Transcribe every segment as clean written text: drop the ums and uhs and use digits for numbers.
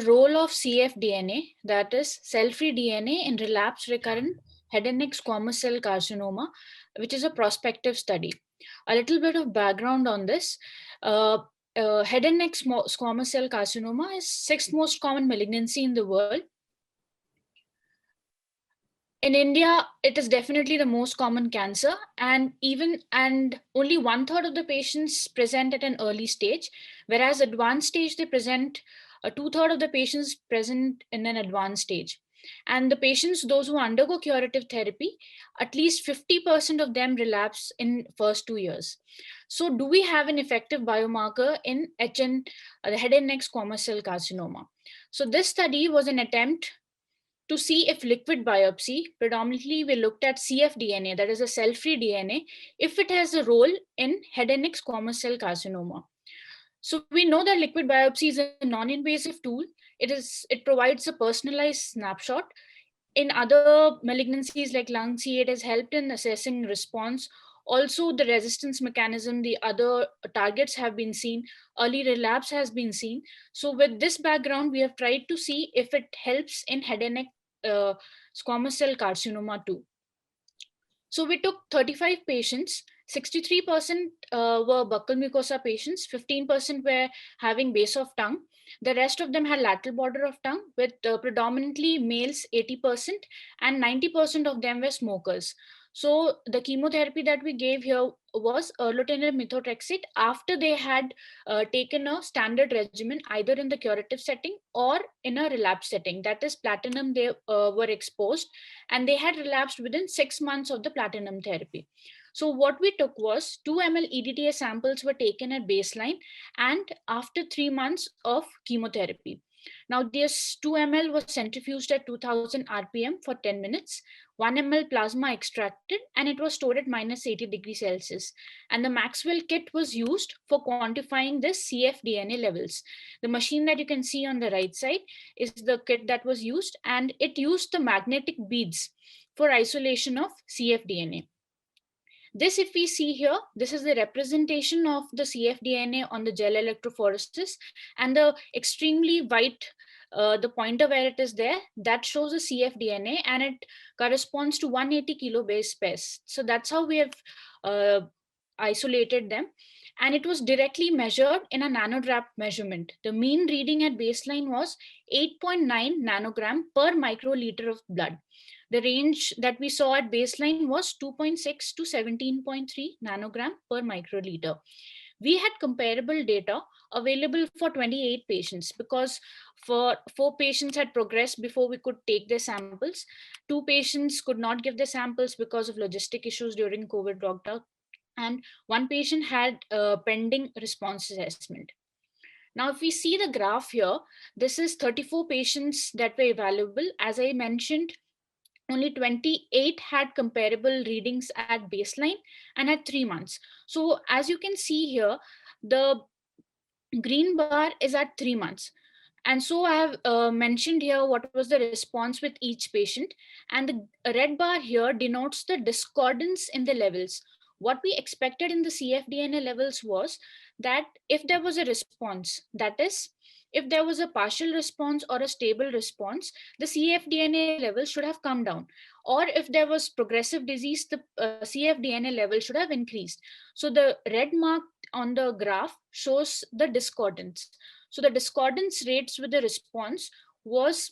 role of cfDNA, that is cell-free DNA, in relapsed recurrent head and neck squamous cell carcinoma, which is a prospective study. A little bit of background on this. Uh, Head and neck squamous cell carcinoma is sixth most common malignancy in the world. In India, it is definitely the most common cancer, and only 1/3 of the patients present at an early stage, whereas advanced stage they present 2/3 of the patients present in an advanced stage. And the patients, those who undergo curative therapy, at least 50% of them relapse in first 2 years. So, do we have an effective biomarker in HN, the head and neck squamous cell carcinoma? So, this study was an attempt to see if liquid biopsy, predominantly we looked at cfDNA, that is a cell-free DNA, if it has a role in head and neck squamous cell carcinoma. So we know that liquid biopsy is a non-invasive tool. It provides a personalized snapshot. In other malignancies like lung, it has helped in assessing response. Also, the resistance mechanism, the other targets have been seen, early relapse has been seen. So with this background, we have tried to see if it helps in head and neck uh, squamous cell carcinoma too. So we took 35 patients, 63% were buccal mucosa patients, 15% were having base of tongue. The rest of them had lateral border of tongue, with predominantly males 80%, and 90% of them were smokers. So the chemotherapy that we gave here was erlotinib methotrexate after they had taken a standard regimen either in the curative setting or in a relapse setting. That is, platinum they were exposed, and they had relapsed within 6 months of the platinum therapy. So what we took was 2 ml EDTA samples were taken at baseline and after 3 months of chemotherapy. Now this 2 ml was centrifuged at 2000 RPM for 10 minutes, 1 ml plasma extracted, and it was stored at minus 80 degrees Celsius. And the Maxwell kit was used for quantifying the cfDNA levels. The machine that you can see on the right side is the kit that was used, and it used the magnetic beads for isolation of cfDNA. This, if we see here, this is the representation of the cfDNA on the gel electrophoresis, and the extremely white, the pointer where it is there, that shows the cfDNA, and it corresponds to 180 kilobase pairs. So that's how we have isolated them. And it was directly measured in a nanograph measurement. The mean reading at baseline was 8.9 nanogram per microliter of blood. The range that we saw at baseline was 2.6 to 17.3 nanogram per microliter. We had comparable data available for 28 patients because 4 patients had progressed before we could take their samples. 2 patients could not give their samples because of logistic issues during COVID lockdown, and 1 patient had pending response assessment. Now, if we see the graph here, this is 34 patients that were evaluable. As I mentioned, only 28 had comparable readings at baseline and at 3 months. So as you can see here, the green bar is at 3 months. And so I have mentioned here what was the response with each patient. And the red bar here denotes the discordance in the levels. What we expected in the cfDNA levels was that if there was a response, that is, if there was a partial response or a stable response, the cfDNA level should have come down. Or if there was progressive disease, the cfDNA level should have increased. So the red mark on the graph shows the discordance. So the discordance rates with the response was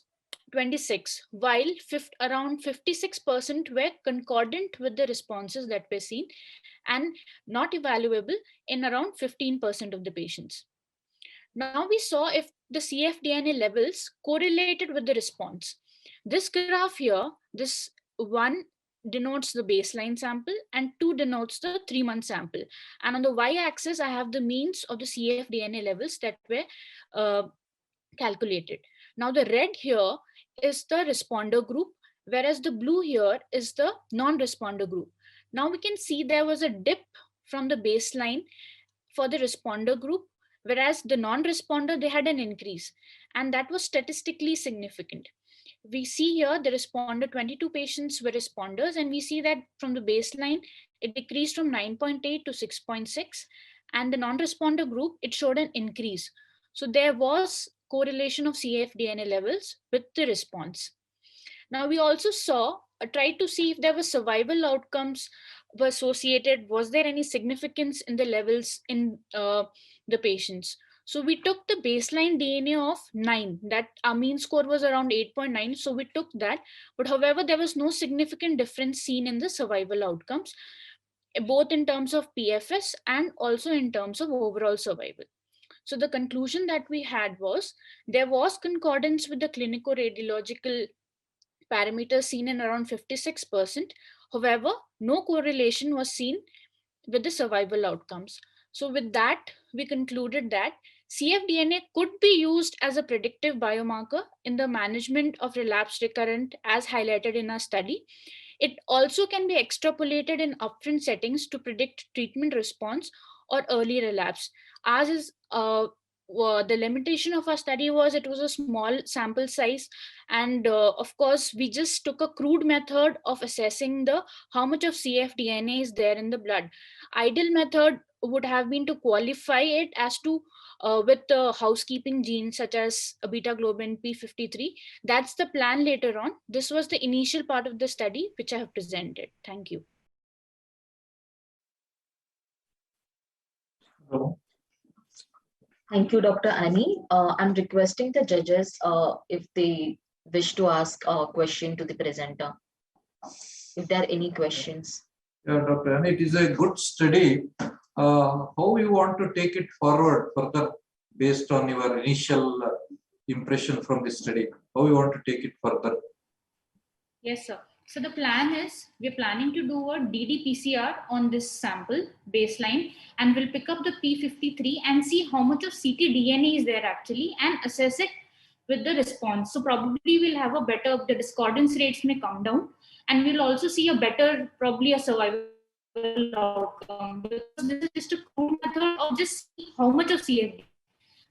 26, while around 56% were concordant with the responses that were seen and not evaluable in around 15% of the patients. Now we saw if the cfDNA levels correlated with the response. This graph here, this one denotes the baseline sample and 2 denotes the 3-month sample. And on the y-axis, I have the means of the cfDNA levels that were calculated. Now the red here is the responder group, whereas the blue here is the non-responder group. Now we can see there was a dip from the baseline for the responder group, whereas the non-responder, they had an increase, and that was statistically significant. We see here the responder, 22 patients were responders, and we see that from the baseline, it decreased from 9.8 to 6.6, and the non-responder group, it showed an increase. So there was correlation of cfDNA levels with the response. Now, we also tried to see if there were survival outcomes were associated. Was there any significance in the levels in the patients? So we took the baseline DNA of 9. That our mean score was around 8.9. So we took that. But however, there was no significant difference seen in the survival outcomes, both in terms of PFS and also in terms of overall survival. So the conclusion that we had was there was concordance with the clinico-radiological parameters seen in around 56%. However, no correlation was seen with the survival outcomes. So with that, we concluded that cfDNA could be used as a predictive biomarker in the management of relapsed recurrent as highlighted in our study. It also can be extrapolated in upfront settings to predict treatment response or early relapse. As is the limitation of our study was it was a small sample size, and of course we just took a crude method of assessing the how much of cfDNA is there in the blood. Ideal method would have been to qualify it as to with housekeeping genes such as beta globin p53. That's the plan later on. This was the initial part of the study which I have presented. Thank you. Thank you, Dr. Annie. I'm requesting the judges if they wish to ask a question to the presenter. If there are any questions. Yeah, Dr. Annie, it is a good study. How you want to take it forward further based on your initial impression from this study? How you want to take it further? Yes, sir. So the plan is we're planning to do a ddPCR on this sample baseline, and we'll pick up the P53 and see how much of ctDNA is there actually and assess it with the response. So probably we'll have a better, the discordance rates may come down, and we'll also see a better, probably a survival outcome, because this is just a crude method of just how much of cfDNA.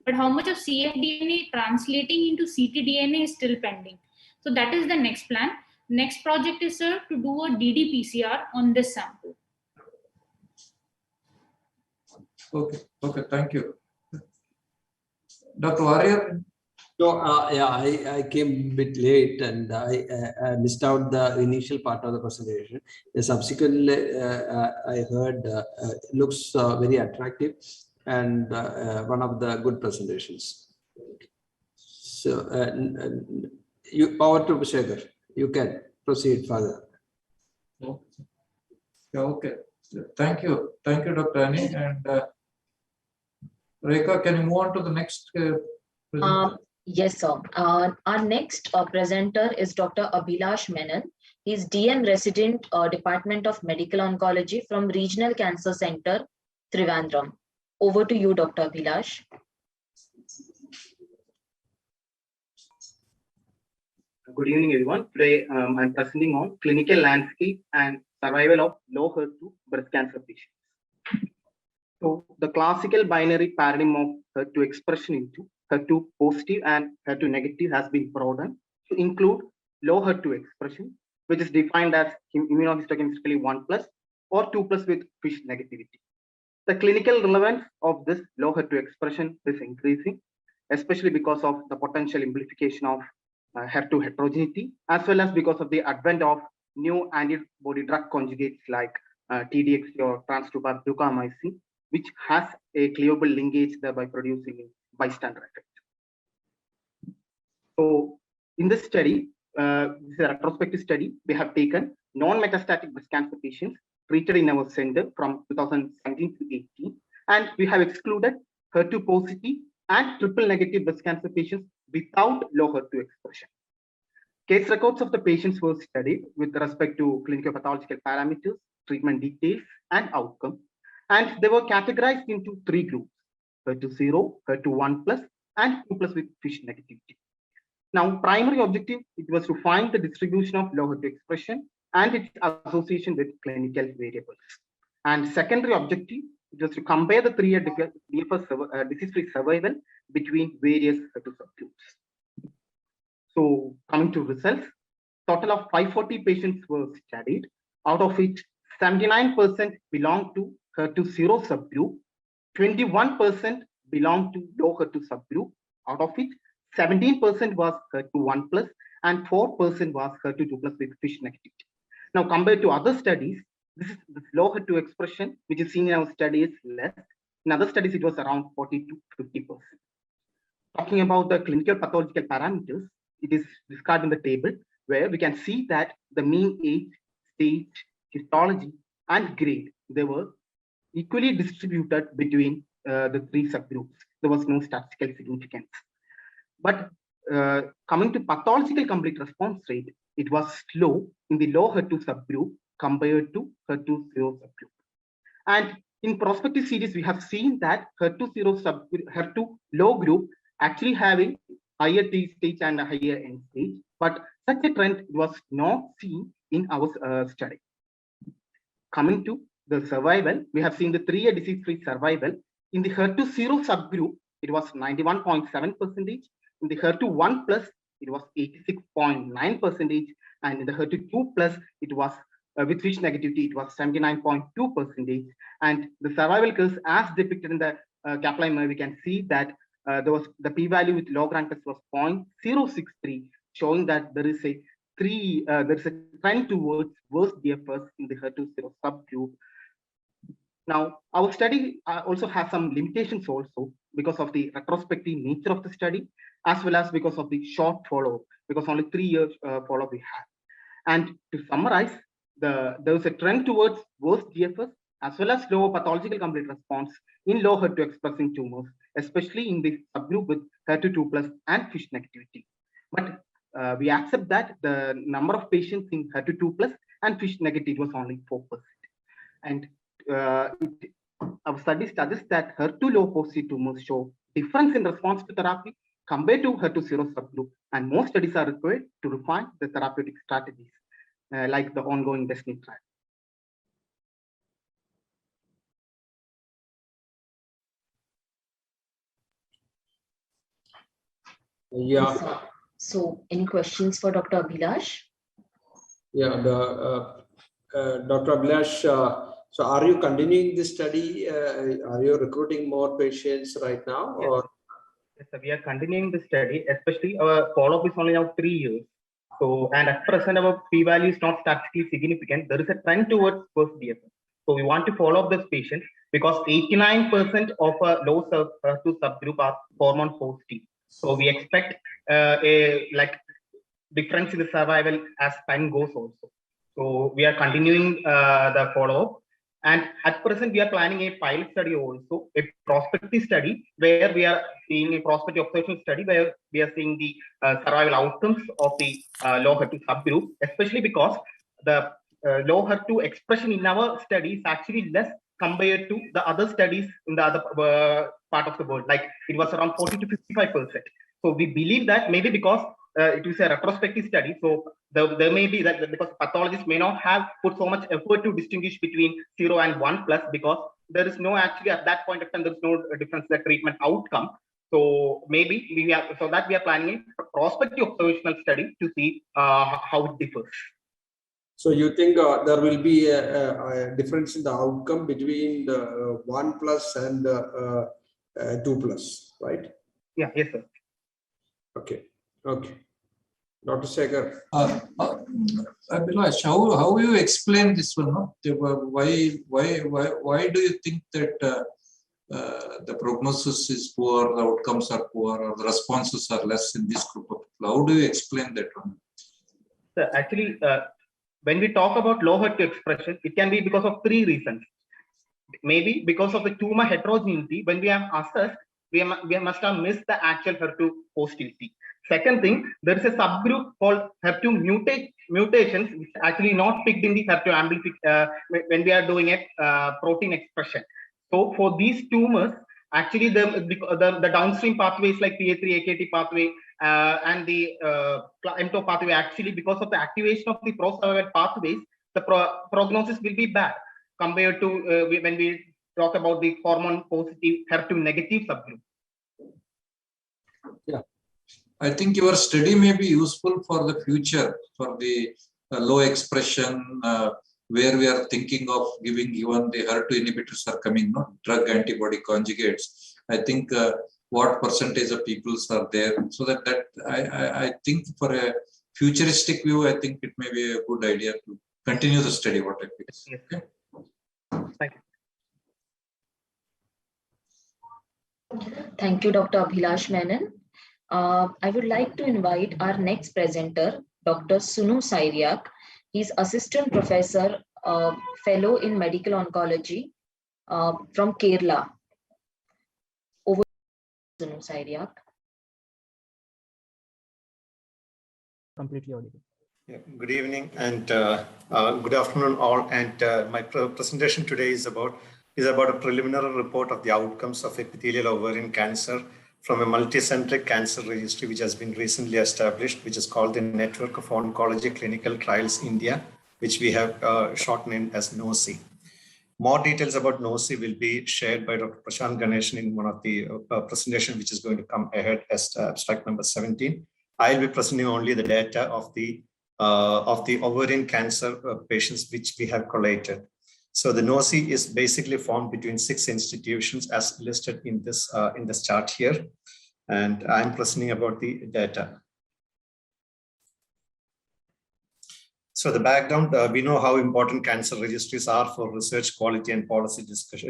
But how much of cfDNA translating into ctDNA is still pending. So that is the next plan. Next project is, sir, to do a ddPCR on this sample. Okay, thank you. Dr. Warrior? So, yeah, I came a bit late and I missed out the initial part of the presentation. Subsequently, I heard looks very attractive and one of the good presentations. So, you power to Shekhar. You can proceed further. Okay. Thank you, Dr. Annie. And Rekha, can you move on to the next presenter? Yes, sir. Our next presenter is Dr. Abhilash Menon. He's DM Resident, Department of Medical Oncology from Regional Cancer Center, Trivandrum. Over to you, Dr. Abhilash. Good evening, everyone. Today, I'm presenting on clinical landscape and survival of low HER2 breast cancer patients. So, the classical binary paradigm of HER2 expression into HER2 positive and HER2 negative has been broadened to include low HER2 expression, which is defined as immunohistochemically 1+ or 2+ with FISH negativity. The clinical relevance of this low HER2 expression is increasing, especially because of the potential amplification of HER2 heterogeneity, as well as because of the advent of new antibody drug conjugates like TDXT or trans-2 ducamycin, which has a cleavable linkage, thereby producing a bystander effect. So, in this study, this is a retrospective study, we have taken non-metastatic breast cancer patients treated in our center from 2017 to 18, and we have excluded HER2 positive and triple negative breast cancer patients without low HER2 expression. Case records of the patients were studied with respect to clinical pathological parameters, treatment details, and outcome. And they were categorized into 3 groups: HER2 0, HER2 1+, and 2+ with FISH negativity. Now, primary objective, it was to find the distribution of low HER2 expression and its association with clinical variables. And secondary objective, it was to compare the 3-year disease-free survival between various HER2 subgroups. So, coming to results, total of 540 patients were studied, out of which 79% belonged to HER2 0 subgroup, 21% belonged to low HER2 subgroup, out of which 17% was HER2 1+, and 4% was HER2 2+ with FISH negativity. Now, compared to other studies, this low HER2 expression, which is seen in our study, is less. In other studies, it was around 40 to 50%. Talking about the clinical pathological parameters, it is described in the table, where we can see that the mean age, stage, histology, and grade, they were equally distributed between the three subgroups. There was no statistical significance. But coming to pathological complete response rate, it was low in the low HER2 subgroup compared to HER2 0 subgroup. And in prospective series, we have seen that HER2 low group actually having higher T stage and a higher N stage, but such a trend was not seen in our study. Coming to the survival, we have seen the 3-year disease-free survival. In the HER2 0 subgroup, it was 91.7%. In the HER2 1+, it was 86.9%, and in the HER2 2+, it was with FISH negativity, it was 79.2%. And the survival curves, as depicted in the Kaplan, we can see that there was the p-value with log rank was 0.063, showing that there is a trend towards worse DFS in the HER2 0 subgroup. Now, our study also has some limitations also because of the retrospective nature of the study, as well as because of the short follow-up, because only 3 years follow-up we have. And to summarize, there was a trend towards worse DFS as well as lower pathological complete response in low HER2 expressing tumors, especially in the subgroup with HER2 2+ and FISH negativity. But we accept that the number of patients in HER2 2+ and FISH negative was only 4%. And our study suggests that HER2 low positive tumors show difference in response to therapy compared to HER2 0 subgroup, and more studies are required to refine the therapeutic strategies, like the ongoing Destiny trial. Yeah. So, any questions for Dr. Abhilash? Yeah, Dr. Abhilash, so are you continuing this study? Are you recruiting more patients right now? Yes. Or? Yes, sir, we are continuing the study, especially our follow-up is only now 3 years. So, and at present, our p-value is not statistically significant. There is a trend towards worse DFS. So, we want to follow up those patients because 89% of a low HER2 subgroup are hormone positive. So, we expect a difference in the survival as time goes also. So, we are continuing the follow-up. And at present, we are planning a pilot study also, a prospective study, where we are seeing a prospective observational study where we are seeing the survival outcomes of the low HER2 subgroup, especially because the low HER2 expression in our study is actually less compared to the other studies in the other part of the world. Like it was around 40 to 55%. So we believe that maybe because it is a retrospective study, so there may be that because pathologists may not have put so much effort to distinguish between 0 and 1+, because there is no actually at that point of time there's no difference in the treatment outcome. So maybe we are we are planning a prospective observational study to see how it differs. So you think there will be a difference in the outcome between the 1+ and 2+, right? Yeah. Yes, sir. Okay. Okay. Dr. Sekhar. Abhilash, how you explain this one? No? Why do you think that the prognosis is poor, the outcomes are poor, or the responses are less in this group of people? How do you explain that one? So actually, when we talk about low HER2 expression, it can be because of 3 reasons. Maybe because of the tumor heterogeneity. When we have assessed, we must have missed the actual HER2 positivity. Second thing, there is a subgroup called HER2 mutations, which is actually not picked in the HER2 amplification when we are doing a protein expression. So for these tumors, actually the downstream pathways like PA3, AKT pathway and the mTOR pathway, actually because of the activation of the pro-survival pathways, the prognosis will be bad compared to when we talk about the hormone positive HER2 negative subgroup. Yeah. I think your study may be useful for the future, for the low expression, where we are thinking of giving, even the HER2 inhibitors are coming, no? Drug antibody conjugates. I think what percentage of peoples are there. So that I think for a futuristic view, I think it may be a good idea to continue the study. What I feel. Yes. Okay. Thank you. Thank you, Dr. Abhilash Menon. I would like to invite our next presenter, Dr. Sunu Sairiak. He's Assistant Professor, Fellow in Medical Oncology from Kerala. Over to Sunu Sairiak. Completely audible. Yeah, good evening and good afternoon all. And my presentation today is about a preliminary report of the outcomes of epithelial ovarian cancer from a multicentric cancer registry which has been recently established, which is called the Network of Oncology Clinical Trials India, which we have shortened as NOCI. More details about NOCI will be shared by Dr. Prashant Ganeshan in one of the presentation which is going to come ahead as abstract number 17. I'll be presenting only the data of the ovarian cancer patients which we have collated. So the NOCI is basically formed between 6 institutions as listed in this chart here, and I'm presenting about the data. So the background, we know how important cancer registries are for research quality and policy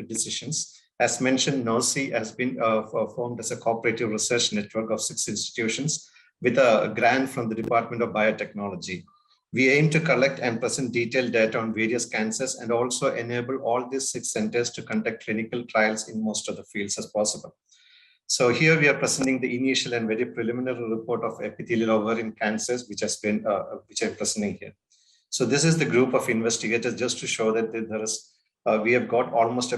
decisions. As mentioned, NOCI has been formed as a cooperative research network of 6 institutions with a grant from the Department of Biotechnology. We aim to collect and present detailed data on various cancers and also enable all these 6 centers to conduct clinical trials in most of the fields as possible. So here we are presenting the initial and very preliminary report of epithelial ovarian cancers, which has been which I'm presenting here. So this is the group of investigators, just to show that there is we have got almost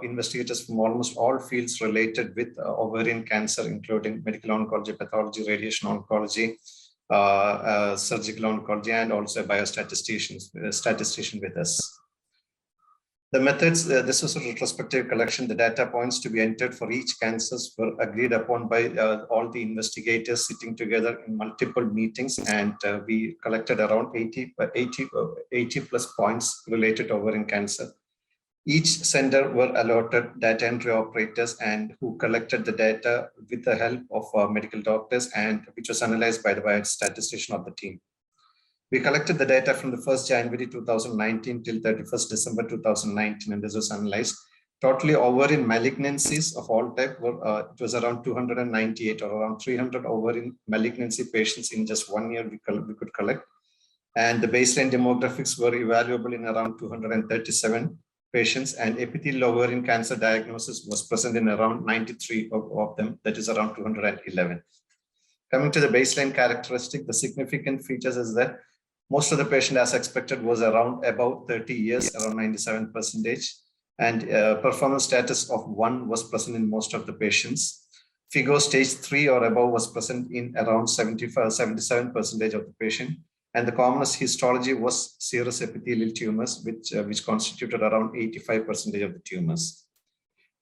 investigators from almost all fields related with ovarian cancer, including medical oncology, pathology, radiation oncology, surgical oncology, and also a biostatistician with us. The methods, this is a retrospective collection. The data points to be entered for each cancers were agreed upon by all the investigators sitting together in multiple meetings, and we collected around 80 plus points related to ovarian cancer. Each center were allotted data entry operators and who collected the data with the help of medical doctors, and which was analyzed by the biostatistician of the team. We collected the data from the 1st January 2019 till 31st December 2019, and this was analyzed. Totally ovarian malignancies of all type were, it was around 298 or around 300 ovarian malignancy patients in just 1 year we could collect. And the baseline demographics were evaluable in around 237 patients, and epithelial ovarian cancer diagnosis was present in around 93 of them, that is around 211. Coming to the baseline characteristic, the significant features is that most of the patient, as expected, was around about 30 years, around 97%, and performance status of 1 was present in most of the patients. FIGO stage 3 or above was present in around 77% of the patient, and the commonest histology was serous epithelial tumors, which constituted around 85% of the tumors.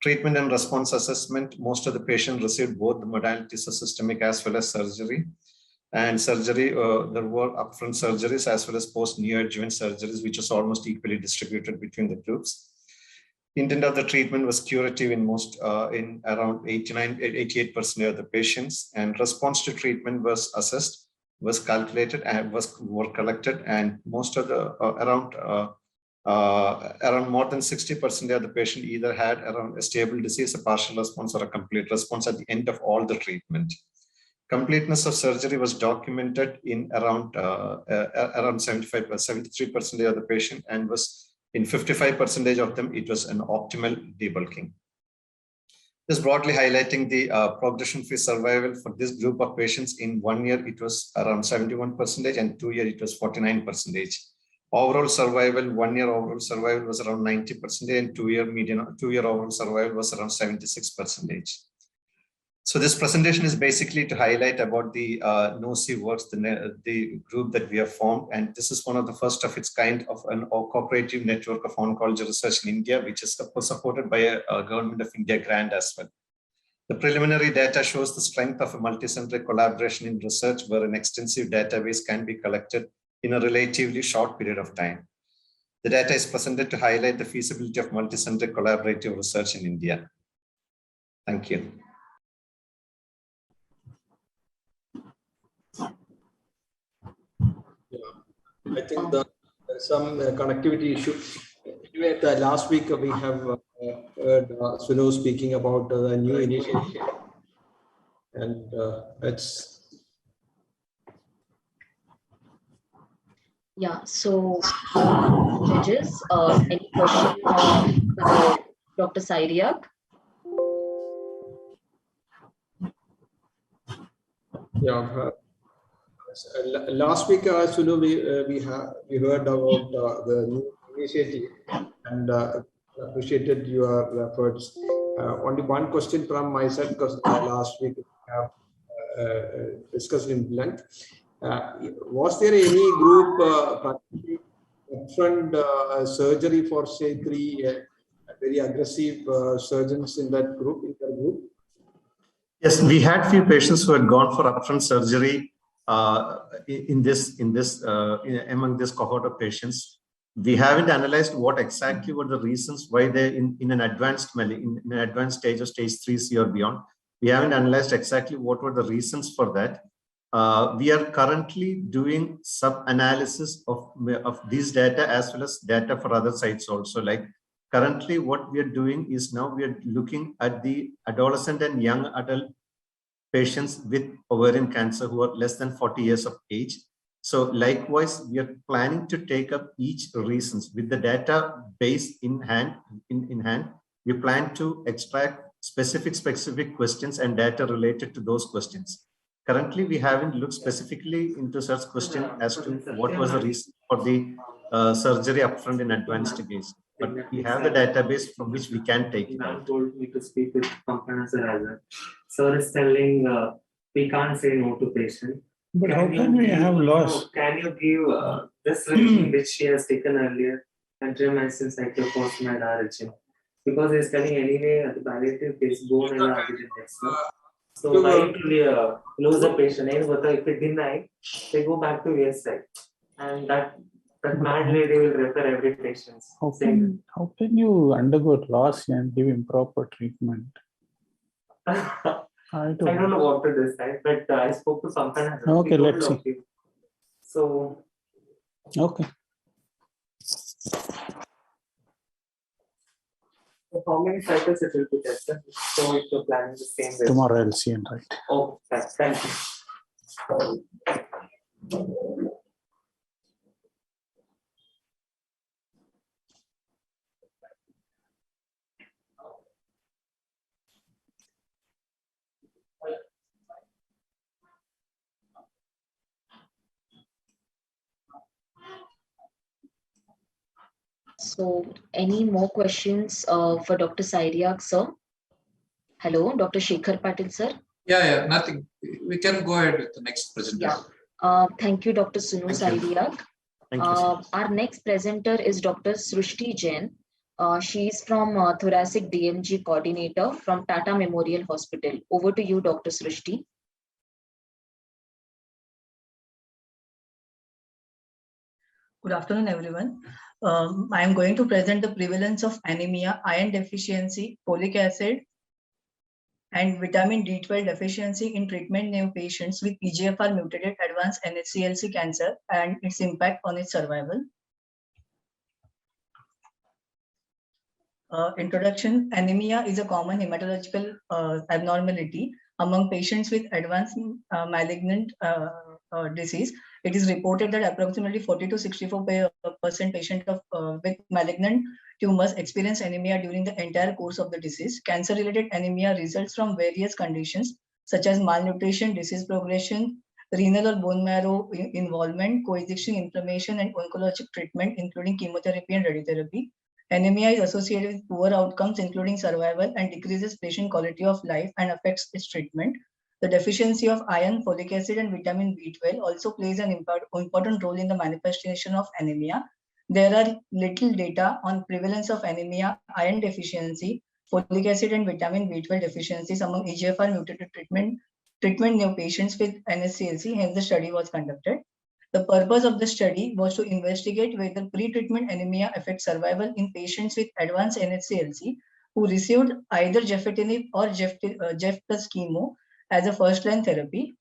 Treatment and response assessment, most of the patients received both the modalities of systemic as well as surgery. And surgery, there were upfront surgeries as well as post-neoadjuvant surgeries, which was almost equally distributed between the groups. Intent of the treatment was curative in most, in around 88% of the patients, and response to treatment was assessed, was calculated, and were collected, and most of the around more than 60% of the patient either had around a stable disease, a partial response, or a complete response at the end of all the treatment. Completeness of surgery was documented in around 73% of the patient, and was in 55% of them, it was an optimal debulking. This broadly highlighting the progression-free survival for this group of patients. In 1 year, it was around 71%, and 2 years, it was 49%. Overall survival, 1 year overall survival was around 90%, and 2 year median, 2 year overall survival was around 76%. So this presentation is basically to highlight about the NOCI works, the group that we have formed, and this is one of the first of its kind of an cooperative network of oncology research in India, which is supported by a Government of India grant as well. The preliminary data shows the strength of a multicentric collaboration in research, where an extensive database can be collected in a relatively short period of time. The data is presented to highlight the feasibility of multicentric collaborative research in India. Thank you. I think there's some connectivity issue. Anyway, last week we have heard Sunu speaking about the new initiative, and it's. Yeah, so judges, any question for Dr. Sairiak? Yeah, last week, Sunu, we heard about the new initiative and appreciated your efforts. Only one question from my side, because last week we have discussed in length. Was there any group upfront surgery for, say, 3 very aggressive surgeons in that group, Yes, we had few patients who had gone for upfront surgery among this cohort of patients. We haven't analyzed what exactly were the reasons why they in an advanced stage of stage 3C or beyond. We haven't analyzed exactly what were the reasons for that. We are currently doing sub-analysis of these data as well as data for other sites also. Like currently what we are doing is now we are looking at the adolescent and young adult patients with ovarian cancer who are less than 40 years of age. So likewise, we are planning to take up each reasons with the data base in hand. We plan to extract specific questions and data related to those questions. Currently, we haven't looked specifically into such question as to what was the reason for the surgery upfront in advanced case. But we have the database from which we can take it out. Told me to speak with compliance advisor. Sir is telling we can't say no to patient. But how can we have loss? Can you give this regime which she has taken earlier, antihypertensive cyclophosphamide regime? Because he's telling anyway the palliative case go and next. So why to lose the patient? If it deny, they go back to VSI, and that mad lady will refer every patient. How can you undergo loss and give improper treatment? I don't know what to decide, but I spoke to some kind of. Okay, let's see. So. Okay. So how many cycles it will be tested? So if you're planning the same way. Tomorrow I'll see and write. Oh, thank you. So any more questions for Dr. Sairiak, sir? Hello, Dr. Shekhar Patil, sir? Yeah, nothing. We can go ahead with the next presenter. Yeah. Thank you, Dr. Sunu Sairiak. Thank you. Our next presenter is Dr. Srushti Jain. She is from Thoracic DMG Coordinator from Tata Memorial Hospital. Over to you, Dr. Srushti. Good afternoon, everyone. I am going to present the prevalence of anemia, iron deficiency, folic acid, and vitamin D12 deficiency in treatment-naive patients with EGFR mutated advanced NSCLC cancer and its impact on its survival. Introduction: anemia is a common hematological abnormality among patients with advanced malignant disease. It is reported that approximately 40 to 64% patients with malignant tumors experience anemia during the entire course of the disease. Cancer-related anemia results from various conditions such as malnutrition, disease progression, renal or bone marrow involvement, coexisting inflammation, and oncologic treatment, including chemotherapy and radiotherapy. Anemia is associated with poor outcomes, including survival, and decreases patient quality of life and affects its treatment. The deficiency of iron, folic acid, and vitamin B12 also plays an important role in the manifestation of anemia. There are little data on prevalence of anemia, iron deficiency, folic acid, and vitamin B12 deficiencies among EGFR mutated treatment-naive patients with NSCLC, hence the study was conducted. The purpose of the study was to investigate whether pre-treatment anemia affects survival in patients with advanced NSCLC who received either gefitinib or Gef plus chemo as a first-line therapy.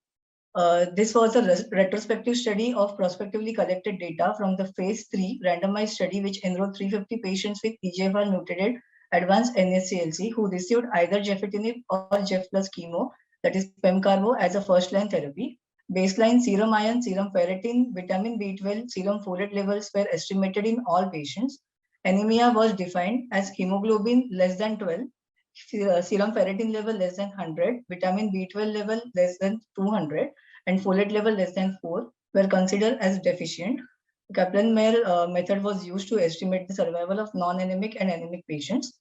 This was a retrospective study of prospectively collected data from the phase 3 randomized study, which enrolled 350 patients with EGFR mutated advanced NSCLC who received either gefitinib or Gef plus chemo, that is PEM-carbo, as a first-line therapy. Baseline serum iron, serum ferritin, vitamin B12, serum folate levels were estimated in all patients. Anemia was defined as hemoglobin less than 12, serum ferritin level less than 100, vitamin B12 level less than 200, and folate level less than 4 were considered as deficient. Kaplan-Meier method was used to estimate the survival of non-anemic and anemic patients.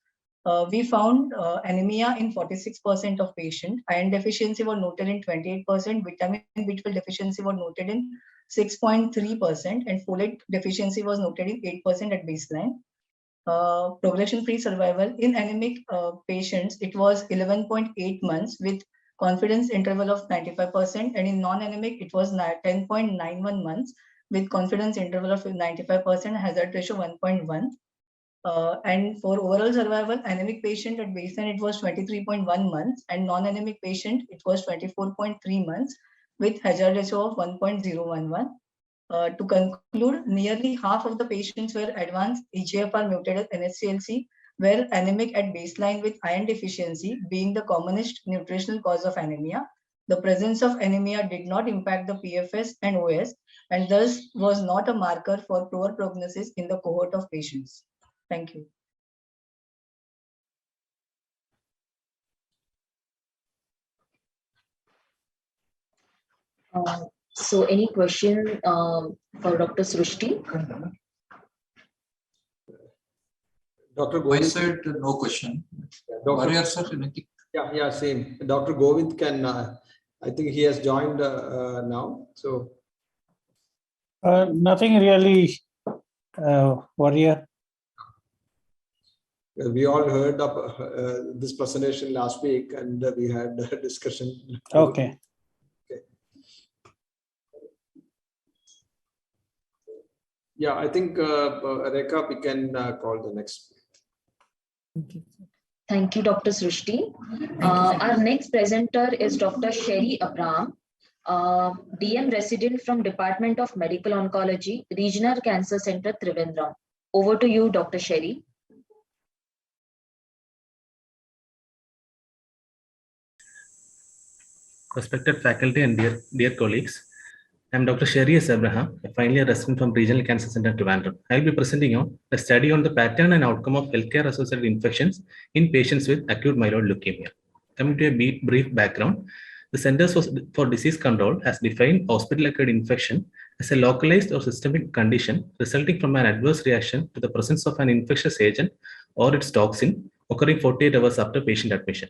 We found anemia in 46% of patients. Iron deficiency was noted in 28%. Vitamin B12 deficiency was noted in 6.3%, and folate deficiency was noted in 8% at baseline. Progression-free survival in anemic patients, it was 11.8 months with confidence interval of 95%, and in non-anemic, it was 10.91 months with confidence interval of 95%, hazard ratio 1.1. And for overall survival, anemic patient at baseline, it was 23.1 months, and non-anemic patient, it was 24.3 months with hazard ratio of 1.011. To conclude, nearly half of the patients were advanced EGFR mutated NSCLC, were anemic at baseline with iron deficiency being the commonest nutritional cause of anemia. The presence of anemia did not impact the PFS and OS, and thus was not a marker for poor prognosis in the cohort of patients. Thank you. So any question for Dr. Srushti? Dr. My Govind, side, no question. Dr. Warrior, sir, anything? Yeah, same. Dr. Govind can, I think he has joined now. So nothing really, Warrior. we all heard of this presentation last week, and we had a discussion. Okay. Yeah, I think Rekha, we can call the next. Thank you, Dr. Srushti. Our next presenter is Dr. Sherry Abraham, DM resident from Department of Medical Oncology, Regional Cancer Center, Trivandrum. Over to you, Dr. Sherry. Respected faculty and dear colleagues, I am Dr. Sherry S. Abraham, a final year resident from Regional Cancer Center, Trivandrum. I will be presenting on a study on the pattern and outcome of healthcare-associated infections in patients with acute myeloid leukemia. Coming to a brief background, the Centers for Disease Control has defined hospital-acquired infection as a localized or systemic condition resulting from an adverse reaction to the presence of an infectious agent or its toxin occurring 48 hours after patient admission.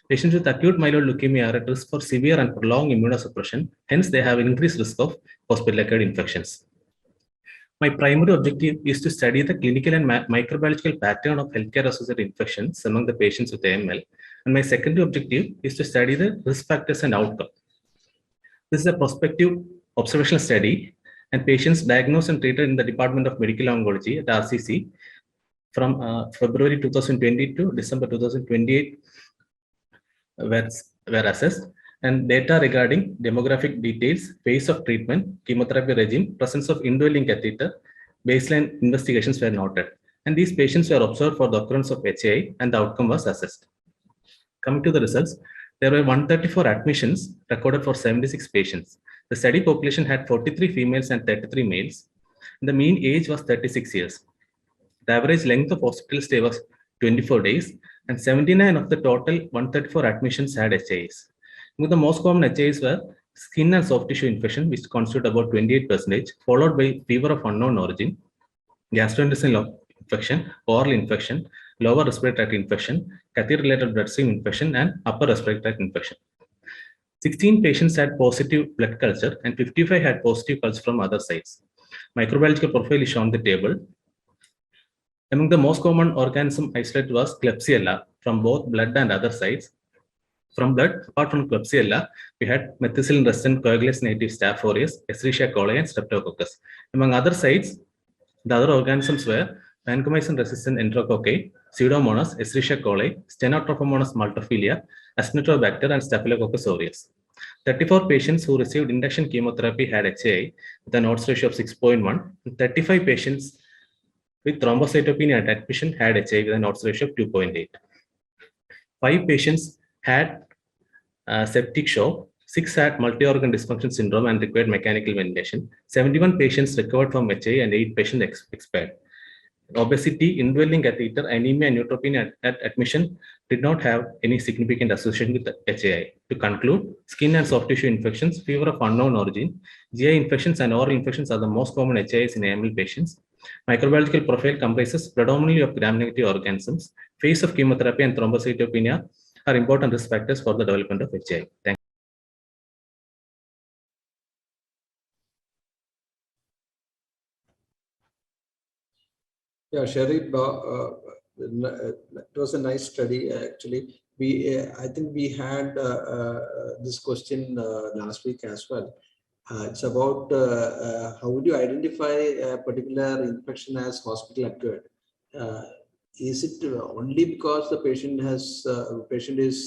Patients with acute myeloid leukemia are at risk for severe and prolonged immunosuppression. Hence, they have increased risk of hospital-acquired infections. My primary objective is to study the clinical and microbiological pattern of healthcare-associated infections among the patients with AML. And my secondary objective is to study the risk factors and outcome. This is a prospective observational study, and patients diagnosed and treated in the Department of Medical Oncology at RCC from February 2020 to December 2028 were assessed, and data regarding demographic details, phase of treatment, chemotherapy regime, presence of indwelling catheter, baseline investigations were noted. And these patients were observed for the occurrence of HAI, and the outcome was assessed. Coming to the results, there were 134 admissions recorded for 76 patients. The study population had 43 females and 33 males. The mean age was 36 years. The average length of hospital stay was 24 days, and 79 of the total 134 admissions had HAIs. The most common HAIs were skin and soft tissue infection, which constitute about 28%, followed by fever of unknown origin, gastrointestinal infection, oral infection, lower respiratory tract infection, catheter-related bloodstream infection, and upper respiratory tract infection. 16 patients had positive blood culture, and 55 had positive culture from other sites. Microbiological profile is shown on the table. Among the most common organism isolated was Klebsiella from both blood and other sites. From blood, apart from Klebsiella, we had methicillin-resistant coagulase-native Staph aureus, Escherichia coli, and Streptococcus. Among other sites, the other organisms were vancomycin-resistant Enterococci, Pseudomonas, Escherichia coli, Stenotrophomonas multifida, Acinetobacter, and Staphylococcus aureus. 34 patients who received induction chemotherapy had HAI with an odds ratio of 6.1, and 35 patients with thrombocytopenia at admission had HAI with an odds ratio of 2.8. 5 patients had septic shock, 6 had multi-organ dysfunction syndrome and required mechanical ventilation. 71 patients recovered from HAI and 8 patients expired. Obesity, indwelling catheter, anemia, and neutropenia at admission did not have any significant association with HAI. To conclude, skin and soft tissue infections, fever of unknown origin, GI infections, and oral infections are the most common HAIs in AML patients. Microbiological profile comprises predominantly of gram-negative organisms. Phase of chemotherapy and thrombocytopenia are important risk factors for the development of HAI. Thank you. Yeah, Sherry, it was a nice study actually. I think we had this question last week as well. It's about how would you identify a particular infection as hospital acquired? Is it only because the patient is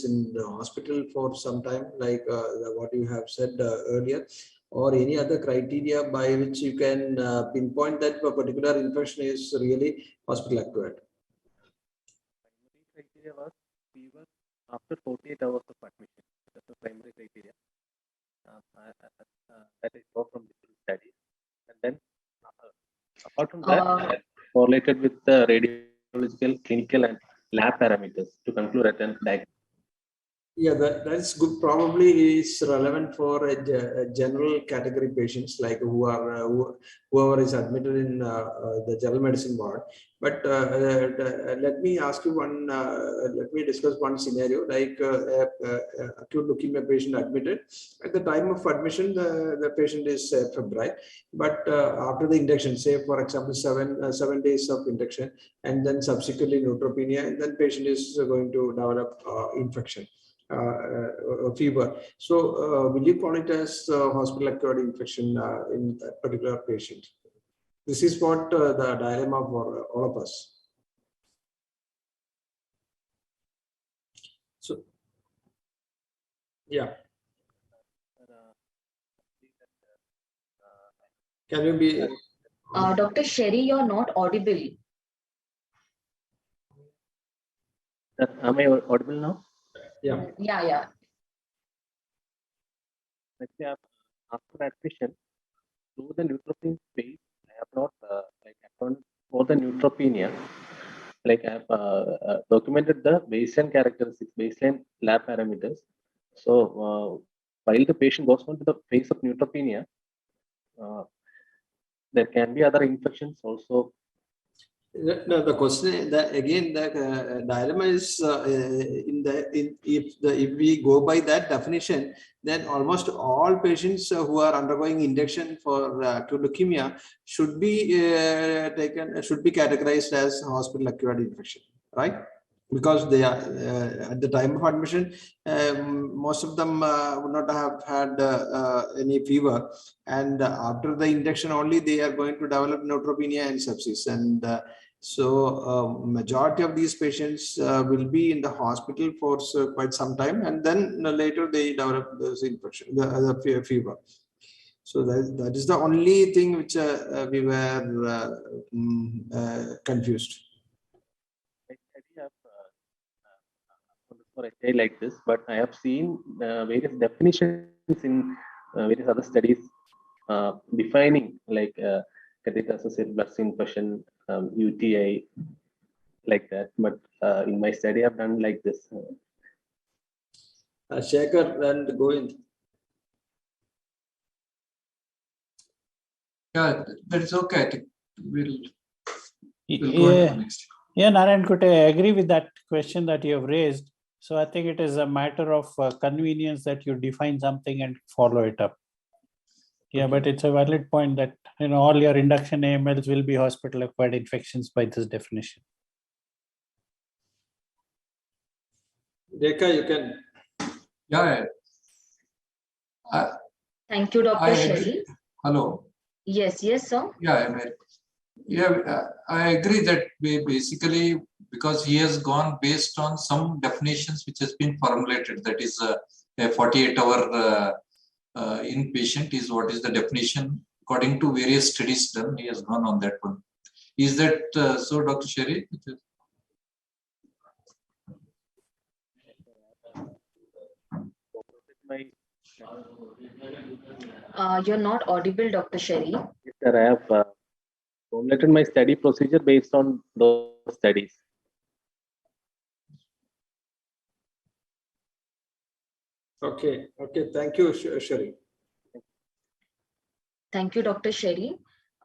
in the hospital for some time, like what you have said earlier, or any other criteria by which you can pinpoint that a particular infection is really hospital acquired? Primary criteria was fever after 48 hours of admission. That's the primary criteria. That is saw from different studies. And then apart from that, correlated with the radiological, clinical, and lab parameters to conclude at an diagnosis. Yeah, that's good. Probably is relevant for a general category patients like whoever is admitted in the general medicine ward. But let me ask you one. Let me discuss one scenario like acute leukemia patient admitted. At the time of admission, the patient is febrile, but after the induction, say for example 7 days of induction, and then subsequently neutropenia, and then patient is going to develop infection. Fever. So will you call it as hospital acquired infection in that particular patient? This is what the dilemma for all of us. So, yeah. Can you be? Dr. Sherry, you're not audible. Am I audible now? Yeah. Yeah. Let's say after admission, through the neutropenia phase, I have not accounted for the neutropenia. Like I have documented the baseline characteristics, baseline lab parameters. So while the patient goes on to the phase of neutropenia, there can be other infections also. No, the question again, the dilemma is if we go by that definition, then almost all patients who are undergoing induction for acute leukemia should be categorized as hospital acquired infection, right? Because they are at the time of admission, most of them would not have had any fever, and after the induction only they are going to develop neutropenia and sepsis, and so majority of these patients will be in the hospital for quite some time, and then later they develop this infection, the fever. So that is the only thing which we were confused. For a day like this, but I have seen various definitions in various other studies defining like catheter associated blood infection, UTI, like that. But in my study, I've done like this. Shekhar and Govind. Yeah, that is okay. I think we'll go into the next. Yeah, Narayan, could I agree with that question that you have raised? So I think it is a matter of convenience that you define something and follow it up. Yeah, but it's a valid point that all your induction AMLs will be hospital acquired infections by this definition. Rekha, you can. Yeah. Thank you, Dr. Sherry. Hello. Yes, sir. Yeah, I agree that basically because he has gone based on some definitions which has been formulated, that is a 48-hour inpatient is what is the definition according to various studies done. He has gone on that one. Is that so, Dr. Sherry? You're not audible, Dr. Sherry. Yes, sir, I have formulated my study procedure based on those studies. Okay. Thank you, Sherry. Thank you, Dr. Sherry.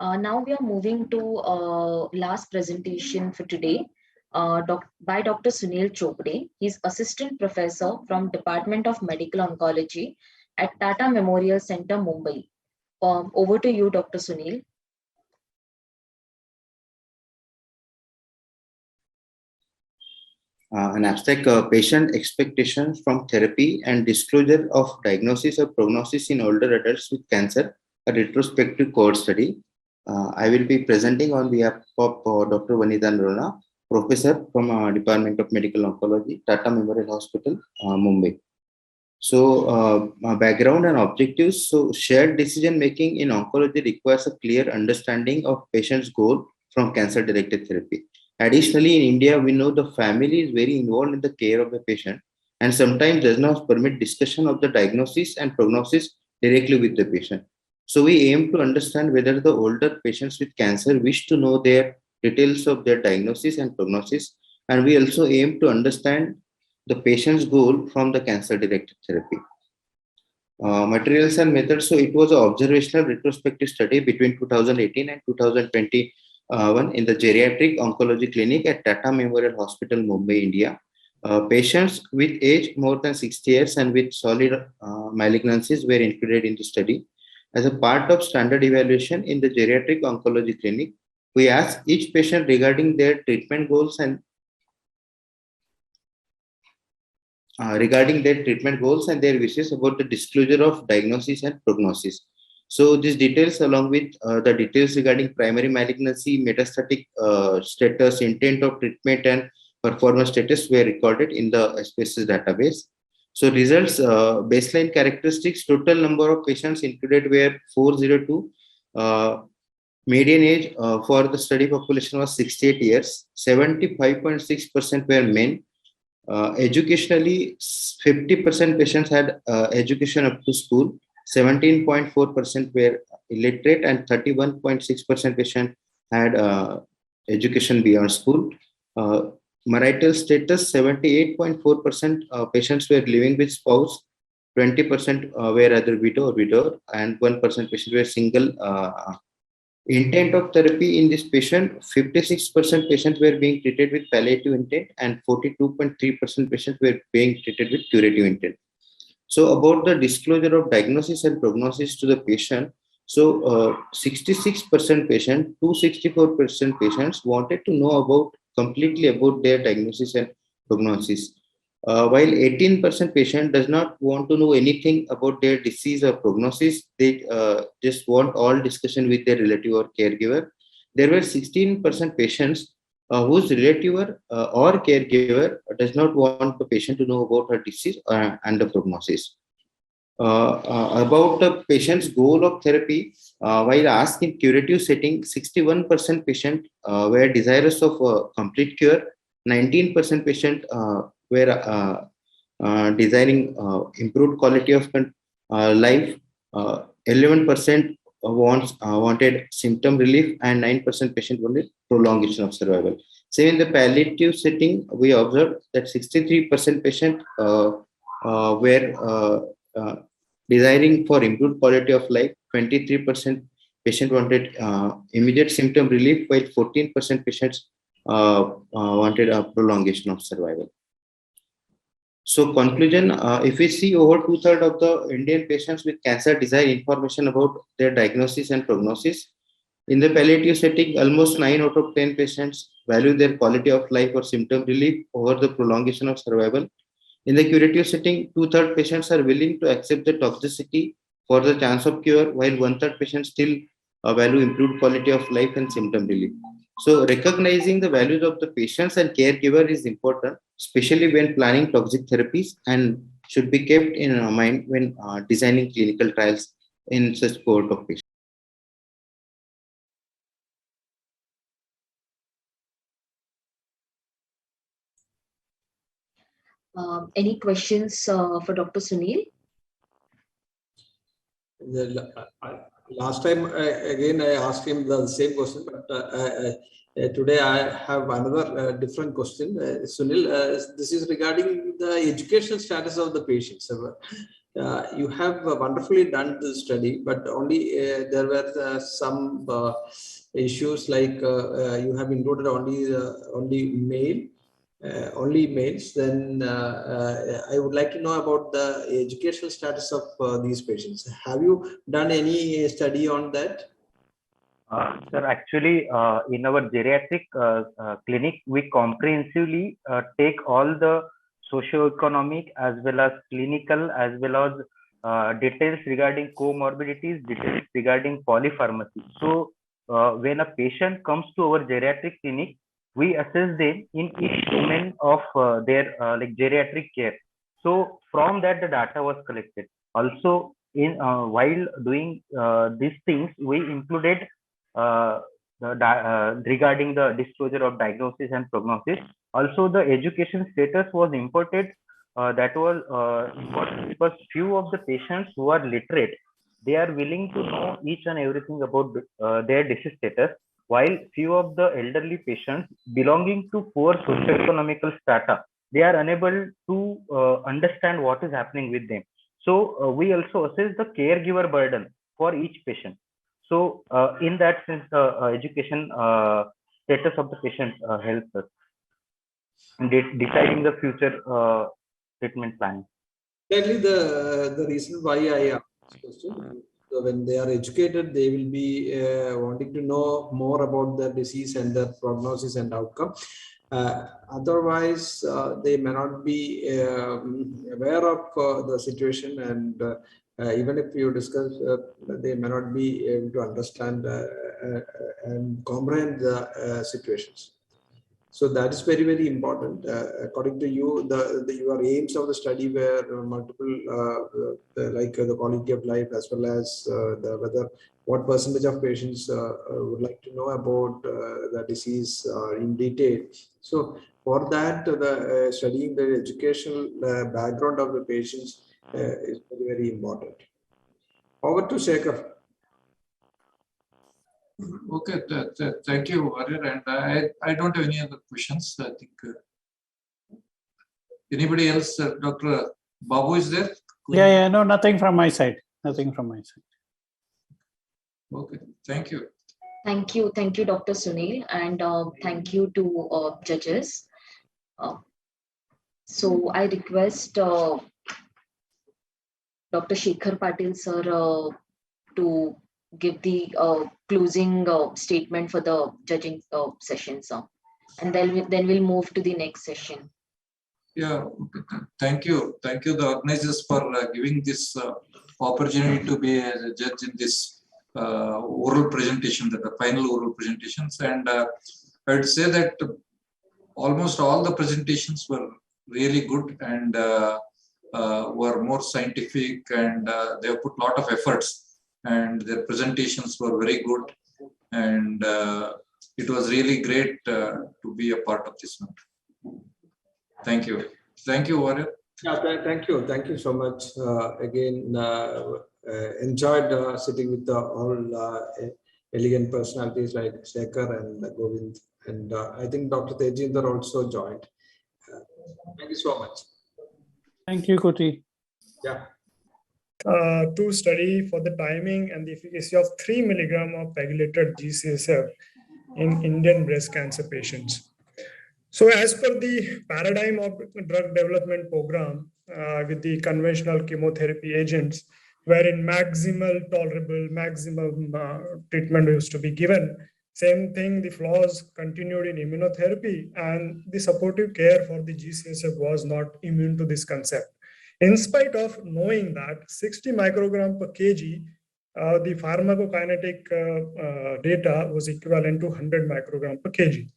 Now we are moving to last presentation for today by Dr. Sunil Chopde. He's Assistant Professor from Department of Medical Oncology at Tata Memorial Center, Mumbai. Over to you, Dr. Sunil. An abstract patient expectations from therapy and disclosure of diagnosis or prognosis in older adults with cancer, a retrospective cohort study. I will be presenting on behalf of Dr. Vanitha Narona, professor from Department of Medical Oncology, Tata Memorial Hospital, Mumbai. So, background and objectives. So, shared decision making in oncology requires a clear understanding of patient's goal from cancer-directed therapy. Additionally, in India, we know the family is very involved in the care of the patient and sometimes does not permit discussion of the diagnosis and prognosis directly with the patient. So we aim to understand whether the older patients with cancer wish to know their details of their diagnosis and prognosis. And we also aim to understand the patient's goal from the cancer-directed therapy. Materials and methods. So it was an observational retrospective study between 2018 and 2021 in the Geriatric Oncology Clinic at Tata Memorial Hospital, Mumbai, India. Patients with age more than 60 years and with solid malignancies were included in the study. As a part of standard evaluation in the Geriatric Oncology Clinic, we asked each patient regarding their treatment goals and their wishes about the disclosure of diagnosis and prognosis. So these details, along with the details regarding primary malignancy, metastatic status, intent of treatment, and performance status were recorded in the SPSS database. So results, baseline characteristics, total number of patients included were 402. Median age for the study population was 68 years. 75.6% were men. Educationally, 50% patients had education up to school. 17.4% were illiterate and 31.6% patients had education beyond school. Marital status, 78.4% patients were living with spouse, 20% were either widow or widower, and 1% patients were single. Intent of therapy in this patient, 56% patients were being treated with palliative intent and 42.3% patients were being treated with curative intent. So about the disclosure of diagnosis and prognosis to the patient, so 66% patient, 264% patients wanted to know completely about their diagnosis and prognosis. While 18% patient does not want to know anything about their disease or prognosis, they just want all discussion with their relative or caregiver. There were 16% patients whose relative or caregiver does not want the patient to know about her disease and the prognosis. About the patient's goal of therapy, while asked in curative setting, 61% patient were desirous of complete cure, 19% patient were desiring improved quality of life, 11% wanted symptom relief, and 9% patient wanted prolongation of survival. Same in the palliative setting, we observed that 63% patient were desiring for improved quality of life, 23% patient wanted immediate symptom relief, while 14% patients wanted a prolongation of survival. So conclusion, if we see over 2/3 of the Indian patients with cancer desire information about their diagnosis and prognosis. In the palliative setting, almost 9 out of 10 patients value their quality of life or symptom relief over the prolongation of survival. In the curative setting, 2/3 patients are willing to accept the toxicity for the chance of cure, while 1/3 patients still value improved quality of life and symptom relief. So recognizing the values of the patients and caregiver is important, especially when planning toxic therapies, and should be kept in mind when designing clinical trials in such cohort of patients. Any questions for Dr. Sunil? Last time, again, I asked him the same question, but today I have another different question. Sunil, this is regarding the educational status of the patients. You have wonderfully done the study, but only there were some issues like you have included only males. Then I would like to know about the educational status of these patients. Have you done any study on that? Sir, actually, in our geriatric clinic, we comprehensively take all the socio-economic as well as clinical as well as details regarding comorbidities, details regarding polypharmacy. So when a patient comes to our geriatric clinic, we assess them in each domain of their like geriatric care. So from that, the data was collected. Also, in while doing these things, we included regarding the disclosure of diagnosis and prognosis. Also, the education status was important. That was important because few of the patients who are literate, they are willing to know each and everything about their disease status, while few of the elderly patients belonging to poor socioeconomical strata, they are unable to understand what is happening with them. So we also assess the caregiver burden for each patient. So in that sense, the education status of the patient helps us in deciding the future treatment plan. Exactly the reason why I asked this question. So when they are educated, they will be wanting to know more about the disease and the prognosis and outcome. Otherwise, they may not be aware of the situation, and even if you discuss, they may not be able to understand and comprehend the situations. So that is very, very important. According to you, your aims of the study were multiple, like the quality of life as well as what percentage of patients would like to know about the disease in detail. So for that, studying the educational background of the patients is very, very important. Over to Shekhar. Okay, thank you, Warrior. And I don't have any other questions. I think anybody else, Dr. Babu is there? Yeah, no, nothing from my side. Nothing from my side. Okay, thank you. Thank you, Dr. Sunil, and thank you to judges. So I request Dr. Shekhar Patil sir to give the closing statement for the judging session, sir, and then we'll move to the next session. Yeah, thank you the organizers for giving this opportunity to be a judge in this oral presentation, the final oral presentations. And I would say that almost all the presentations were really good and were more scientific, and they have put a lot of efforts, and their presentations were very good, and it was really great to be a part of this one. Thank you, Warrior. Yeah, thank you so much. Again, enjoyed sitting with all elegant personalities like Shekhar and Govind, and I think Dr. Tejinder also joined. Thank you so much. Thank you, Koti. Yeah. To study for the timing and the efficacy of 3 mg of pegylated GCSF in Indian breast cancer patients. So as per the paradigm of drug development program with the conventional chemotherapy agents, wherein maximum treatment used to be given, same thing, the flaws continued in immunotherapy, and the supportive care for the GCSF was not immune to this concept. In spite of knowing that 60 microgram per kg, the pharmacokinetic data was equivalent to 100 microgram per kg.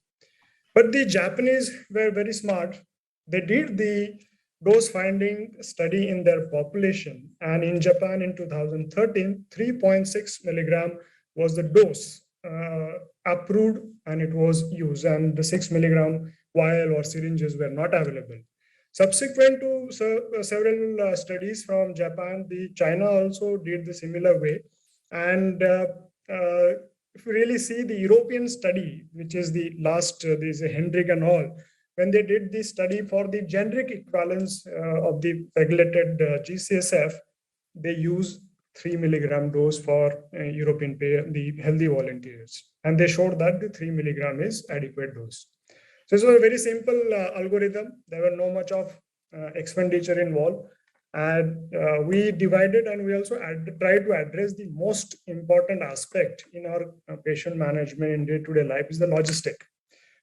But the Japanese were very smart. They did the dose finding study in their population. And in Japan in 2013, 3.6 milligram was the dose approved and it was used, and the 6 milligram vial or syringes were not available. Subsequent to several studies from Japan, China also did the similar way. And if you really see the European study, which is the last, there's a Hendrik and all, when they did the study for the generic equivalence of the regulated GCSF, they used 3 milligram dose for European the healthy volunteers. And they showed that the 3 milligram is adequate dose. So it was a very simple algorithm. There were no much of expenditure involved. And we divided, and we also tried to address the most important aspect in our patient management in day-to-day life is the logistic.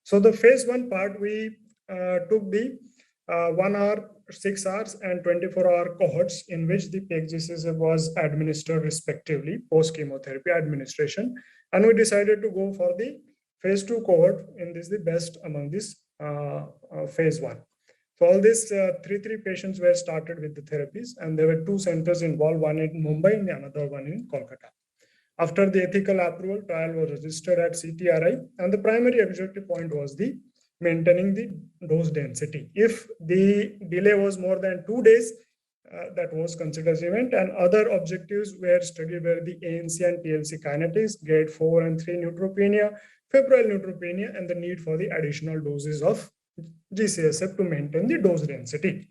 So the phase 1 part, we took the 1 hour, 6 hours, and 24-hour cohorts in which the PEG-GCSF was administered respectively, post-chemotherapy administration. And we decided to go for the phase 2 cohort, and this is the best among this phase 1. So all these 3 patients were started with the therapies, and there were 2 centers involved, one in Mumbai and another one in Kolkata. After the ethical approval, trial was registered at CTRI, and the primary objective point was the maintaining the dose density. If the delay was more than 2 days, that was considered as event, and other objectives were studied were the ANC and TLC kinetics, grade 4 and 3 neutropenia, febrile neutropenia, and the need for the additional doses of GCSF to maintain the dose density.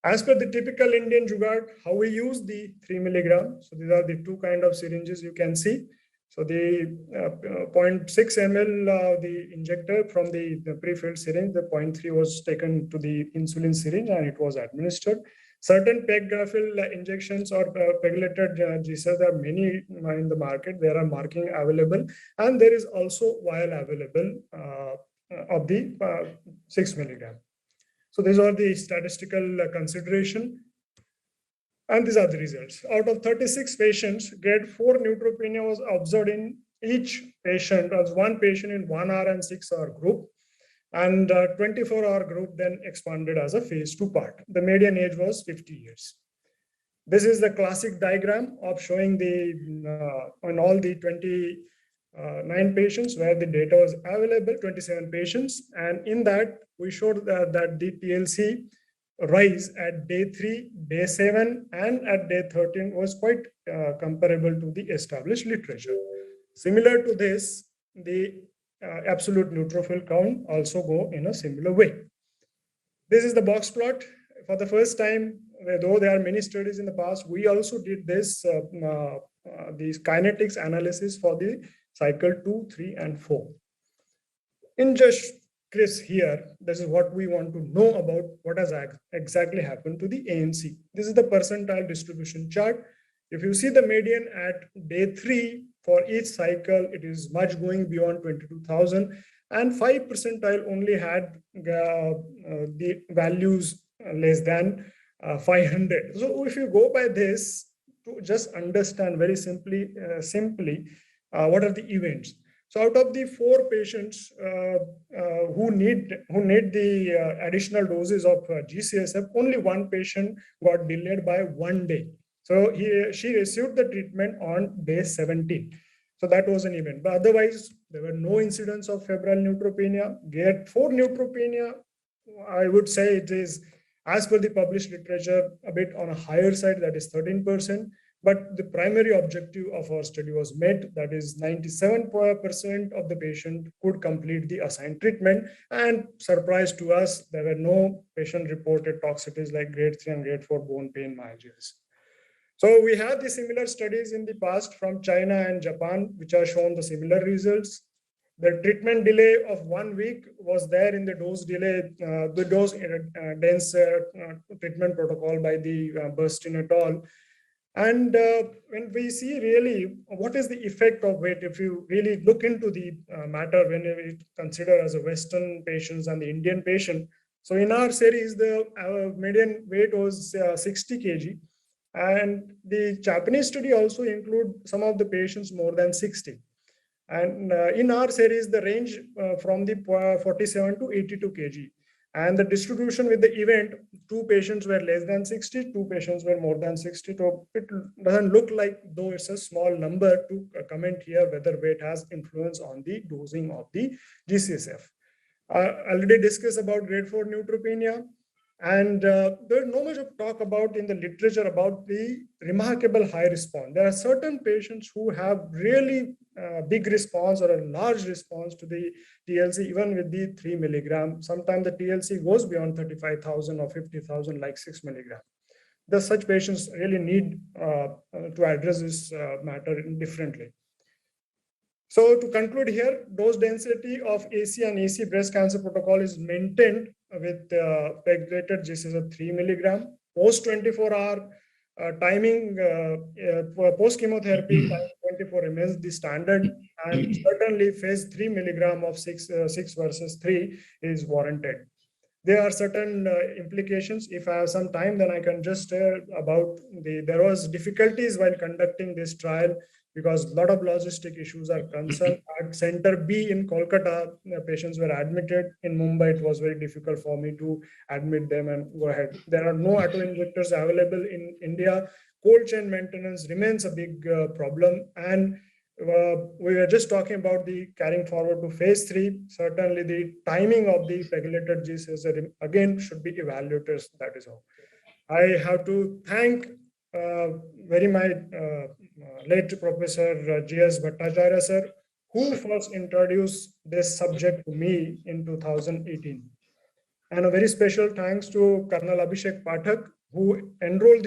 As per the typical Indian jugaad, how we use the 3 milligram. So these are the 2 kind of syringes you can see. So the 0.6 ml, the injector from the pre-filled syringe, the 0.3 was taken to the insulin syringe and it was administered. Certain peg-graphil injections or pegylated GCSF, there are many in the market. There are marking available, and there is also vial available of the 6 milligram. So these are the statistical consideration. And these are the results. Out of 36 patients, grade 4 neutropenia was observed in each patient, as 1 patient in 1 hour and 6 hour group. And 24-hour group then expanded as a phase 2 part. The median age was 50 years. This is the classic diagram of showing the on all the 29 patients where the data was available, 27 patients. And in that, we showed that the TLC rise at day 3, day 7, and at day 13 was quite comparable to the established literature. Similar to this, the absolute neutrophil count also go in a similar way. This is the box plot. For the first time, though there are many studies in the past, we also did this these kinetics analysis for the cycle 2, 3, and 4. In just Chris here, this is what we want to know about what has exactly happened to the ANC. This is the percentile distribution chart. If you see the median at day 3 for each cycle, it is much going beyond 22,000, and 5 percentile only had the values less than 500. So if you go by this to just understand very simply, what are the events. So out of the 4 patients who need the additional doses of GCSF, only 1 patient got delayed by 1 day. So she received the treatment on day 17. So that was an event. But otherwise, there were no incidents of febrile neutropenia. Grade 4 neutropenia, I would say it is, as per the published literature, a bit on a higher side, that is 13%. But the primary objective of our study was met, that is 97% of the patient could complete the assigned treatment. And surprise to us, there were no patient-reported toxicities like grade 3 and grade 4 bone pain myalgias. So we have the similar studies in the past from China and Japan, which are shown the similar results. The treatment delay of 1 week was there in the dose delay, the dose dense treatment protocol by the Burstein et al. And when we see really what is the effect of weight, if you really look into the matter, when we consider as a Western patients and the Indian patient. So in our series, our median weight was 60 kg. And the Japanese study also include some of the patients more than 60. And in our series, the range from the 47 to 82 kg. And the distribution with the event, 2 patients were less than 60, 2 patients were more than 60. So it doesn't look like, though it's a small number, to comment here whether weight has influence on the dosing of the GCSF. Already discussed about grade 4 neutropenia. And there's no much of talk about in the literature about the remarkable high response. There are certain patients who have really big response or a large response to the TLC, even with the 3 milligram. Sometimes the TLC goes beyond 35,000 or 50,000, like 6 milligram. Such patients really need to address this matter differently. So to conclude here, dose density of AC and EC breast cancer protocol is maintained with pegylated GCSF 3 milligram. Post 24-hour timing, post chemotherapy, 24 remains the standard, and certainly phase 3 milligram of 6 versus 3 is warranted. There are certain implications. If I have some time, then I can just share about there was difficulties while conducting this trial, because a lot of logistic issues are concerned. At Center B in Kolkata, patients were admitted. In Mumbai, it was very difficult for me to admit them and go ahead. There are no auto-injectors available in India. Cold chain maintenance remains a big problem. And we were just talking about the carrying forward to phase 3. Certainly, the timing of the regulated GCSF again should be evaluated. That is all. I have to thank my late Professor G.S. Bhattacharya sir, who first introduced this subject to me in 2018. And a very special thanks to Colonel Abhishek Pathak, who enrolled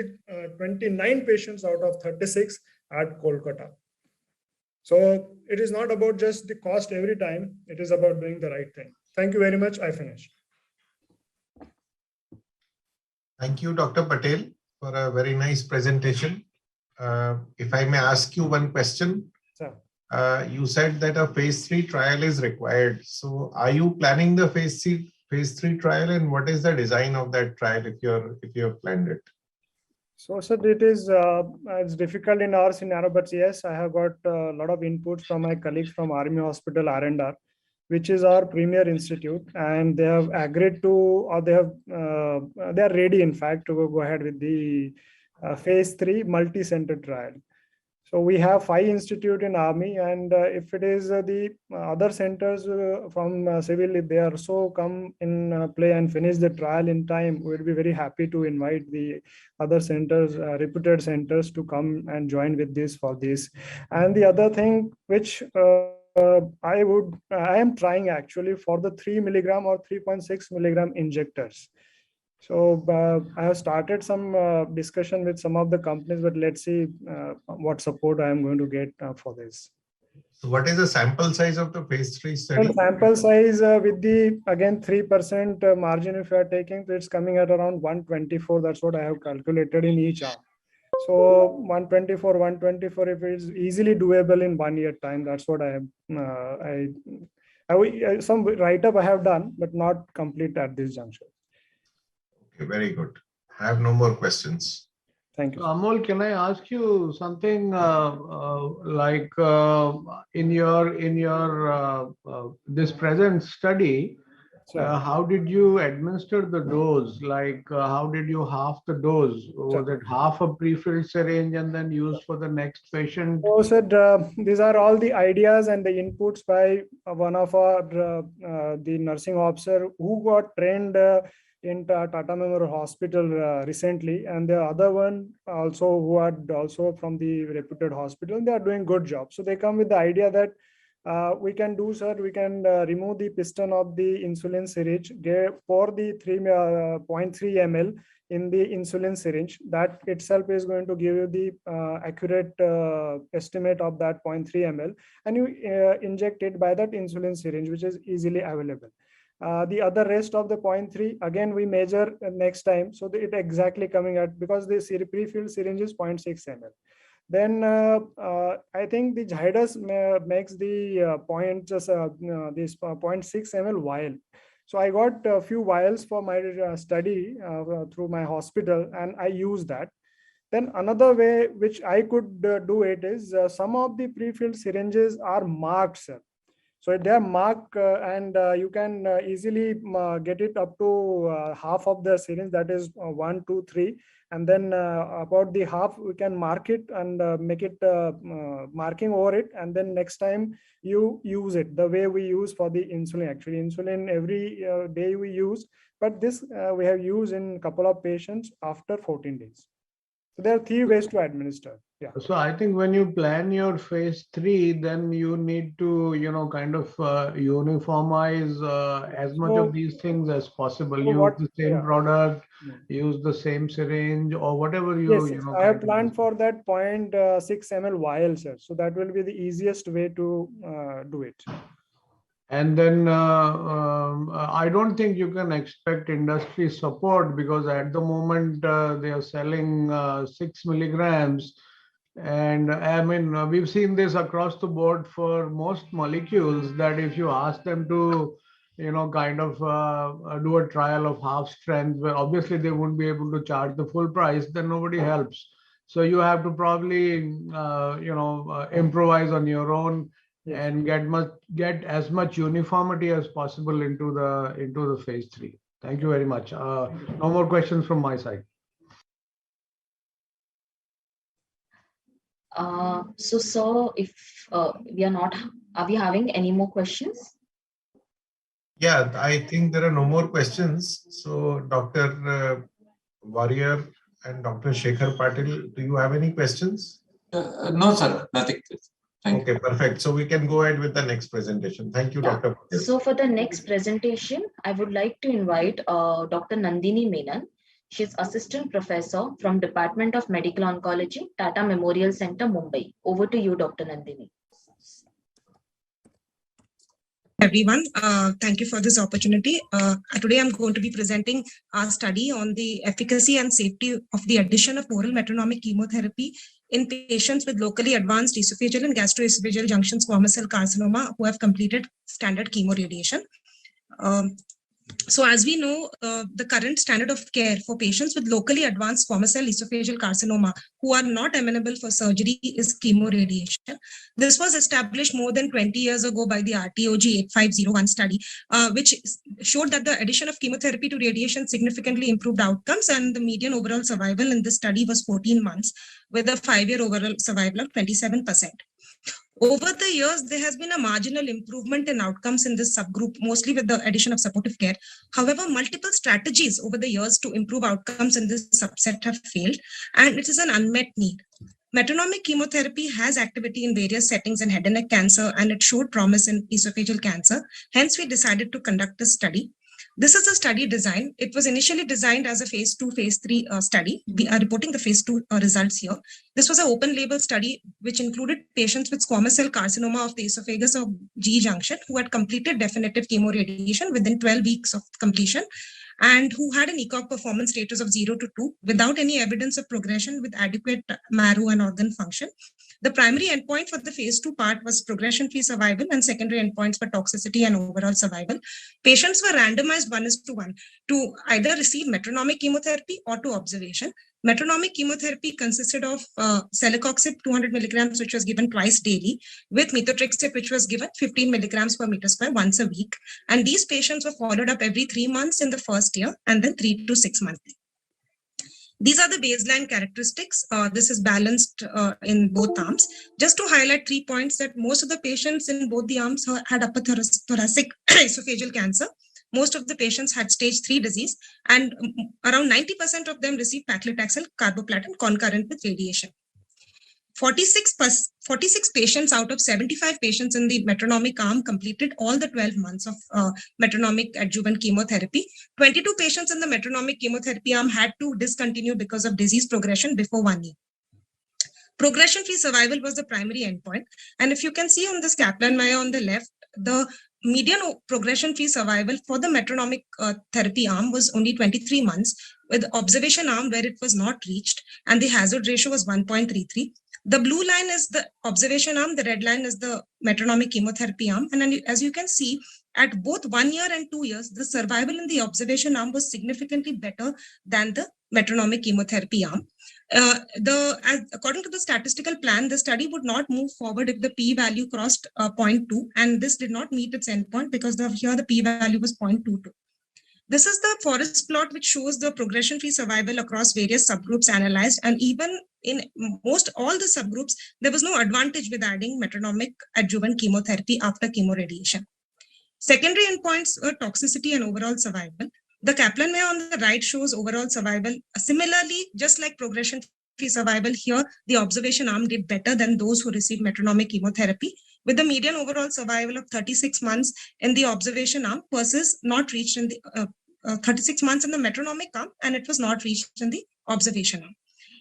29 patients out of 36 at Kolkata. So it is not about just the cost every time, it is about doing the right thing. Thank you very much. I finished. Thank you, Dr. Patel, for a very nice presentation. If I may ask you one question. Sir. You said that a phase 3 trial is required. So are you planning the phase 3 trial, and what is the design of that trial if you have planned it? So it is it's difficult in our scenario, but yes, I have got a lot of inputs from my colleagues from Army Hospital R&R, which is our premier institute, and they have agreed to, or they are ready, in fact, to go ahead with the phase 3 multi-center trial. So we have 5 institutes in Army, and if it is the other centers from civil, if they also come in play and finish the trial in time, we'll be very happy to invite the other centers, reputed centers, to come and join with this for this. And the other thing which I am trying actually for the 3 milligram or 3.6 milligram injectors. So I have started some discussion with some of the companies, but let's see what support I am going to get for this. So what is the sample size of the phase 3 study? And sample size with the, again, 3% margin if you are taking, it's coming at around 124. That's what I have calculated in each arm. So 124, if it is easily doable in 1 year time, that's what I am. Some write-up I have done, but not complete at this juncture. Okay, very good. I have no more questions. Thank you. Amol, can I ask you something like in your this present study, how did you administer the dose? Like how did you half the dose? Was it half a pre-filled syringe and then used for the next patient? So said, these are all the ideas and the inputs by one of our the nursing officer who got trained in Tata Memorial Hospital recently, and the other one also who are also from the reputed hospital. They are doing good job. So they come with the idea that we can do, sir, we can remove the piston of the insulin syringe, pour the 3.3 ml in the insulin syringe. That itself is going to give you the accurate estimate of that 0.3 ml, and you inject it by that insulin syringe, which is easily available. The other rest of the 0.3, again, we measure next time. So it exactly coming at, because the pre-filled syringe is 0.6 ml. Then I think the Zydus makes the this 0.6 ml vial. So I got a few vials for my study through my hospital, and I use that. Then another way which I could do it is some of the pre-filled syringes are marked, sir. So they are marked and you can easily get it up to half of the syringe, that is 1, 2, 3. And then about the half, we can mark it and make it marking over it. And then next time you use it the way we use for the insulin. Actually, insulin every day we use, but this we have used in a couple of patients after 14 days. So there are 3 ways to administer. Yeah. So I think when you plan your phase 3, then you need to, kind of uniformize as much of these things as possible. Use the same product, use the same syringe, or whatever you. Yes, I have planned for that 0.6 ml vial, sir. So that will be the easiest way to do it. And then I don't think you can expect industry support, because at the moment they are selling 6 milligrams. And I mean, we've seen this across the board for most molecules, that if you ask them to, kind of do a trial of half strength, where obviously they won't be able to charge the full price, then nobody helps. So you have to probably, improvise on your own. Yes. And get as much uniformity as possible into the phase 3. Thank you very much. No more questions from my side. So if we are not, are we having any more questions? Yeah, I think there are no more questions. So Dr. Warrior and Dr. Shekhar Patil, do you have any questions? No, sir, nothing. Okay, perfect. So we can go ahead with the next presentation. Thank you, Dr. Patil. So for the next presentation, I would like to invite Dr. Nandini Menon. She's Assistant Professor from Department of Medical Oncology, Tata Memorial Center, Mumbai. Over to you, Dr. Nandini. Everyone, thank you for this opportunity. Today I'm going to be presenting our study on the efficacy and safety of the addition of oral metronomic chemotherapy in patients with locally advanced esophageal and gastroesophageal junction squamous cell carcinoma who have completed standard chemoradiation. So as we know, the current standard of care for patients with locally advanced squamous cell esophageal carcinoma who are not amenable for surgery is chemoradiation. This was established more than 20 years ago by the RTOG 8501 study, which showed that the addition of chemotherapy to radiation significantly improved outcomes, and the median overall survival in this study was 14 months with a 5-year overall survival of 27%. Over the years, there has been a marginal improvement in outcomes in this subgroup, mostly with the addition of supportive care. However, multiple strategies over the years to improve outcomes in this subset have failed, and it is an unmet need. Metronomic chemotherapy has activity in various settings in head and neck cancer, and it showed promise in esophageal cancer. Hence, we decided to conduct this study. This is a study design. It was initially designed as a phase 2, phase 3 study. We are reporting the phase 2 results here. This was an open label study which included patients with squamous cell carcinoma of the esophagus or G junction who had completed definitive chemoradiation within 12 weeks of completion and who had an ECOG performance status of 0 to 2 without any evidence of progression with adequate marrow and organ function. The primary endpoint for the phase 2 part was progression-free survival, and secondary endpoints were toxicity and overall survival. Patients were randomized 1:1 to either receive metronomic chemotherapy or to observation. Metronomic chemotherapy consisted of celecoxib 200 milligrams, which was given twice daily, with methotrexate, which was given 15 milligrams per meter square once a week. And these patients were followed up every 3 months in the first year and then 3 to 6 months. These are the baseline characteristics. This is balanced in both arms. Just to highlight 3 points, that most of the patients in both the arms had upper thoracic esophageal cancer. Most of the patients had stage 3 disease, and around 90% of them received paclitaxel carboplatin concurrent with radiation. 46 patients out of 75 patients in the metronomic arm completed all the 12 months of metronomic adjuvant chemotherapy. 22 patients in the metronomic chemotherapy arm had to discontinue because of disease progression before 1 year. Progression-free survival was the primary endpoint. And if you can see on this Kaplan-Meier on the left, the median progression-free survival for the metronomic therapy arm was only 23 months, with observation arm where it was not reached, and the hazard ratio was 1.33. The blue line is the observation arm, the red line is the metronomic chemotherapy arm. And then, as you can see, at both 1 year and 2 years, the survival in the observation arm was significantly better than the metronomic chemotherapy arm. According to the statistical plan, the study would not move forward if the p-value crossed 0.2, and this did not meet its endpoint because here the p-value was 0.22. This is the forest plot which shows the progression-free survival across various subgroups analyzed, and even in most all the subgroups, there was no advantage with adding metronomic adjuvant chemotherapy after chemoradiation. Secondary endpoints were toxicity and overall survival. The Kaplan-Meier on the right shows overall survival. Similarly, just like progression-free survival here, the observation arm did better than those who received metronomic chemotherapy, with the median overall survival of 36 months in the observation arm versus not reached in the 36 months in the metronomic arm, and it was not reached in the observation arm.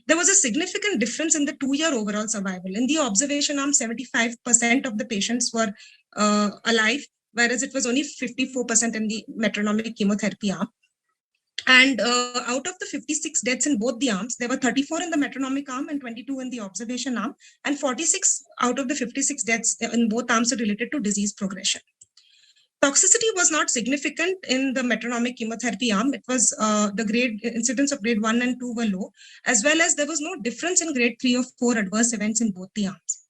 There was a significant difference in the 2-year overall survival. In the observation arm, 75% of the patients were alive, whereas it was only 54% in the metronomic chemotherapy arm. And out of the 56 deaths in both the arms, there were 34 in the metronomic arm and 22 in the observation arm, and 46 out of the 56 deaths in both arms are related to disease progression. Toxicity was not significant in the metronomic chemotherapy arm. It was the incidence of grade 1 and 2 were low, as well as there was no difference in grade 3 or 4 adverse events in both the arms.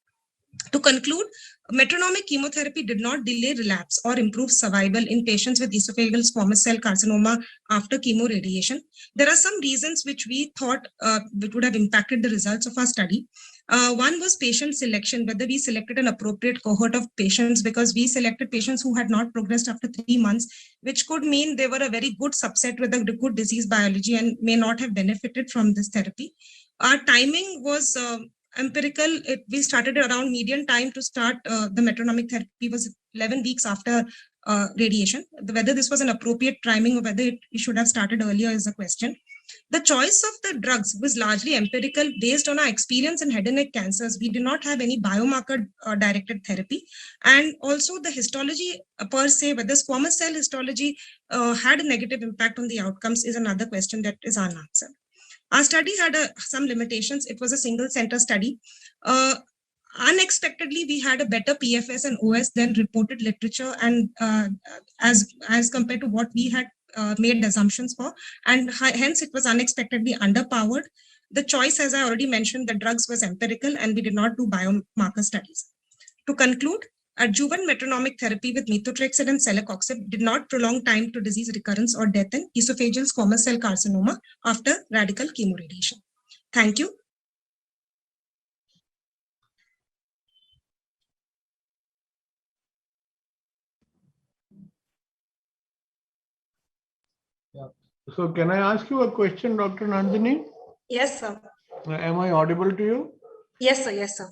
To conclude, metronomic chemotherapy did not delay relapse or improve survival in patients with esophageal squamous cell carcinoma after chemoradiation. There are some reasons which we thought would have impacted the results of our study. One was patient selection, whether we selected an appropriate cohort of patients, because we selected patients who had not progressed after 3 months, which could mean they were a very good subset with a good disease biology and may not have benefited from this therapy. Our timing was empirical. We started around median time to start the metronomic therapy was 11 weeks after radiation. Whether this was an appropriate timing or whether it should have started earlier is a question. The choice of the drugs was largely empirical based on our experience in head and neck cancers. We did not have any biomarker directed therapy. And also the histology per se, whether squamous cell histology had a negative impact on the outcomes is another question that is unanswered. Our study had some limitations. It was a single center study. Unexpectedly, we had a better PFS and OS than reported literature, and as compared to what we had made assumptions for, and hence it was unexpectedly underpowered. The choice, as I already mentioned, the drugs was empirical, and we did not do biomarker studies. To conclude, adjuvant metronomic therapy with methotrexate and celecoxib did not prolong time to disease recurrence or death in esophageal squamous cell carcinoma after radical chemoradiation. Thank you. Yeah. So can I ask you a question, Dr. Nandini? Yes, sir. Am I audible to you? Yes, sir. Yes, sir.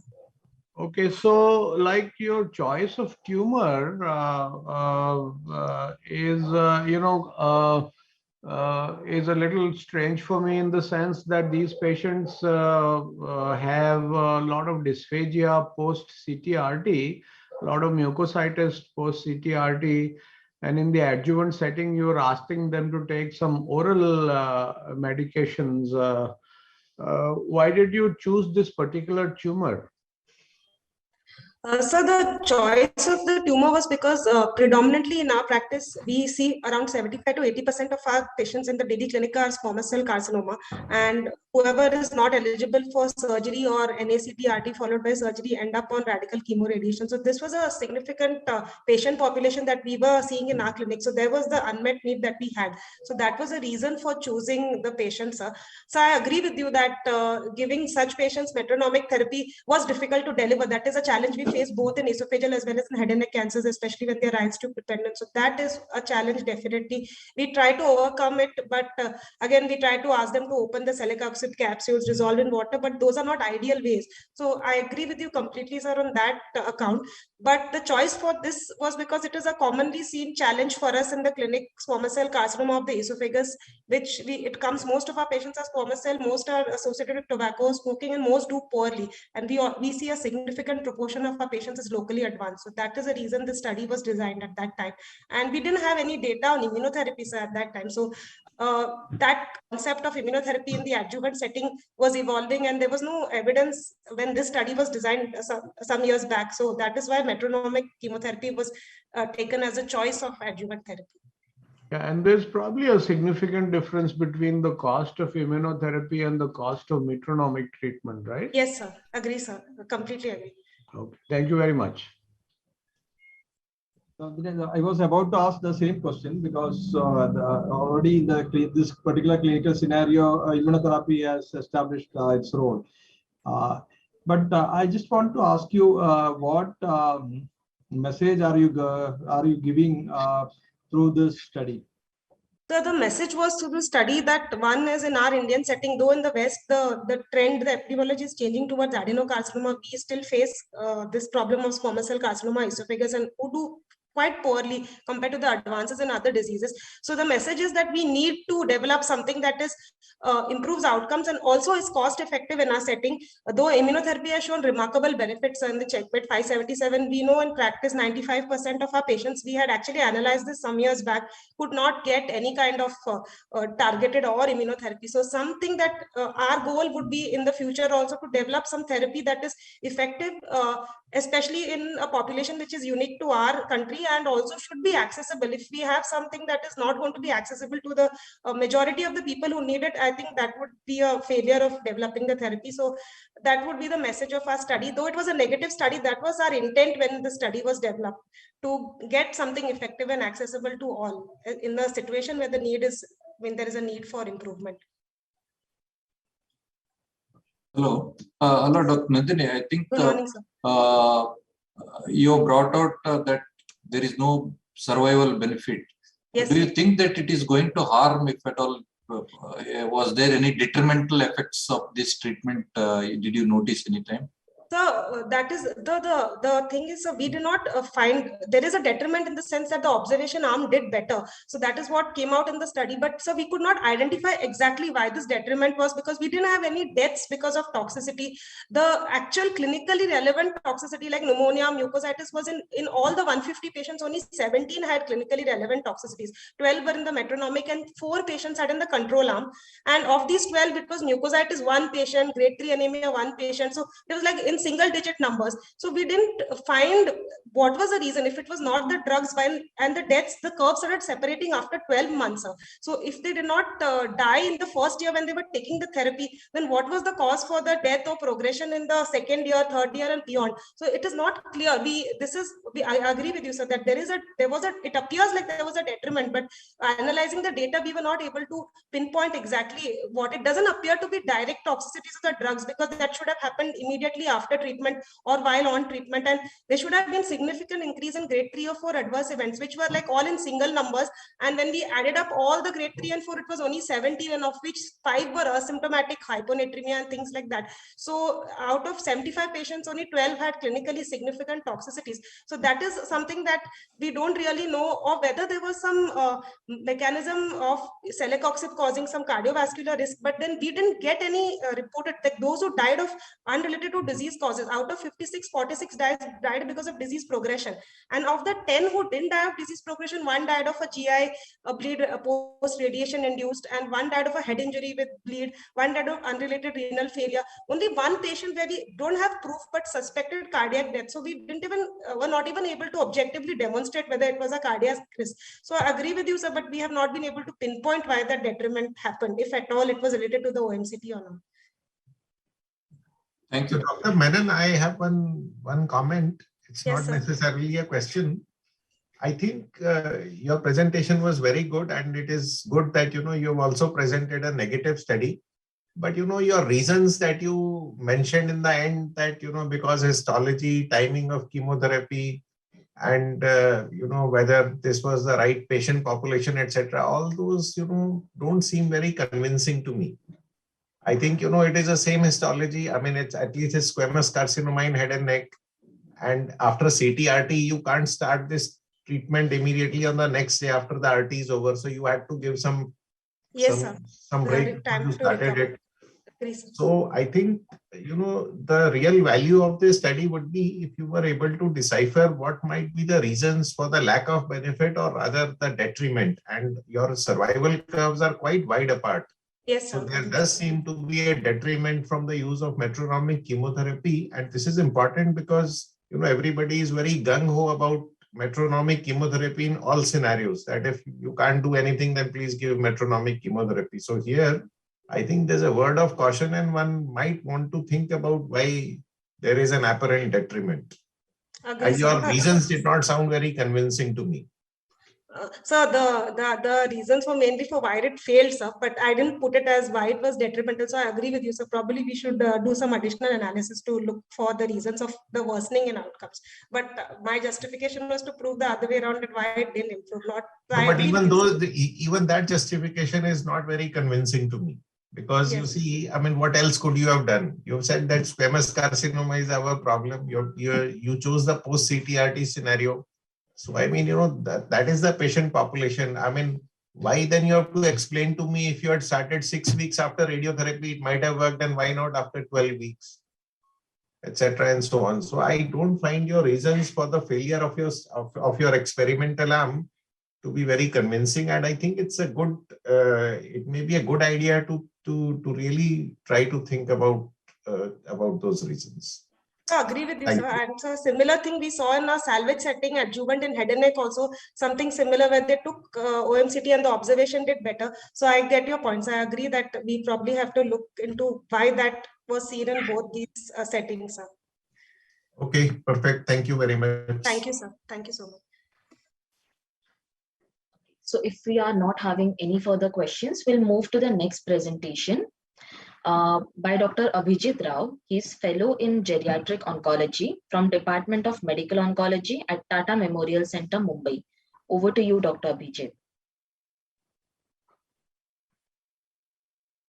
Okay, so like your choice of tumor is, is a little strange for me in the sense that these patients have a lot of dysphagia post CTRT, a lot of mucositis post CTRT, and in the adjuvant setting, you're asking them to take some oral medications. Why did you choose this particular tumor? So the choice of the tumor was because predominantly in our practice, we see around 75 to 80% of our patients in the daily clinic are squamous cell carcinoma, and whoever is not eligible for surgery or NACT-RT followed by surgery end up on radical chemoradiation. So this was a significant patient population that we were seeing in our clinic. So there was the unmet need that we had. So that was a reason for choosing the patients. So I agree with you that giving such patients metronomic therapy was difficult to deliver. That is a challenge we face both in esophageal as well as in head and neck cancers, especially when they're IL-2 dependent. So that is a challenge, definitely. We try to overcome it, but again, we try to ask them to open the celecoxib capsules, dissolve in water, but those are not ideal ways. So I agree with you completely, sir, on that account. But the choice for this was because it is a commonly seen challenge for us in the clinic, squamous cell carcinoma of the esophagus, which most of our patients are squamous cell, most are associated with tobacco smoking, and most do poorly. And we see a significant proportion of our patients is locally advanced. So that is the reason the study was designed at that time. And we didn't have any data on immunotherapy, sir, at that time. So that concept of immunotherapy in the adjuvant setting was evolving, and there was no evidence when this study was designed some years back. So that is why metronomic chemotherapy was taken as a choice of adjuvant therapy. Yeah, and there's probably a significant difference between the cost of immunotherapy and the cost of metronomic treatment, right? Yes, sir. Agree, sir. Completely agree. Okay. Thank you very much. I was about to ask the same question because already in this particular clinical scenario, immunotherapy has established its role. But I just want to ask you, what message are you giving through this study? So the message was through the study that one is in our Indian setting, though in the West, the trend, the epidemiology is changing towards adenocarcinoma. We still face this problem of squamous cell carcinoma esophagus, and who do quite poorly compared to the advances in other diseases. So the message is that we need to develop something that is improves outcomes and also is cost effective in our setting. Though immunotherapy has shown remarkable benefits in the checkmate 577, we know in practice 95% of our patients, we had actually analyzed this some years back, could not get any kind of targeted or immunotherapy. So something that our goal would be in the future also to develop some therapy that is effective, especially in a population which is unique to our country and also should be accessible. If we have something that is not going to be accessible to the majority of the people who need it, I think that would be a failure of developing the therapy. So that would be the message of our study. Though it was a negative study, that was our intent when the study was developed, to get something effective and accessible to all in a situation where the need is, when there is a need for improvement. Hello, hello, Dr. Nandini. I think Good morning, sir. You brought out that there is no survival benefit. Yes, do you sir. think that it is going to harm, if at all? Was there any detrimental effects of this treatment? Did you notice any time? So that is the thing is, we do not find there is a detriment in the sense that the observation arm did better. So that is what came out in the study. But so we could not identify exactly why this detriment was, because we didn't have any deaths because of toxicity. The actual clinically relevant toxicity like pneumonia, mucositis was in all the 150 patients, only 17 had clinically relevant toxicities. 12 were in the metronomic and 4 patients had in the control arm. And of these 12, it was mucositis 1 patient, grade 3 anemia 1 patient. So it was like in single digit numbers. So we didn't find what was the reason. If it was not the drugs, while and the deaths, the curve started separating after 12 months. So if they did not die in the first year when they were taking the therapy, then what was the cause for the death or progression in the second year, third year and beyond? So it is not clear. I agree with you, sir, that it appears like there was a detriment, but analyzing the data, we were not able to pinpoint exactly what. It doesn't appear to be direct toxicities of the drugs, because that should have happened immediately after treatment or while on treatment, and there should have been significant increase in grade 3 or 4 adverse events, which were like all in single numbers. And when we added up all the grade 3 and 4, it was only 17, and of which 5 were asymptomatic hyponatremia and things like that. So out of 75 patients, only 12 had clinically significant toxicities. So that is something that we don't really know, or whether there was some mechanism of celecoxib causing some cardiovascular risk, but then we didn't get any reported, like those who died of unrelated to disease causes. Out of 56, 46 died because of disease progression, and of the 10 who didn't die of disease progression, 1 died of a GI bleed post radiation induced, and 1 died of a head injury with bleed, 1 died of unrelated renal failure. Only 1 patient where we don't have proof but suspected cardiac death. So we didn't even were not even able to objectively demonstrate whether it was a cardiac risk. So I agree with you, sir, but we have not been able to pinpoint why that detriment happened, if at all it was related to the OMCT or not. Thank you. So, Dr. Menon, I have one comment. It's Yes, not sir. necessarily a question. I think your presentation was very good, and it is good that you've also presented a negative study. But your reasons that you mentioned in the end, that because histology, timing of chemotherapy, and whether this was the right patient population, etc., all those don't seem very convincing to me. I think it is the same histology. I mean, it's at least it's squamous carcinoma in head and neck, and after CT-RT you can't start this treatment immediately on the next day after the RT is over. So you had to give some break before you started it. So I think the real value of this study would be if you were able to decipher what might be the reasons for the lack of benefit, or rather the detriment, and your survival curves are quite wide apart. Yes, so there does seem to be a detriment from the use of metronomic chemotherapy, and this is important because everybody is very gung-ho about metronomic chemotherapy in all scenarios, that if you can't do anything, then please give metronomic chemotherapy. So here, I think there's a word of caution, and one might want to think about why there is an apparent detriment. Agree, And your sir. reasons did not sound very convincing to me. So the reasons were mainly for why it failed, sir, but I didn't put it as why it was detrimental. So I agree with you. So probably we should do some additional analysis to look for the reasons of the worsening in outcomes. But my justification was to prove the other way around, that why it didn't improve. Not. No, but even though even that justification is not very convincing to me, because you see, I mean, what else could you have done? You've said that squamous carcinoma is our problem. You chose the post CTRT scenario. So, I mean, that is the patient population. I mean, why then you have to explain to me, if you had started 6 weeks after radiotherapy, it might have worked, and why not after 12 weeks, etc. and so on. So I don't find your reasons for the failure of your experimental arm to be very convincing. And I think it's a good, it may be a good idea to really try to think about those reasons. I agree with you, sir. And so similar thing we saw in a salvage setting, adjuvant in head and neck also, something similar where they took OMCT and the observation did better. So I get your points. I agree that we probably have to look into why that was seen in both these settings, sir. Okay, perfect. Thank you very much. Thank you, sir. Thank you so much. So if we are not having any further questions, we'll move to the next presentation. By Dr. Abhijit Rao. He is fellow in Geriatric Oncology from Department of Medical Oncology at Tata Memorial Center, Mumbai. Over to you, Dr. Abhijit.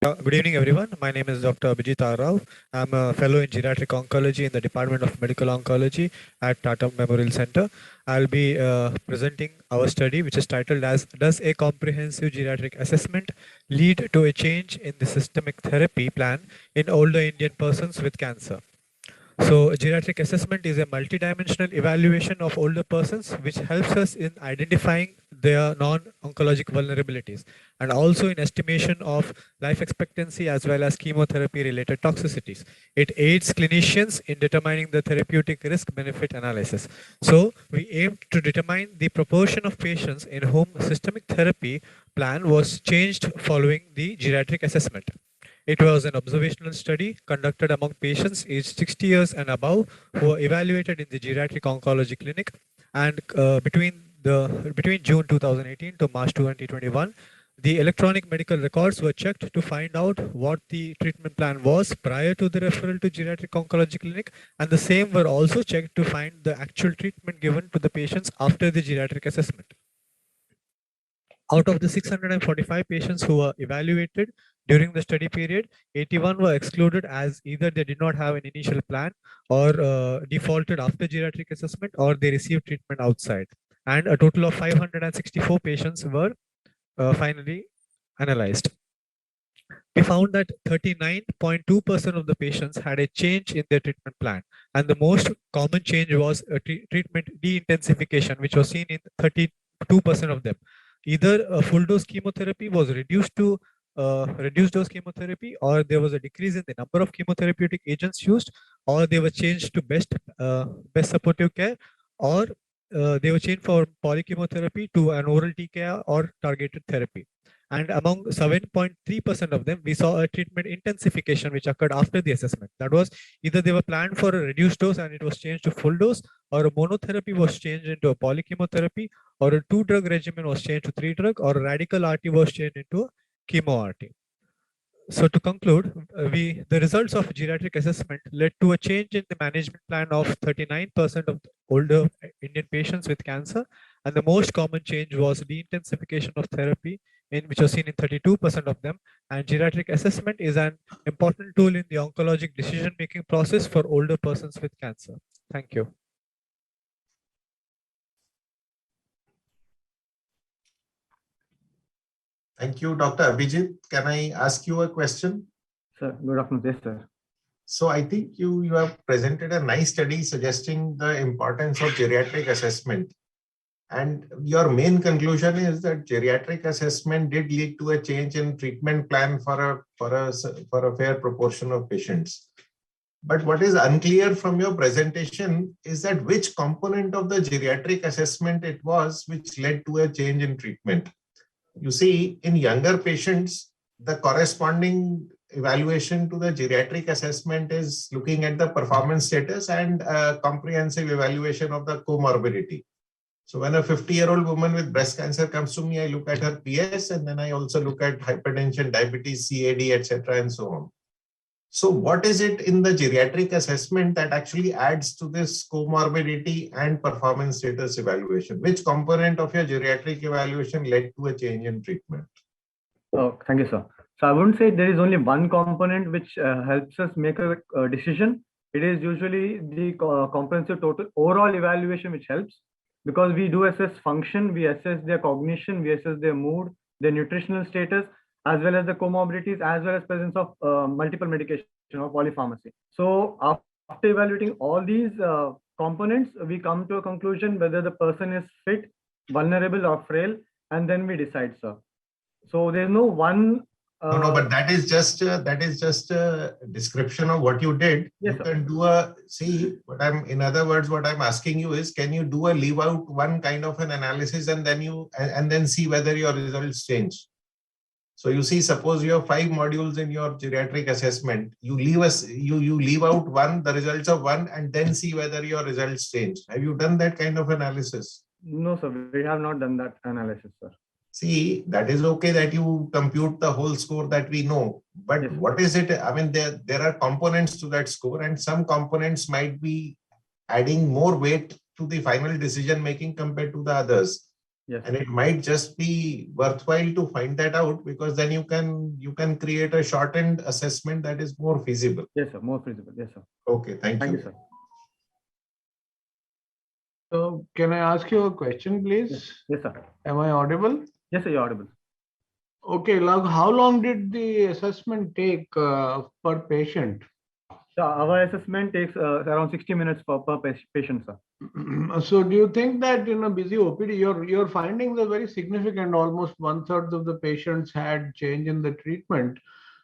Good evening, everyone. My name is Dr. Abhijit Rao. I'm a fellow in Geriatric Oncology in the Department of Medical Oncology at Tata Memorial Center. I'll be presenting our study, which is titled as Does a Comprehensive Geriatric Assessment Lead to a Change in the Systemic Therapy Plan in Older Indian Persons with Cancer? So geriatric assessment is a multidimensional evaluation of older persons, which helps us in identifying their non-oncologic vulnerabilities and also in estimation of life expectancy as well as chemotherapy-related toxicities. It aids clinicians in determining the therapeutic risk-benefit analysis. So we aim to determine the proportion of patients in whom systemic therapy plan was changed following the geriatric assessment. It was an observational study conducted among patients aged 60 years and above who were evaluated in the Geriatric Oncology Clinic, and between June 2018 to March 2021, the electronic medical records were checked to find out what the treatment plan was prior to the referral to Geriatric Oncology Clinic, and the same were also checked to find the actual treatment given to the patients after the geriatric assessment. Out of the 645 patients who were evaluated during the study period, 81 were excluded as either they did not have an initial plan or defaulted after geriatric assessment, or they received treatment outside. And a total of 564 patients were finally analyzed. We found that 39.2% of the patients had a change in their treatment plan. And the most common change was a treatment de-intensification, which was seen in 32% of them. Either a full dose chemotherapy was reduced to reduced dose chemotherapy, or there was a decrease in the number of chemotherapeutic agents used, or they were changed to best supportive care, or they were changed from polychemotherapy to an oral TKI or targeted therapy. And among 7.3% of them, we saw a treatment intensification which occurred after the assessment. That was either they were planned for a reduced dose and it was changed to full dose, or a monotherapy was changed into a polychemotherapy, or a 2-drug regimen was changed to 3-drug, or a radical RT was changed into a chemo RT. So to conclude, the results of geriatric assessment led to a change in the management plan of 39% of older Indian patients with cancer, and the most common change was de-intensification of therapy, which was seen in 32% of them. And geriatric assessment is an important tool in the oncologic decision-making process for older persons with cancer. Thank you. Thank you, Dr. Abhijit. Can I ask you a question? Sir, good afternoon. Yes, sir. So I think you have presented a nice study suggesting the importance of geriatric assessment. And your main conclusion is that geriatric assessment did lead to a change in treatment plan for a fair proportion of patients. But what is unclear from your presentation is that which component of the geriatric assessment it was which led to a change in treatment. You see, in younger patients, the corresponding evaluation to the geriatric assessment is looking at the performance status and a comprehensive evaluation of the comorbidity. So when a 50-year-old woman with breast cancer comes to me, I look at her PS, and then I also look at hypertension, diabetes, CAD, etc., and so on. So what is it in the geriatric assessment that actually adds to this comorbidity and performance status evaluation? Which component of your geriatric evaluation led to a change in treatment? Oh, thank you, sir. So I wouldn't say there is only one component which helps us make a decision. It is usually the comprehensive total overall evaluation which helps, because we do assess function, we assess their cognition, we assess their mood, their nutritional status, as well as the comorbidities, as well as presence of multiple medication or polypharmacy. So after evaluating all these components, we come to a conclusion whether the person is fit, vulnerable, or frail, and then we decide, sir. So there's no one. No, but that is just a description of what you did. Yes, you can do a in other words, what I'm asking you is, can you do a leave out one kind of an analysis and then see whether your results change? So you see, suppose you have 5 modules in your geriatric assessment. You leave out one, the results of one, and then see whether your results change. Have you done that kind of analysis? No, sir, we have not done that analysis, sir. See, that is okay that you compute the whole score that we know, but yes, what is it? I mean, there are components to that score, and some components might be adding more weight to the final decision making compared to the others. Yes. And it might just be worthwhile to find that out, because then you can create a shortened assessment that is more feasible. Yes, sir, more feasible. Yes, sir. Okay, thank you, sir. So can I ask you a question, please? Yes, sir. Am I audible? Yes, sir, you're audible. Okay, how long did the assessment take per patient? So our assessment takes around 60 minutes per patient, sir. So do you think that in a busy OPD, your findings are very significant? Almost 1/3 of the patients had change in the treatment.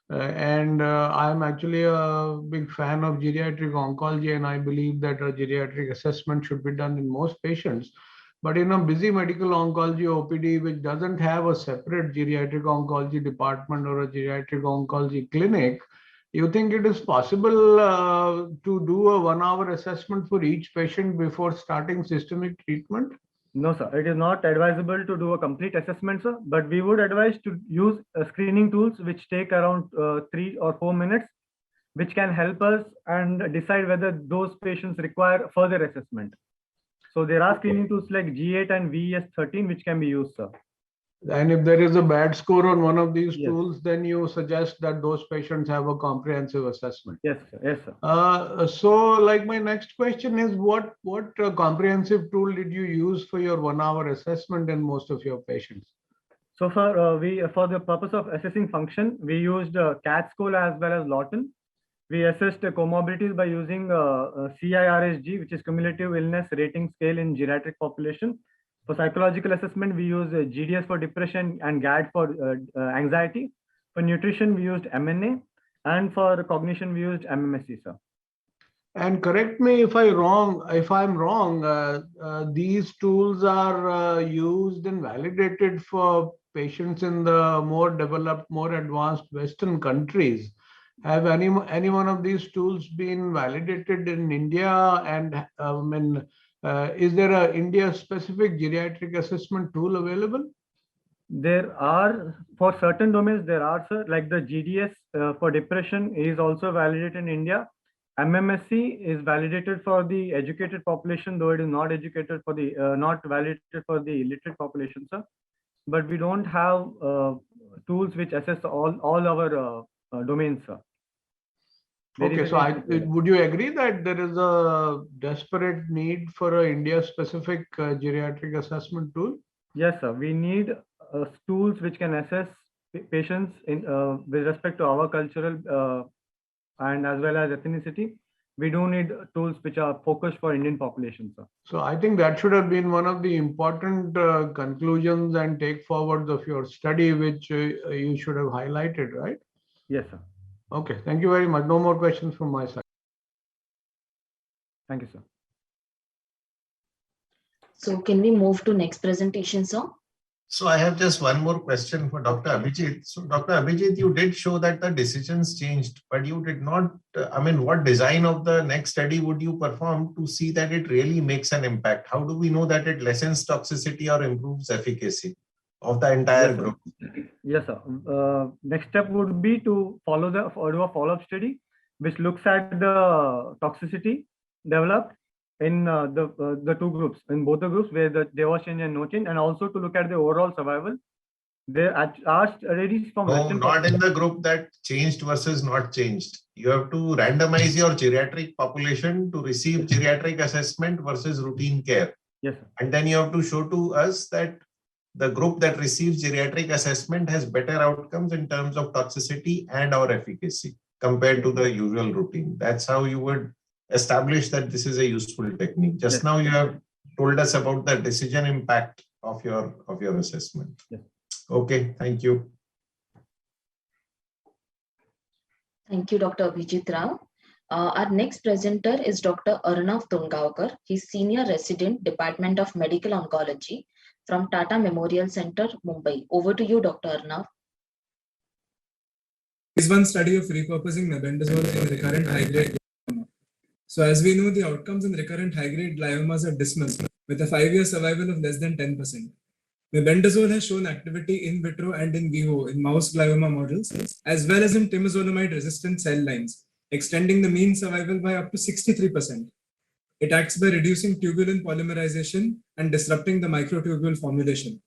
And I'm actually a big fan of geriatric oncology, and I believe that a geriatric assessment should be done in most patients. But in a busy medical oncology OPD, which doesn't have a separate geriatric oncology department or a geriatric oncology clinic, you think it is possible to do a 1-hour assessment for each patient before starting systemic treatment? No, sir. It is not advisable to do a complete assessment, sir. But we would advise to use screening tools which take around 3 or 4 minutes, which can help us and decide whether those patients require further assessment. So there are screening tools like G8 and VES13 which can be used, sir. And if there is a bad score on one of these tools, then you suggest that those patients have a comprehensive assessment. Yes, sir. Yes, sir. So like my next question is, what comprehensive tool did you use for your 1-hour assessment in most of your patients? So for the purpose of assessing function, we used CAT score as well as Lawton. We assessed comorbidities by using CIRSG, which is Cumulative Illness Rating Scale in Geriatric Population. For psychological assessment, we use GDS for depression and GAD for anxiety. For nutrition, we used MNA. And for cognition, we used MMSE, sir. And correct me if I'm wrong, these tools are used and validated for patients in the more developed, more advanced Western countries. Have any one of these tools been validated in India? And is there a India-specific geriatric assessment tool available? There are, for certain domains, there are, sir, like the GDS for depression is also validated in India. MMSC is validated for the educated population, though it is not educated for the not validated for the illiterate population, sir. But we don't have tools which assess all our domains, sir. Okay, so would you agree that there is a desperate need for an India-specific geriatric assessment tool? Yes, sir. We need tools which can assess patients in with respect to our cultural and as well as ethnicity. We do need tools which are focused for Indian population, sir. So I think that should have been one of the important conclusions and take forwards of your study, which you should have highlighted, right? Yes, sir. Okay, thank you very much. No more questions from my side. Thank you, sir. So can we move to next presentation, sir? So I have just one more question for Dr. Abhijit. So Dr. Abhijit, you did show that the decisions changed, but you did not, what design of the next study would you perform to see that it really makes an impact? How do we know that it lessens toxicity or improves efficacy of the entire group? Yes, sir. Next step would be to do a follow-up study, which looks at the toxicity developed in the two groups, in both the groups where there was change and no change, and also to look at the overall survival. There are studies from No, not in the group that changed versus not changed. You have to randomize your geriatric population to receive geriatric assessment versus routine care. Yes, sir. And then you have to show to us that the group that receives geriatric assessment has better outcomes in terms of toxicity and or efficacy compared to the usual routine. That's how you would establish that this is a useful technique. Just now you have told us about the decision impact of your assessment. Yes. Okay, thank you. Thank you, Dr. Abhijit Rao. Our next presenter is Dr. Arnav Tungaonkar. He's Senior Resident, Department of Medical Oncology from Tata Memorial Center, Mumbai. Over to you, Dr. Arnav. Phase 1 study of repurposing mebendazole in recurrent high-grade glioma. So as we know, the outcomes in recurrent high-grade gliomas are dismal, with a 5-year survival of less than 10%. Mebendazole has shown activity in vitro and in vivo in mouse glioma models, as well as in temozolomide-resistant cell lines, extending the mean survival by up to 63%. It acts by reducing tubulin polymerization and disrupting the microtubule formulation.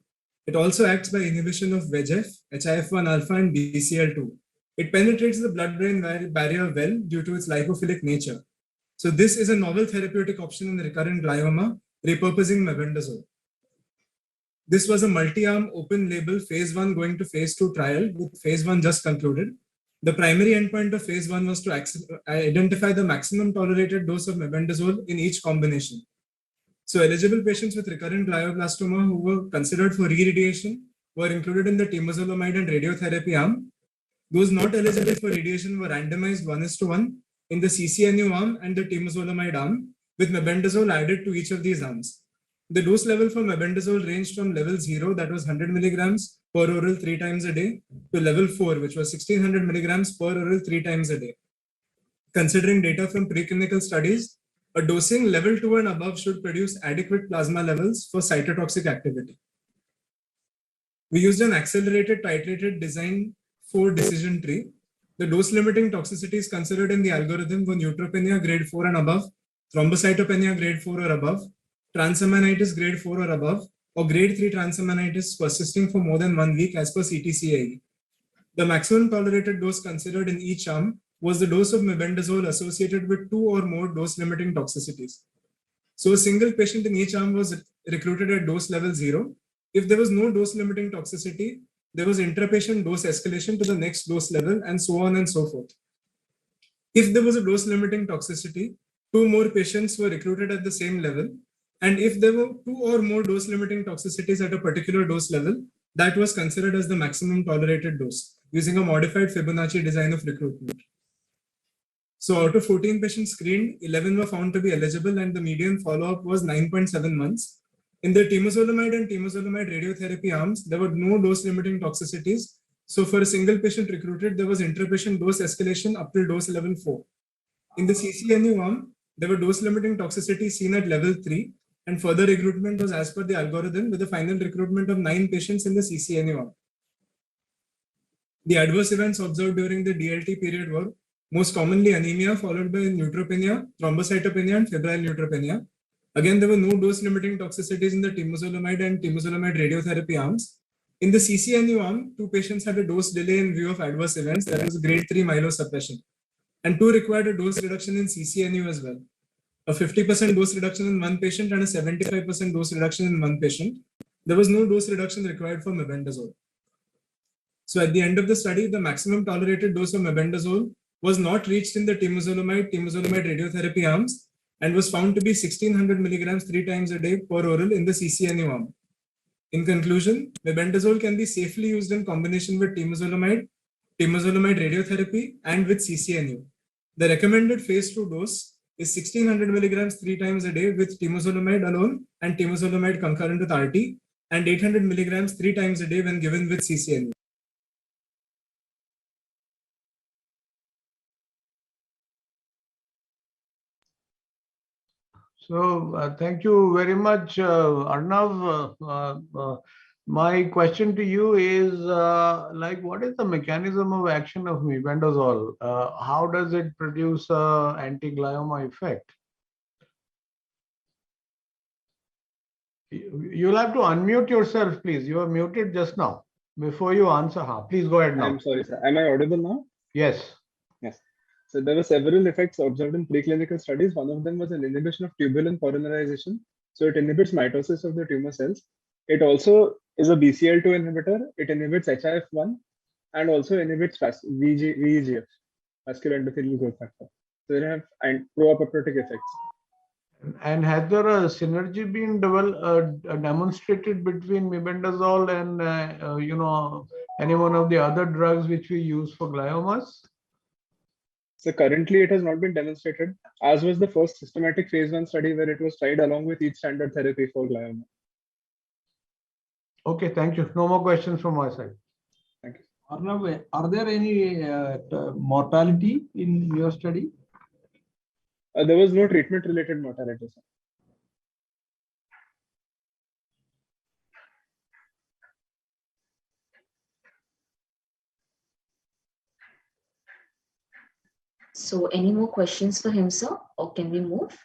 It also acts by inhibition of VEGF, HIF1 alpha, and BCL2. It penetrates the blood-brain barrier well due to its lipophilic nature. So this is a novel therapeutic option in the recurrent glioma, repurposing mebendazole. This was a multi-arm open-label phase 1 going to phase 2 trial, with phase 1 just concluded. The primary endpoint of phase 1 was to identify the maximum tolerated dose of mebendazole in each combination. So eligible patients with recurrent glioblastoma who were considered for re-radiation were included in the temozolomide and radiotherapy arm. Those not eligible for radiation were randomized 1:1 in the CCNU arm and the temozolomide arm, with mebendazole added to each of these arms. The dose level for mebendazole ranged from level 0, that was 100 milligrams per oral 3 times a day, to level 4, which was 1600 milligrams per oral 3 times a day. Considering data from preclinical studies, a dosing level 2 and above should produce adequate plasma levels for cytotoxic activity. We used an accelerated titrated design for decision tree. The dose-limiting toxicities considered in the algorithm were neutropenia grade 4 and above, thrombocytopenia grade 4 or above, transaminitis grade 4 or above, or grade 3 transaminitis persisting for more than 1 week as per CTCAE. The maximum tolerated dose considered in each arm was the dose of mebendazole associated with 2 or more dose-limiting toxicities. So a single patient in each arm was recruited at dose level 0. If there was no dose-limiting toxicity, there was intrapatient dose escalation to the next dose level, and so on and so forth. If there was a dose-limiting toxicity, 2 more patients were recruited at the same level. And if there were 2 or more dose-limiting toxicities at a particular dose level, that was considered as the maximum tolerated dose, using a modified Fibonacci design of recruitment. So out of 14 patients screened, 11 were found to be eligible, and the median follow-up was 9.7 months. In the temozolomide and temozolomide radiotherapy arms, there were no dose-limiting toxicities. So for a single patient recruited, there was intrapatient dose escalation up till dose level 4. In the CCNU arm, there were dose-limiting toxicities seen at level 3, and further recruitment was as per the algorithm, with a final recruitment of 9 patients in the CCNU arm. The adverse events observed during the DLT period were most commonly anemia, followed by neutropenia, thrombocytopenia, and febrile neutropenia. Again, there were no dose-limiting toxicities in the temozolomide and temozolomide radiotherapy arms. In the CCNU arm, 2 patients had a dose delay in view of adverse events, that was grade 3 myelosuppression, and 2 required a dose reduction in CCNU as well. A 50% dose reduction in 1 patient and a 75% dose reduction in 1 patient. There was no dose reduction required for mebendazole. So at the end of the study, the maximum tolerated dose of mebendazole was not reached in the temozolomide radiotherapy arms, and was found to be 1600 milligrams 3 times a day per oral in the CCNU arm. In conclusion, mebendazole can be safely used in combination with temozolomide radiotherapy, and with CCNU. The recommended phase 2 dose is 1600 milligrams 3 times a day with temozolomide alone and temozolomide concurrent with RT, and 800 milligrams 3 times a day when given with CCNE. So thank you very much, Arnav. My question to you is like, what is the mechanism of action of mebendazole? How does it produce anti-glioma effect? You'll have to unmute yourself, please. You are muted just now. Before you answer, please go ahead now. I'm sorry, sir. Am I audible now? Yes. Yes. So there were several effects observed in preclinical studies. One of them was an inhibition of tubulin polymerization. So it inhibits mitosis of the tumor cells. It also is a BCL2 inhibitor. It inhibits HIF1 and also inhibits VEGF, vascular endothelial growth factor. So they have pro-apoptotic effects. And has there a synergy been demonstrated between mebendazole and any one of the other drugs which we use for gliomas? So currently it has not been demonstrated, as was the first systematic phase 1 study where it was tried along with each standard therapy for glioma. Okay, thank you. No more questions from my side. Thank you. Arnav, are there any mortality in your study? There was no treatment-related mortality, sir. So any more questions for him, sir? Or can we move?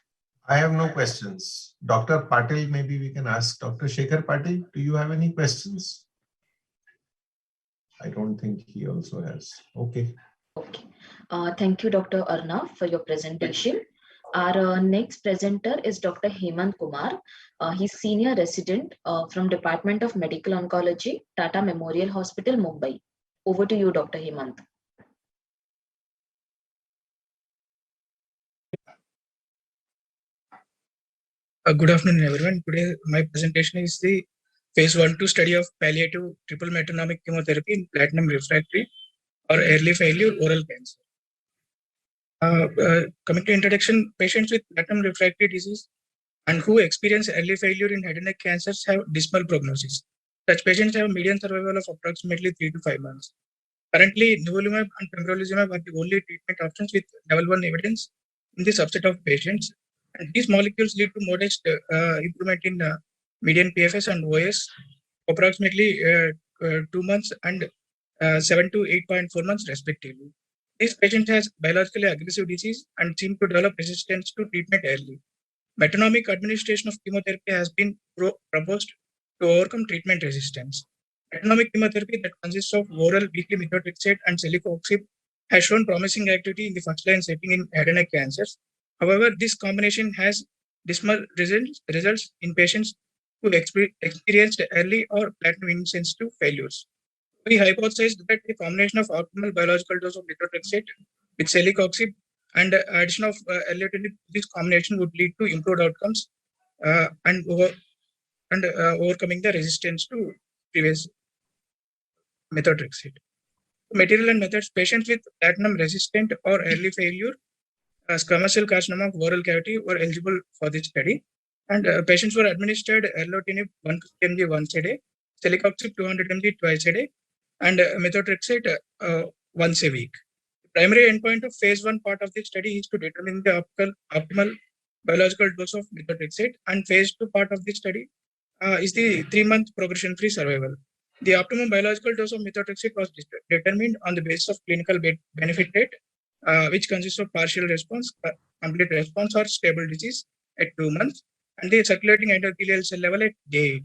I have no questions. Dr. Patil, maybe we can ask Dr. Shekhar Patil. Do you have any questions? I don't think he also has. Okay. Okay. Thank you, Dr. Arnav, for your presentation. Our next presenter is Dr. Hemant Kumar. He's senior resident from Department of Medical Oncology, Tata Memorial Hospital, Mumbai. Over to you, Dr. Hemant. Good afternoon, everyone. Today, my presentation is the phase 1-2 study of palliative triple metonymic chemotherapy in platinum refractory or early failure oral cancer. Coming to introduction, patients with platinum refractory disease and who experience early failure in head and neck cancers have dismal prognosis. Such patients have a median survival of approximately 3 to 5 months. Currently, nivolumab and pembrolizumab are the only treatment options with level 1 evidence in the subset of patients. And these molecules lead to modest improvement in median PFS and OS, approximately 2 months and 7 to 8.4 months respectively. This patient has biologically aggressive disease and seem to develop resistance to treatment early. Metonymic administration of chemotherapy has been proposed to overcome treatment resistance. Metonymic chemotherapy that consists of oral weekly methotrexate and celecoxib has shown promising activity in the first-line setting in head and neck cancers. However, this combination has dismal results in patients who experienced early or platinum-insensitive failures. We hypothesized that the combination of optimal biological dose of methotrexate with celecoxib and addition of erlotinib, this combination would lead to improved outcomes and overcoming the resistance to previous methotrexate. Material and methods: patients with platinum-resistant or early failure squamous cell carcinoma of oral cavity were eligible for this study, and patients were administered erlotinib 150 mg once a day, celecoxib 200 mg twice a day, and methotrexate once a week. The primary endpoint of phase 1 part of the study is to determine the optimal biological dose of methotrexate, and phase 2 part of the study is the 3-month progression-free survival. The optimum biological dose of methotrexate was determined on the basis of clinical benefit rate, which consists of partial response, complete response, or stable disease at 2 months, and the circulating endothelial cell level at day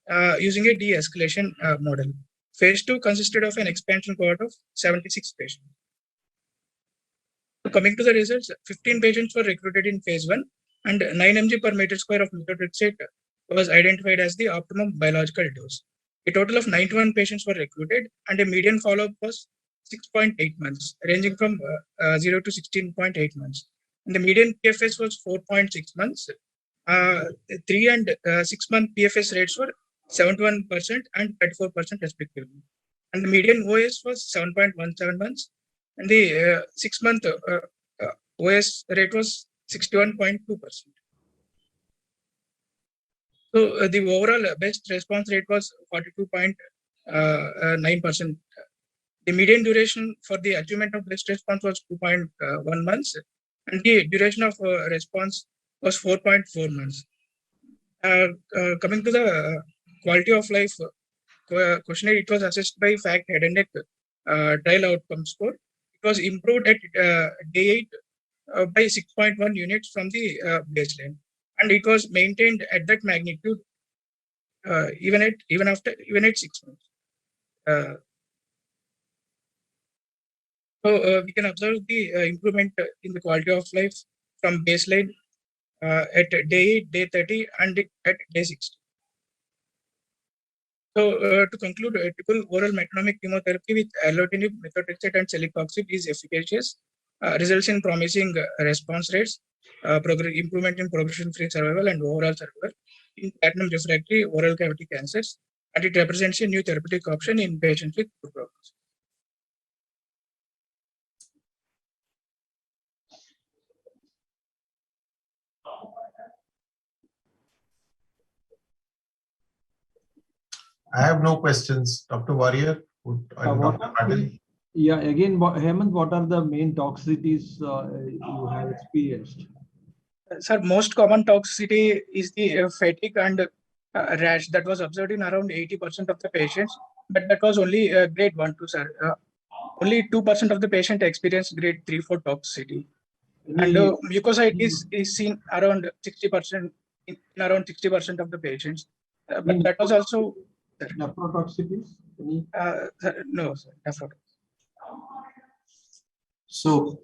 8, using a de-escalation model. Phase 2 consisted of an expansion cohort of 76 patients. Coming to the results, 15 patients were recruited in phase 1, and 9 mg per meter square of methotrexate was identified as the optimum biological dose. A total of 91 patients were recruited, and a median follow-up was 6.8 months, ranging from 0 to 16.8 months. And the median PFS was 4.6 months. 3 and 6 month PFS rates were 71% and 34% respectively. And the median OS was 7.17 months. And the 6 month OS rate was 61.2%. So the overall best response rate was 42.9%. The median duration for the achievement of best response was 2.1 months, and the duration of response was 4.4 months. Coming to the quality of life questionnaire, it was assessed by FACT head and neck trial outcome score. It was improved at day 8 by 6.1 units from the baseline, and it was maintained at that magnitude even at 6 months. So we can observe the improvement in the quality of life from baseline at day 8, day 30, and at day 60. So to conclude, triple oral metronomic chemotherapy with allotinib, methotrexate, and celecoxib is efficacious, results in promising response rates, improvement in progression-free survival and overall survival in platinum-refractory oral cavity cancers, and it represents a new therapeutic option in patients with poor prognosis. I have no questions. Dr. Warrior and Dr. Patel. Yeah, again, Hemant, what are the main toxicities you have experienced? Sir, most common toxicity is the fatigue and rash that was observed in around 80% of the patients, but that was only grade 1, 2, sir. Only 2% of the patient experienced grade 3, 4 toxicity. And mucositis is seen around 60% in around 60% of the patients. But that was also nephrotoxicities? No, sir, nephrotoxicity. So,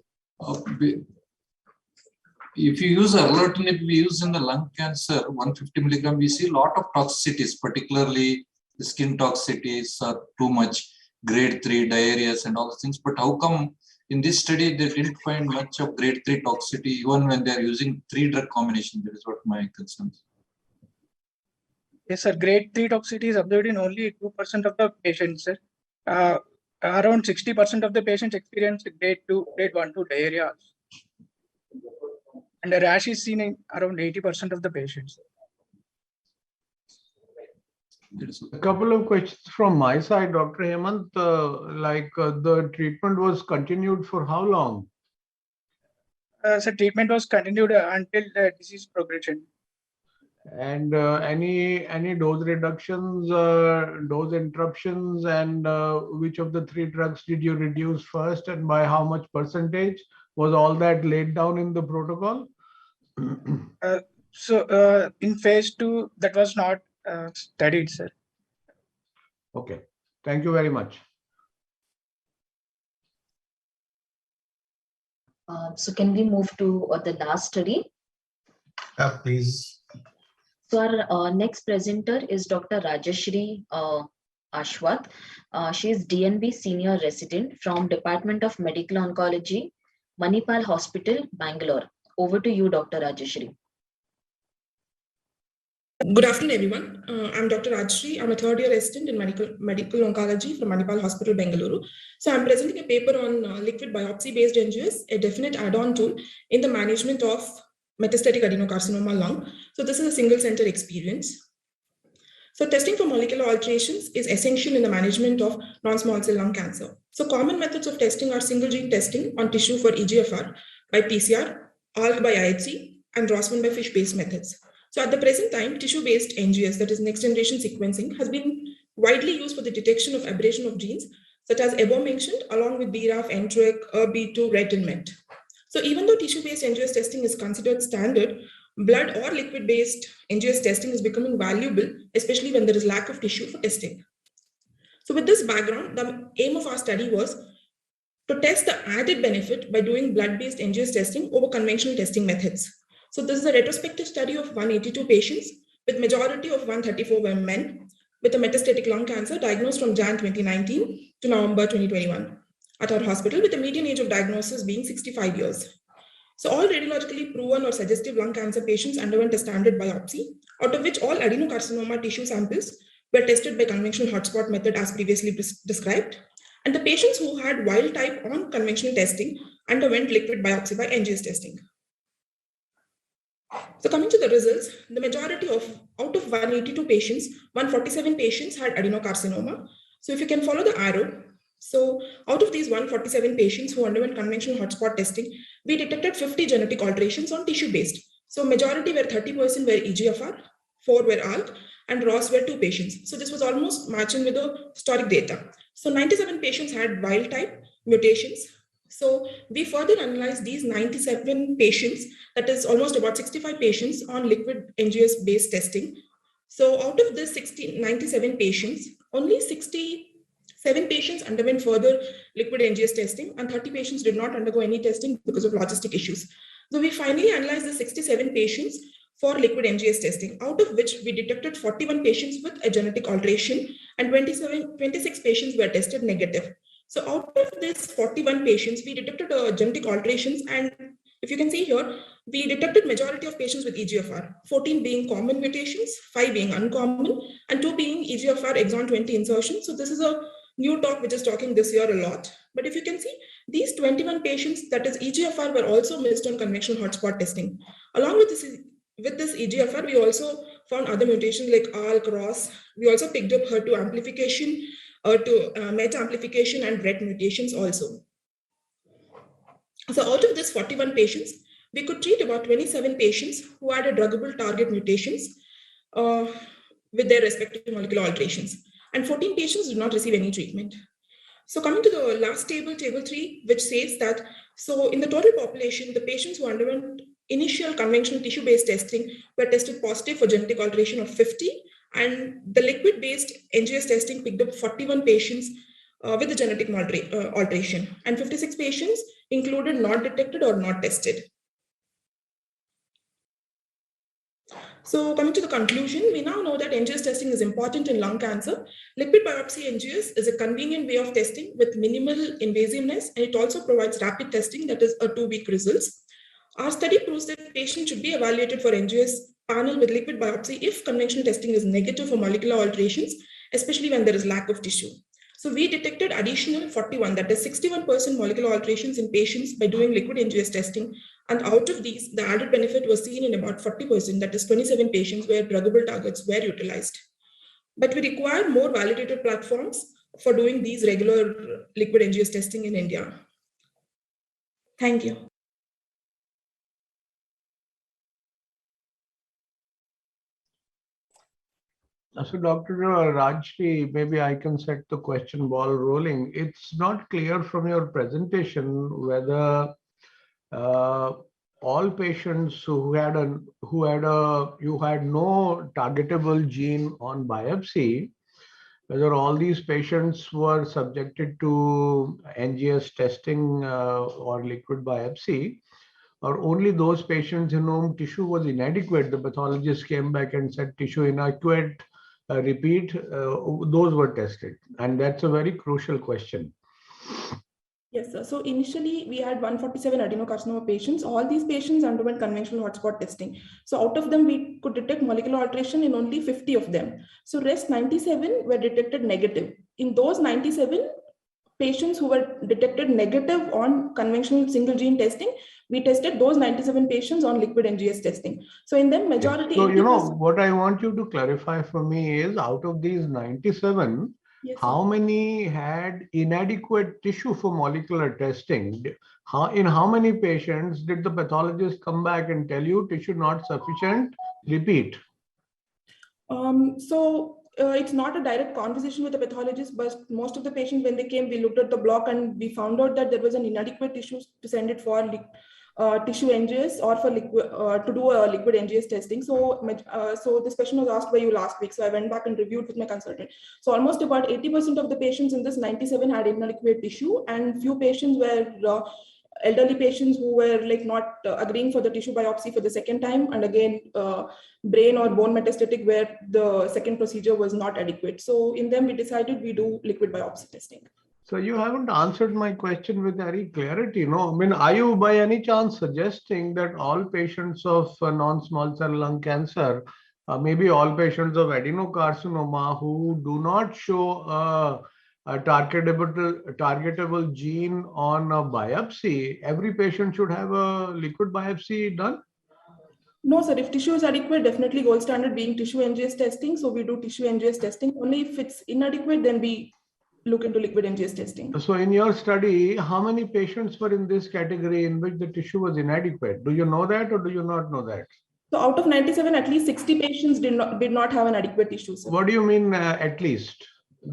if you use erlotinib, we use in the lung cancer 150 milligram, we see a lot of toxicities, particularly the skin toxicities are too much, grade 3 diarrheas and all those things. But how come in this study they didn't find much of grade 3 toxicity even when they are using 3 drug combination? That is what my concern is. Yes, sir. Grade 3 toxicity is observed in only 2% of the patients, sir. Around 60% of the patients experience grade 2, grade 1, 2 diarrhea. And the rash is seen in around 80% of the patients. A couple of questions from my side, Dr. Hemant. The treatment was continued for how long? So treatment was continued until disease progression. And any dose reductions, dose interruptions, and which of the 3 drugs did you reduce first and by how much percentage? Was all that laid down in the protocol? In phase 2, that was not studied, sir. Okay, thank you very much. So can we move to the last study? Yeah, please. So our next presenter is Dr. Rajeshri Ashwath. She is DNB Senior Resident from Department of Medical Oncology, Manipal Hospital, Bangalore. Over to you, Dr. Rajeshri. Good afternoon, everyone. I'm Dr. Rajeshri. I'm a third-year resident in medical oncology from Manipal Hospital, Bengaluru. So I'm presenting a paper on liquid biopsy-based NGS, a definite add-on tool in the management of metastatic adenocarcinoma lung. So this is a single-center experience. So testing for molecular alterations is essential in the management of non-small cell lung cancer. So common methods of testing are single-gene testing on tissue for EGFR by PCR, ALK by IHC, and ROS1 by FISH-based methods. So at the present time, tissue-based NGS, that is next-generation sequencing, has been widely used for the detection of aberration of genes, such as above mentioned, along with BRAF, NTRK, ERB2, RET, and MET. So even though tissue-based NGS testing is considered standard, blood or liquid-based NGS testing is becoming valuable, especially when there is lack of tissue for testing. So with this background, the aim of our study was to test the added benefit by doing blood-based NGS testing over conventional testing methods. So this is a retrospective study of 182 patients, with majority of 134 were men with a metastatic lung cancer diagnosed from Jan 2019 to November 2021 at our hospital, with the median age of diagnosis being 65 years. So all radiologically proven or suggestive lung cancer patients underwent a standard biopsy, out of which all adenocarcinoma tissue samples were tested by conventional hotspot method as previously described. And the patients who had wild type on conventional testing underwent liquid biopsy by NGS testing. So coming to the results, the majority of out of 182 patients, 147 patients had adenocarcinoma. So if you can follow the arrow, so out of these 147 patients who underwent conventional hotspot testing, we detected 50 genetic alterations on tissue-based. So majority were 30% were EGFR, 4 were ALK, and ROS were 2 patients. So this was almost matching with the historic data. So 97 patients had wild type mutations. So we further analyzed these 97 patients, that is almost about 65 patients on liquid NGS based testing. So out of this 97 patients, only 67 patients underwent further liquid NGS testing and 30 patients did not undergo any testing because of logistic issues. So we finally analyzed the 67 patients for liquid NGS testing, out of which we detected 41 patients with a genetic alteration and 26 patients were tested negative. So out of these 41 patients, we detected genetic alterations, and if you can see here, we detected majority of patients with EGFR, 14 being common mutations, 5 being uncommon, and 2 being EGFR exon 20 insertion. So this is a new talk which is talking this year a lot. But if you can see, these 21 patients, that is EGFR, were also missed on conventional hotspot testing. Along with this EGFR, we also found other mutations like ALK, ROS. We also picked up HER2 amplification, MET amplification, and RET mutations also. So out of this 41 patients, we could treat about 27 patients who had a druggable target mutations with their respective molecular alterations. And 14 patients did not receive any treatment. So coming to the last table, table 3, which says that, so in the total population, the patients who underwent initial conventional tissue-based testing were tested positive for genetic alteration of 50, and the liquid-based NGS testing picked up 41 patients with the genetic alteration, and 56 patients included not detected or not tested. So coming to the conclusion, we now know that NGS testing is important in lung cancer. Liquid biopsy NGS is a convenient way of testing with minimal invasiveness, and it also provides rapid testing, that is a 2-week results. Our study proves that patients should be evaluated for NGS panel with liquid biopsy if conventional testing is negative for molecular alterations, especially when there is lack of tissue. So we detected additional 41, that is 61% molecular alterations in patients by doing liquid NGS testing. And out of these, the added benefit was seen in about 40%, that is 27 patients where druggable targets were utilized. But we require more validated platforms for doing these regular liquid NGS testing in India. Thank you. So Dr. Rajshri, maybe I can set the question ball rolling. It's not clear from your presentation whether all patients who had no targetable gene on biopsy, whether all these patients were subjected to NGS testing or liquid biopsy, or only those patients in whom tissue was inadequate, the pathologist came back and said tissue inadequate, repeat, those were tested. And that's a very crucial question. Yes, sir. So initially we had 147 adenocarcinoma patients. All these patients underwent conventional hotspot testing. So out of them, we could detect molecular alteration in only 50 of them. So rest 97 were detected negative. In those 97 patients who were detected negative on conventional single gene testing, we tested those 97 patients on liquid NGS testing. So in them, majority. So, what I want you to clarify for me is out of these 97, yes, how many had inadequate tissue for molecular testing? In how many patients did the pathologist come back and tell you tissue not sufficient, repeat? It's not a direct conversation with the pathologist, but most of the patients, when they came, we looked at the block and we found out that there was an inadequate tissue to send it for tissue NGS or for liquid to do a liquid NGS testing. So this question was asked by you last week. So I went back and reviewed with my consultant. So almost about 80% of the patients in this 97 had inadequate tissue, and few patients were elderly patients who were not agreeing for the tissue biopsy for the second time, and again brain or bone metastatic where the second procedure was not adequate. So in them we decided we do liquid biopsy testing. So you haven't answered my question with any clarity. No, I mean, are you by any chance suggesting that all patients of non-small cell lung cancer, maybe all patients of adenocarcinoma who do not show a targetable gene on a biopsy, every patient should have a liquid biopsy done? No, sir. If tissue is adequate, definitely gold standard being tissue NGS testing. So we do tissue NGS testing. Only if it's inadequate, then we look into liquid NGS testing. So in your study, how many patients were in this category in which the tissue was inadequate? Do you know that or do you not know that? So out of 97, at least 60 patients did not have an adequate tissue, sir. What do you mean at least?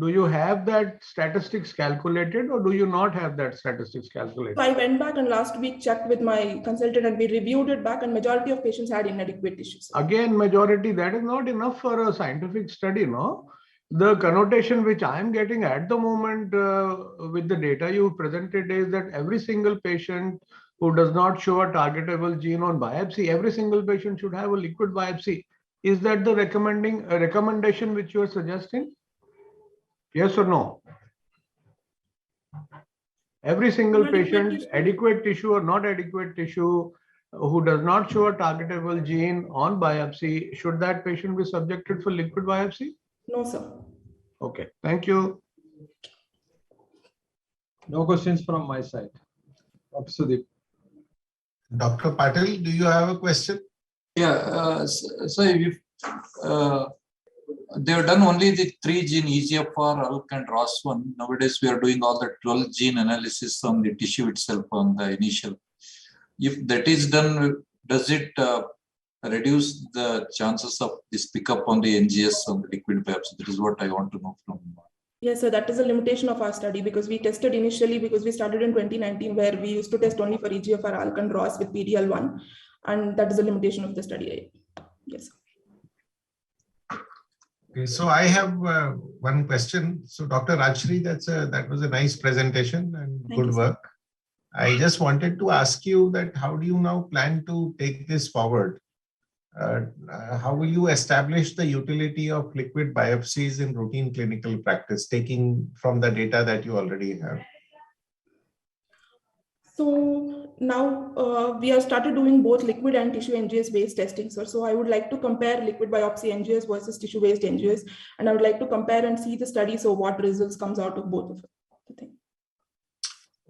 Do you have that statistics calculated or do you not have that statistics calculated? So I went back and last week checked with my consultant and we reviewed it back, and majority of patients had inadequate tissues. Again, majority, that is not enough for a scientific study, no? The connotation which I am getting at the moment with the data you presented is that every single patient who does not show a targetable gene on biopsy, every single patient should have a liquid biopsy. Is that the recommendation which you are suggesting? Yes or no? Every single patient, adequate tissue or not adequate tissue, who does not show a targetable gene on biopsy, should that patient be subjected for liquid biopsy? No, sir. Okay, thank you. No questions from my side. Dr. Sudeep. Dr. Patel, do you have a question? Yeah, so if they have done only the 3 gene EGFR, ALK and ROS1. Nowadays, we are doing all the 12 gene analysis on the tissue itself on the initial. If that is done, does it reduce the chances of this pickup on the NGS on the liquid biopsy? That is what I want to know from you. Yes, so that is a limitation of our study, because we tested initially, because we started in 2019 where we used to test only for EGFR, ALK and ROS with PDL1, and that is a limitation of the study. Yes. Okay, so I have one question. So Dr. Rajshri, that was a nice presentation and good work. I just wanted to ask you that how do you now plan to take this forward? How will you establish the utility of liquid biopsies in routine clinical practice, taking from the data that you already have? So now we have started doing both liquid and tissue NGS based testing, sir. So I would like to compare liquid biopsy NGS versus tissue based NGS, and I would like to compare and see the study. So what results comes out of both of the things.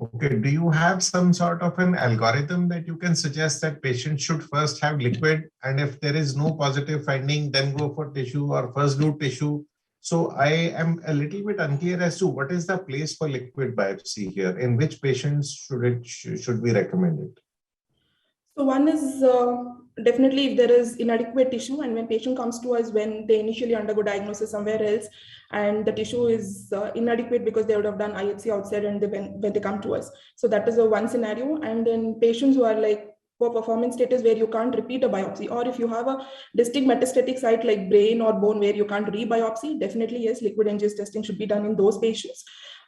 Okay, do you have some sort of an algorithm that you can suggest that patients should first have liquid, and if there is no positive finding, then go for tissue, or first do tissue? So I am a little bit unclear as to what is the place for liquid biopsy here. In which patients should we recommend it? So one is definitely if there is inadequate tissue, and when patient comes to us when they initially undergo diagnosis somewhere else and the tissue is inadequate because they would have done IHC outside and when they come to us. So that is a one scenario. And then patients who are like poor performance status where you can't repeat a biopsy, or if you have a distinct metastatic site like brain or bone where you can't re-biopsy, definitely yes, liquid NGS testing should be done in those patients.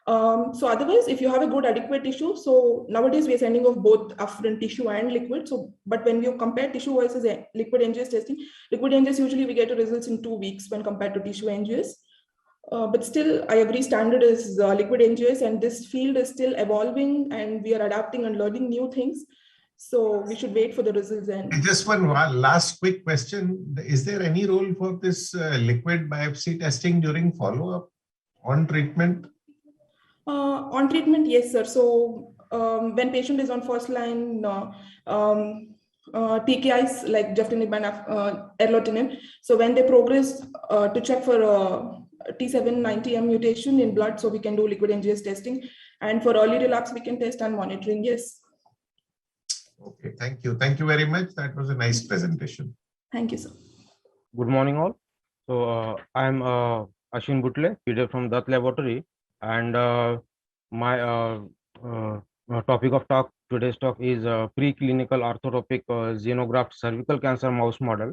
So otherwise, if you have a good adequate tissue, so nowadays we are sending off both upfront tissue and liquid. So, but when we compare tissue versus liquid NGS testing, liquid NGS usually we get results in 2 weeks when compared to tissue NGS. But still, I agree, standard is liquid NGS, and this field is still evolving, and we are adapting and learning new things. So we should wait for the results. And just one last quick question: is there any role for this liquid biopsy testing during follow-up on treatment? On treatment, yes, sir. So when patient is on first line TKIs like geftinib and erlotinib, so when they progress to check for T790M mutation in blood, so we can do liquid NGS testing, and for early relapse we can test and monitoring. Yes. Okay, thank you. Thank you very much. That was a nice presentation. Thank you, sir. Good morning, all. So I'm Ashwin Butle, PDF from Dutt Laboratory, and my topic of today's talk is preclinical orthotopic xenograft cervical cancer mouse model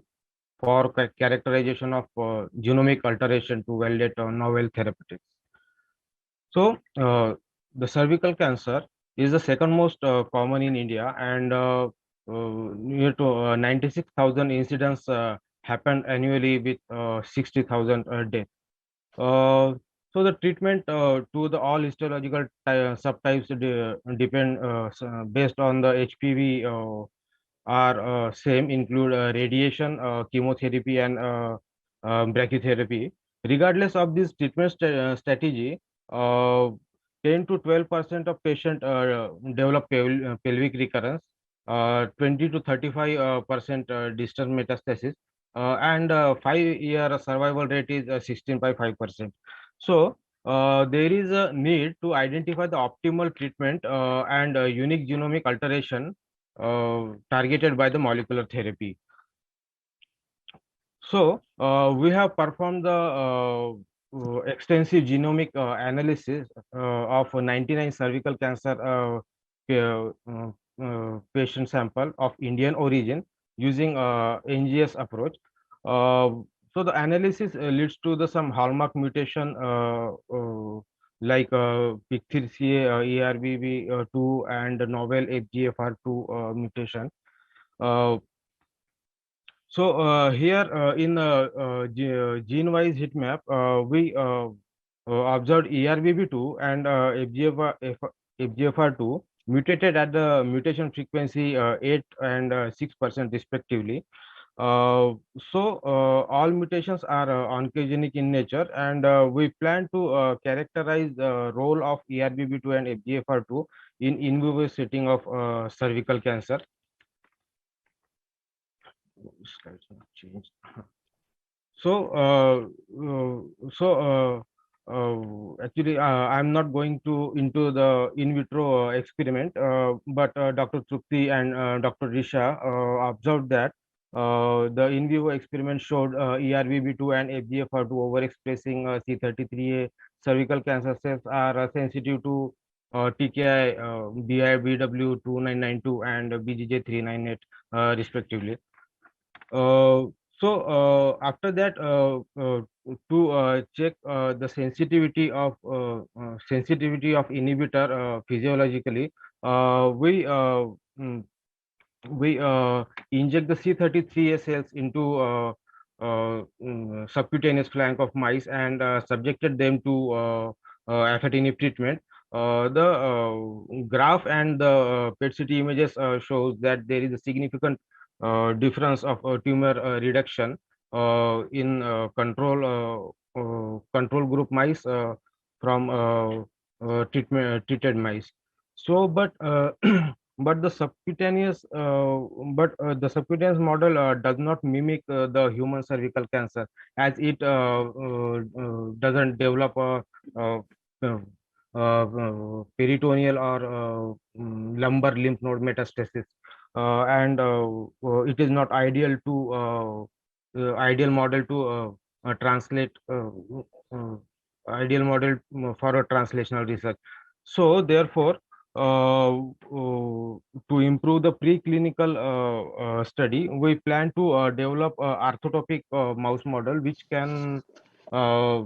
for characterization of genomic alteration to validate novel therapeutics. So the cervical cancer is the second most common in India, and near to 96,000 incidents happen annually with 60,000 deaths. So the treatment to the all histological subtypes depend based on the HPV are same, include radiation, chemotherapy, and brachytherapy. Regardless of this treatment strategy, 10 to 12% of patients develop pelvic recurrence, 20 to 35% distant metastasis, and 5-year survival rate is 16.5%. So there is a need to identify the optimal treatment and unique genomic alteration targeted by the molecular therapy. So we have performed the extensive genomic analysis of 99 cervical cancer patient sample of Indian origin using NGS approach. So the analysis leads to the some hallmark mutation like PIK3CA, ERBB2 and novel FGFR2 mutation. So here in gene-wise heat map, we observed ERBB2 and FGFR2 mutated at the mutation frequency 8 and 6% respectively. All mutations are oncogenic in nature, and we plan to characterize the role of ERBB2 and FGFR2 in vivo setting of cervical cancer. Slides have changed. Actually, I'm not going into the in vitro experiment, but Dr. Trupti and Dr. Risha observed that the in vivo experiment showed ERBB2 and FGFR2 overexpressing C33A cervical cancer cells are sensitive to TKI, BIBW2992 and BGJ398 respectively. After that, to check the sensitivity of inhibitor physiologically, we inject the C33A cells into subcutaneous flank of mice and subjected them to afatinib treatment. The graph and the PET-CT images shows that there is a significant difference of tumor reduction in control group mice from treated mice. So, but but the subcutaneous model does not mimic the human cervical cancer, as it doesn't develop peritoneal or lumbar lymph node metastasis, and it is not ideal to ideal model to translate ideal model for a translational research. So therefore, to improve the preclinical study, we plan to develop orthotopic mouse model which can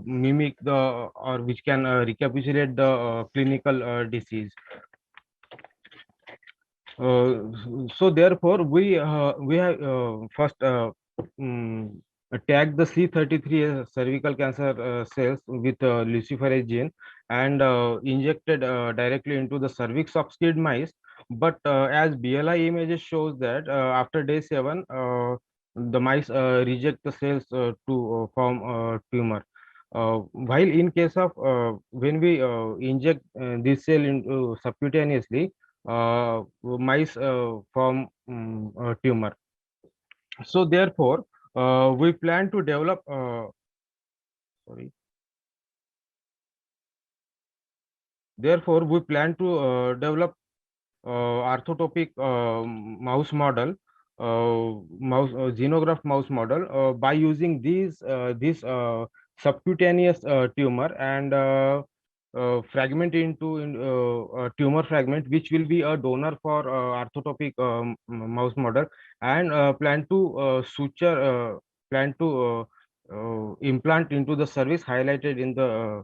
mimic the or which can recapitulate the clinical disease. So therefore, we have first tag the C33 cervical cancer cells with luciferase gene and injected directly into the cervix of skid mice. But as BLI images shows that after day 7, the mice reject the cells to form tumor. While in case of when we inject this cell into subcutaneously, mice form tumor. So therefore, we plan to develop Therefore, we plan to develop orthotopic mouse model, xenograft mouse model by using this subcutaneous tumor and fragment into a tumor fragment, which will be a donor for orthotopic mouse model, and plan to implant into the cervix highlighted in the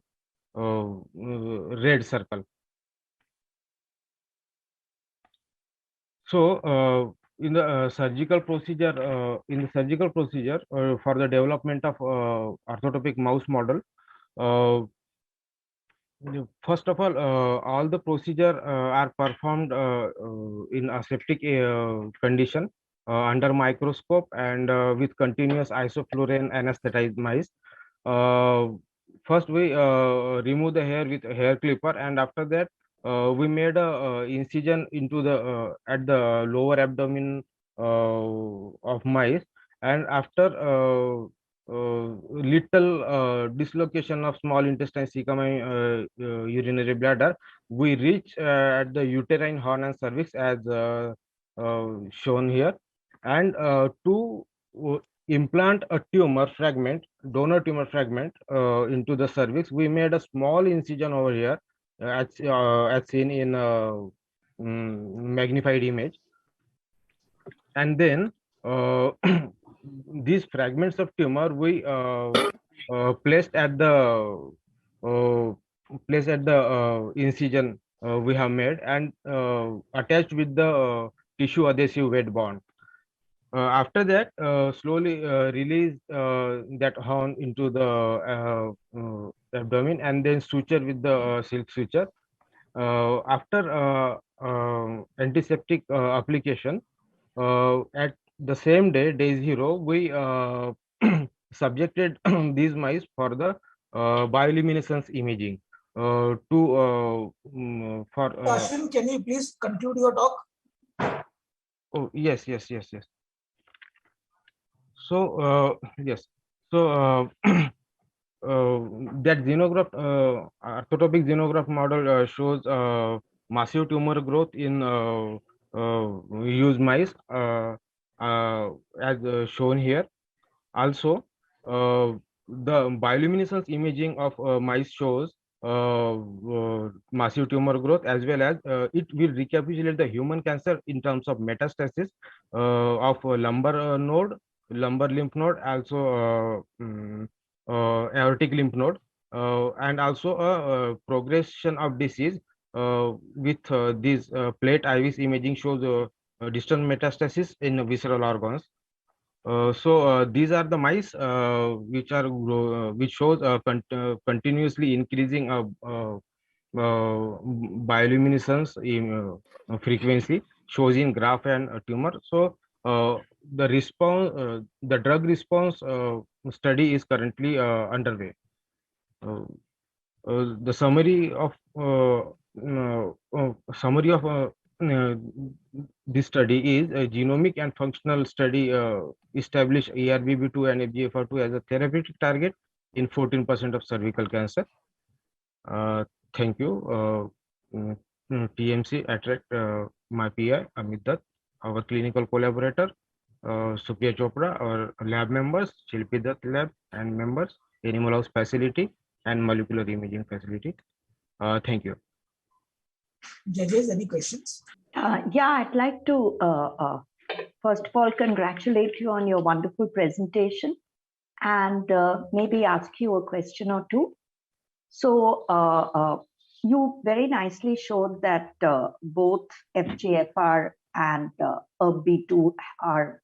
red circle. So in the surgical procedure, for the development of orthotopic mouse model, first of all the procedure are performed in aseptic condition under microscope and with continuous isoflurane anesthetized mice. First, we remove the hair with a hair clipper, and after that, we made a incision into the at the lower abdomen of mice, and after little dislocation of small intestine, cecum, urinary bladder, we reach at the uterine horn and cervix as shown here, and to implant a tumor fragment, donor tumor fragment into the cervix, we made a small incision over here as seen in magnified image, and then these fragments of tumor we placed at the incision we have made, and attached with the tissue adhesive weight bond. After that, slowly release that horn into the abdomen, and then suture with the silk suture. After antiseptic application, at the same day, day 0, we subjected these mice for the bioluminescence imaging Ashwin, can you please conclude your talk? Oh, yes. So yes, so that xenograph, orthotopic xenograph model shows massive tumor growth in used mice, as shown here. Also, the bioluminescence imaging of mice shows massive tumor growth, as well as it will recapitulate the human cancer in terms of metastasis of lumbar node, lumbar lymph node, also aortic lymph node, and also a progression of disease with these plate iris imaging shows distant metastasis in visceral organs. So these are the mice which shows continuously increasing bioluminescence in frequency, shows in graph and tumor. So the response, the drug response study is currently underway. The summary of this study is a genomic and functional study established ERBB2 and FGFR2 as a therapeutic target in 14% of cervical cancer. Thank you. TMC attract my PI Amit Dutt, our clinical collaborator, Supriya Chopra, our lab members, Shilpi Dutt lab and members, Animal House facility and molecular imaging facility. Thank you. Judges, any questions? Yeah, I'd like to first of all congratulate you on your wonderful presentation, and maybe ask you a question or two. So you very nicely showed that both FGFR and ERB2 are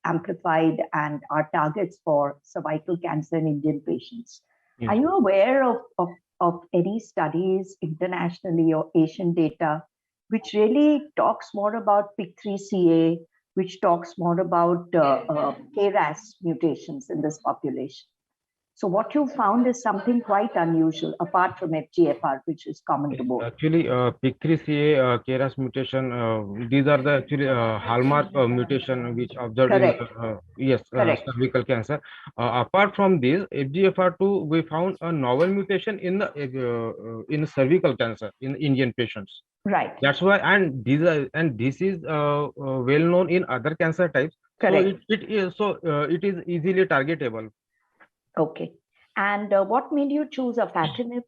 amplified and are targets for cervical cancer in Indian patients. Yes. Are you aware of any studies internationally or Asian data which really talks more about PIK3CA, which talks more about KRAS mutations in this population? So what you found is something quite unusual, apart from FGFR, which is common to both. Actually, PIK3CA, KRAS mutation, these are the actually hallmark mutation which observed in cervical cancer. Apart from this, FGFR2, we found a novel mutation in the in cervical cancer in Indian patients. Right. That's why, and this is well known in other cancer types. Correct. So it is easily targetable. Okay. And what made you choose afatinib?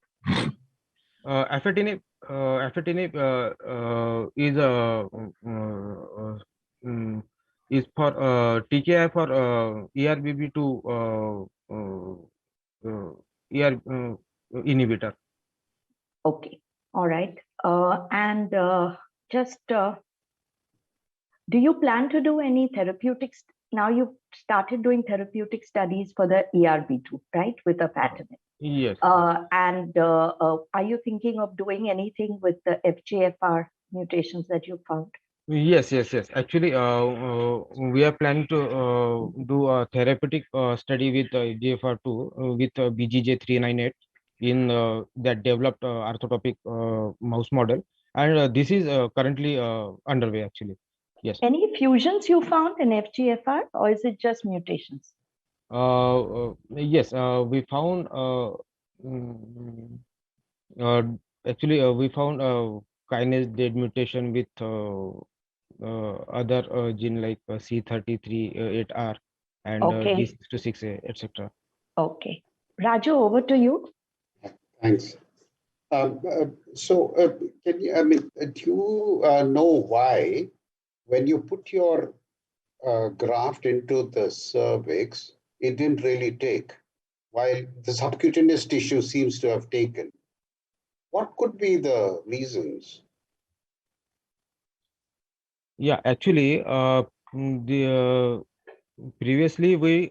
Afatinib is for TKI for ERBB2 inhibitor. Okay. All right. And just do you plan to do any therapeutics? Now you've started doing therapeutic studies for the ERB2, right, with afatinib. Yes. And are you thinking of doing anything with the FGFR mutations that you found? Yes. Actually, we are planning to do a therapeutic study with FGFR2 with BGJ398 in that developed orthotopic mouse model. and this is currently underway actually. Yes. Any fusions you found in FGFR, or is it just mutations? Yes, we found mm, uh, actually we found kinase dead mutation with other gene like C33-8R and Okay. D626A, etc. Okay. Raju, over to you. Thanks. Can you, do you know why when you put your graft into the cervix, it didn't really take, while the subcutaneous tissue seems to have taken? What could be the reasons? Yeah, actually, previously we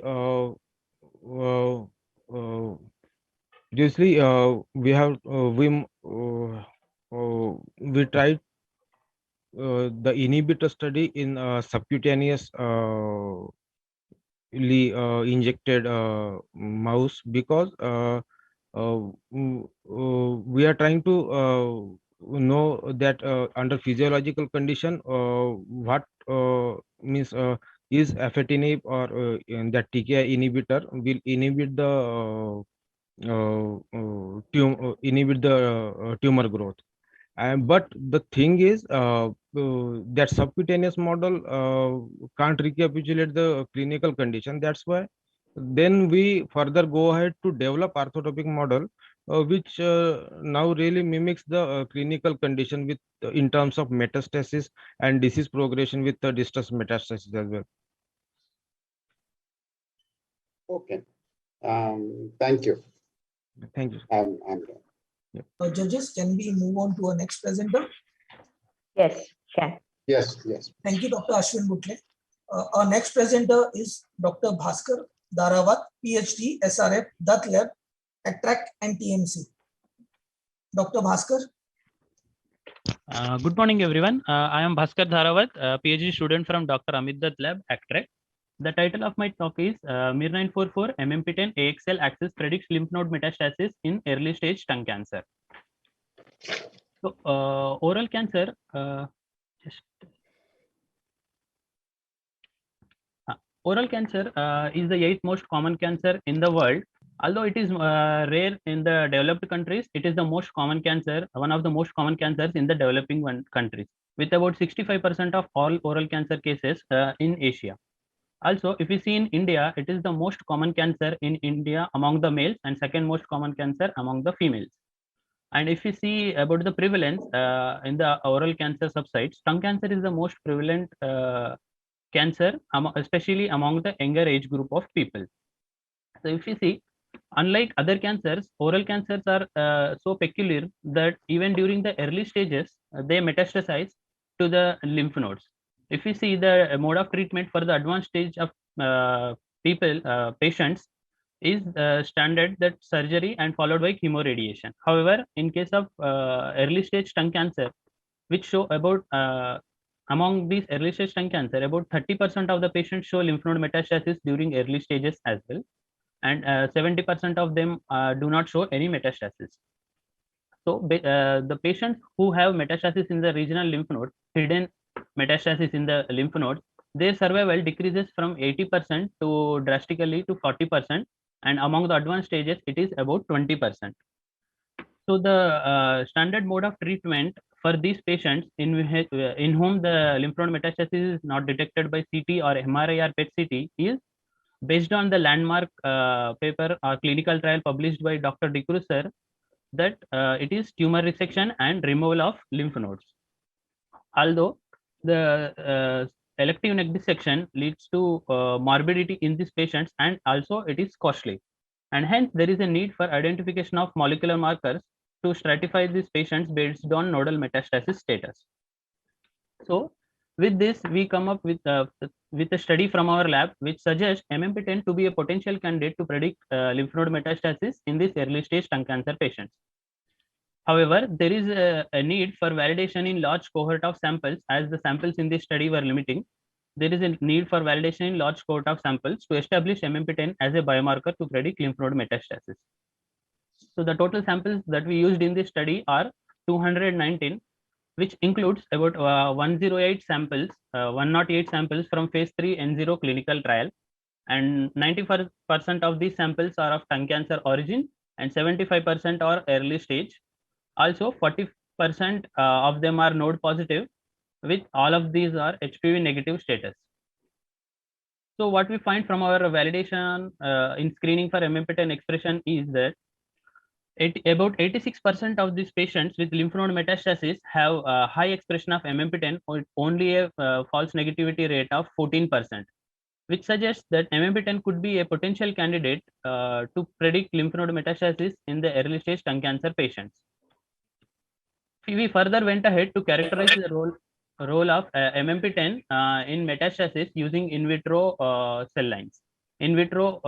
previously we have we tried the inhibitor study in subcutaneous injected mouse because we are trying to know that under physiological condition what means is afatinib or that TKI inhibitor will inhibit the inhibit the tumor growth. But the thing is that subcutaneous model can't recapitulate the clinical condition. That's why then we further go ahead to develop orthotopic model, which now really mimics the clinical condition with in terms of metastasis and disease progression with the distal metastasis as well. Okay. Thank you. Thank you. I'm done. Judges, can we move on to our next presenter? Yes, can. Yes. Thank you, Dr. Ashwin Butle. Our next presenter is Dr. Bhaskar Dharawat, PhD, SRF, Dutt Lab, Attract and TMC. Dr. Bhaskar. Good morning, everyone. I am Bhaskar Dharawat, PhD student from Dr. Amit Dutt Lab, Attract. The title of my talk is MIR944 MMP10 AXL axis predicts lymph node metastasis in early stage lung cancer. So, oral cancer, oral cancer is the 8th most common cancer in the world. Although it is rare in the developed countries, it is the most common cancer, one of the most common cancers in the developing countries, with about 65% of all oral cancer cases in Asia. Also, if we see in India, it is the most common cancer in India among the males and second most common cancer among the females. And if we see about the prevalence in the oral cancer subsites, lung cancer is the most prevalent cancer, especially among the younger age group of people. So if you see, unlike other cancers, oral cancers are so peculiar that even during the early stages, they metastasize to the lymph nodes. If we see the mode of treatment for the advanced stage of patients is standard that surgery and followed by chemoradiation. However, in case of early stage lung cancer, which show about among these early stage lung cancer, about 30% of the patients show lymph node metastasis during early stages as well, and 70% of them do not show any metastasis. So the patients who have metastasis in the regional lymph node, hidden metastasis in the lymph node, their survival decreases from 80% to drastically to 40%, and among the advanced stages, it is about 20%. So the standard mode of treatment for these patients in whom the lymph node metastasis is not detected by CT or MRI or PET CT is based on the landmark paper or clinical trial published by Dr. D'Cruz sir, that it is tumor resection and removal of lymph nodes. Although the elective neck dissection leads to morbidity in these patients, and also it is costly, and hence there is a need for identification of molecular markers to stratify these patients based on nodal metastasis status. So with this, we come up with a study from our lab which suggests MMP10 to be a potential candidate to predict lymph node metastasis in these early stage lung cancer patients. However, there is a need for validation in large cohort of samples, as the samples in this study were limiting. There is a need for validation in large cohort of samples to establish MMP10 as a biomarker to predict lymph node metastasis. So the total samples that we used in this study are 219. which includes about 108 samples, 108 samples from phase 3 N0 clinical trial, and 94% of these samples are of tongue cancer origin and 75% are early stage. Also, 40% of them are node positive, with all of these are HPV negative status. So what we find from our validation in screening for MMP10 expression is that about 86% of these patients with lymph node metastasis have high expression of MMP10 with only a false negativity rate of 14%, which suggests that MMP10 could be a potential candidate to predict lymph node metastasis in the early stage tongue cancer patients. We further went ahead to characterize the role of MMP10 in metastasis using in vitro cell lines, in vitro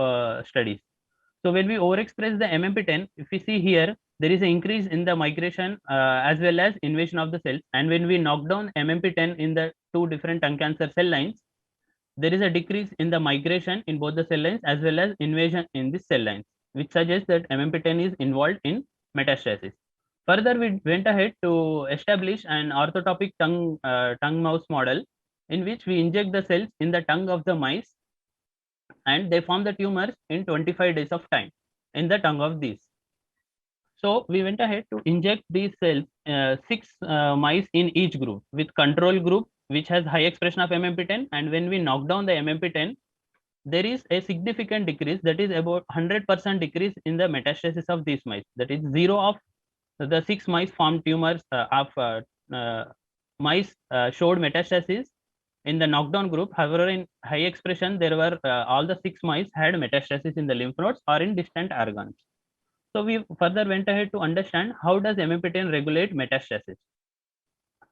studies. So when we overexpress the MMP10, if we see here, there is an increase in the migration as well as invasion of the cells. And when we knock down MMP10 in the two different tongue cancer cell lines, there is a decrease in the migration in both the cell lines as well as invasion in the cell lines, which suggests that MMP10 is involved in metastasis. Further, we went ahead to establish an orthotopic tongue mouse model in which we inject the cells in the tongue of the mice, and they form the tumors in 25 days of time in the tongue of these. So we went ahead to inject these cells, 6 mice in each group, with control group which has high expression of MMP10, and when we knock down the MMP10, there is a significant decrease, that is about 100% decrease in the metastasis of these mice. That is 0 of the 6 mice formed tumors of mice showed metastasis in the knockdown group. However, in high expression, there were all the 6 mice had metastasis in the lymph nodes or in distant organs. So we further went ahead to understand how does MMP10 regulate metastasis.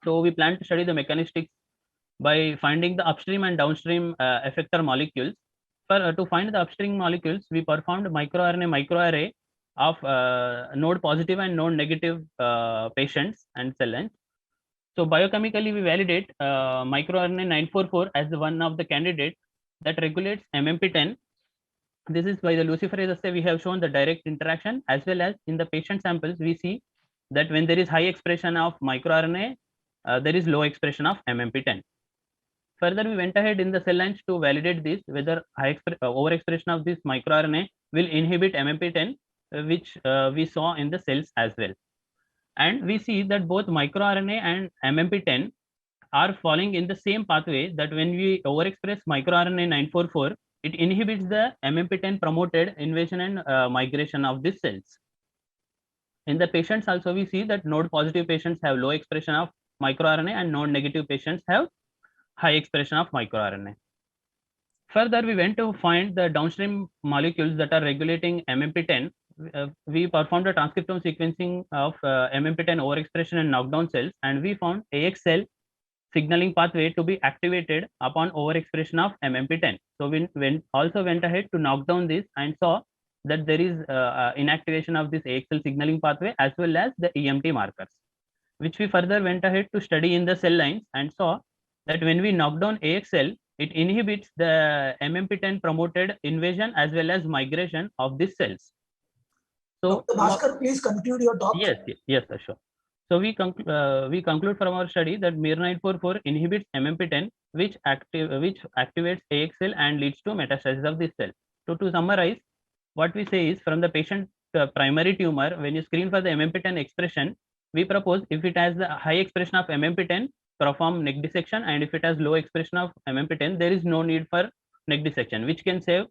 So we plan to study the mechanistics by finding the upstream and downstream effector molecules. To find the upstream molecules, we performed microRNA microarray of node positive and node negative patients and cell lines. So biochemically, we validate microRNA 944 as one of the candidates that regulates MMP10. This is by the luciferase assay. We have shown the direct interaction, as well as in the patient samples, we see that when there is high expression of microRNA, there is low expression of MMP10. Further, we went ahead in the cell lines to validate this, whether overexpression of this microRNA will inhibit MMP10, which we saw in the cells as well. And we see that both microRNA and MMP10 are falling in the same pathway, that when we overexpress microRNA 944, it inhibits the MMP10 promoted invasion and migration of these cells. In the patients also, we see that node positive patients have low expression of microRNA and node negative patients have high expression of microRNA. Further, we went to find the downstream molecules that are regulating MMP10. We performed a transcriptome sequencing of MMP10 overexpression in knockdown cells, and we found AXL signaling pathway to be activated upon overexpression of MMP10. So we also went ahead to knock down this and saw that there is inactivation of this AXL signaling pathway as well as the EMT markers, which we further went ahead to study in the cell lines and saw that when we knock down AXL, it inhibits the MMP10 promoted invasion as well as migration of these cells. So, Dr. Bhaskar, please conclude your talk. Yes, sure. So we conclude from our study that MIR944 inhibits MMP10, which activates AXL and leads to metastasis of this cell. So to summarize, what we say is, from the patient primary tumor, when you screen for the MMP10 expression, we propose if it has the high expression of MMP10, perform neck dissection, and if it has low expression of MMP10, there is no need for neck dissection, which can save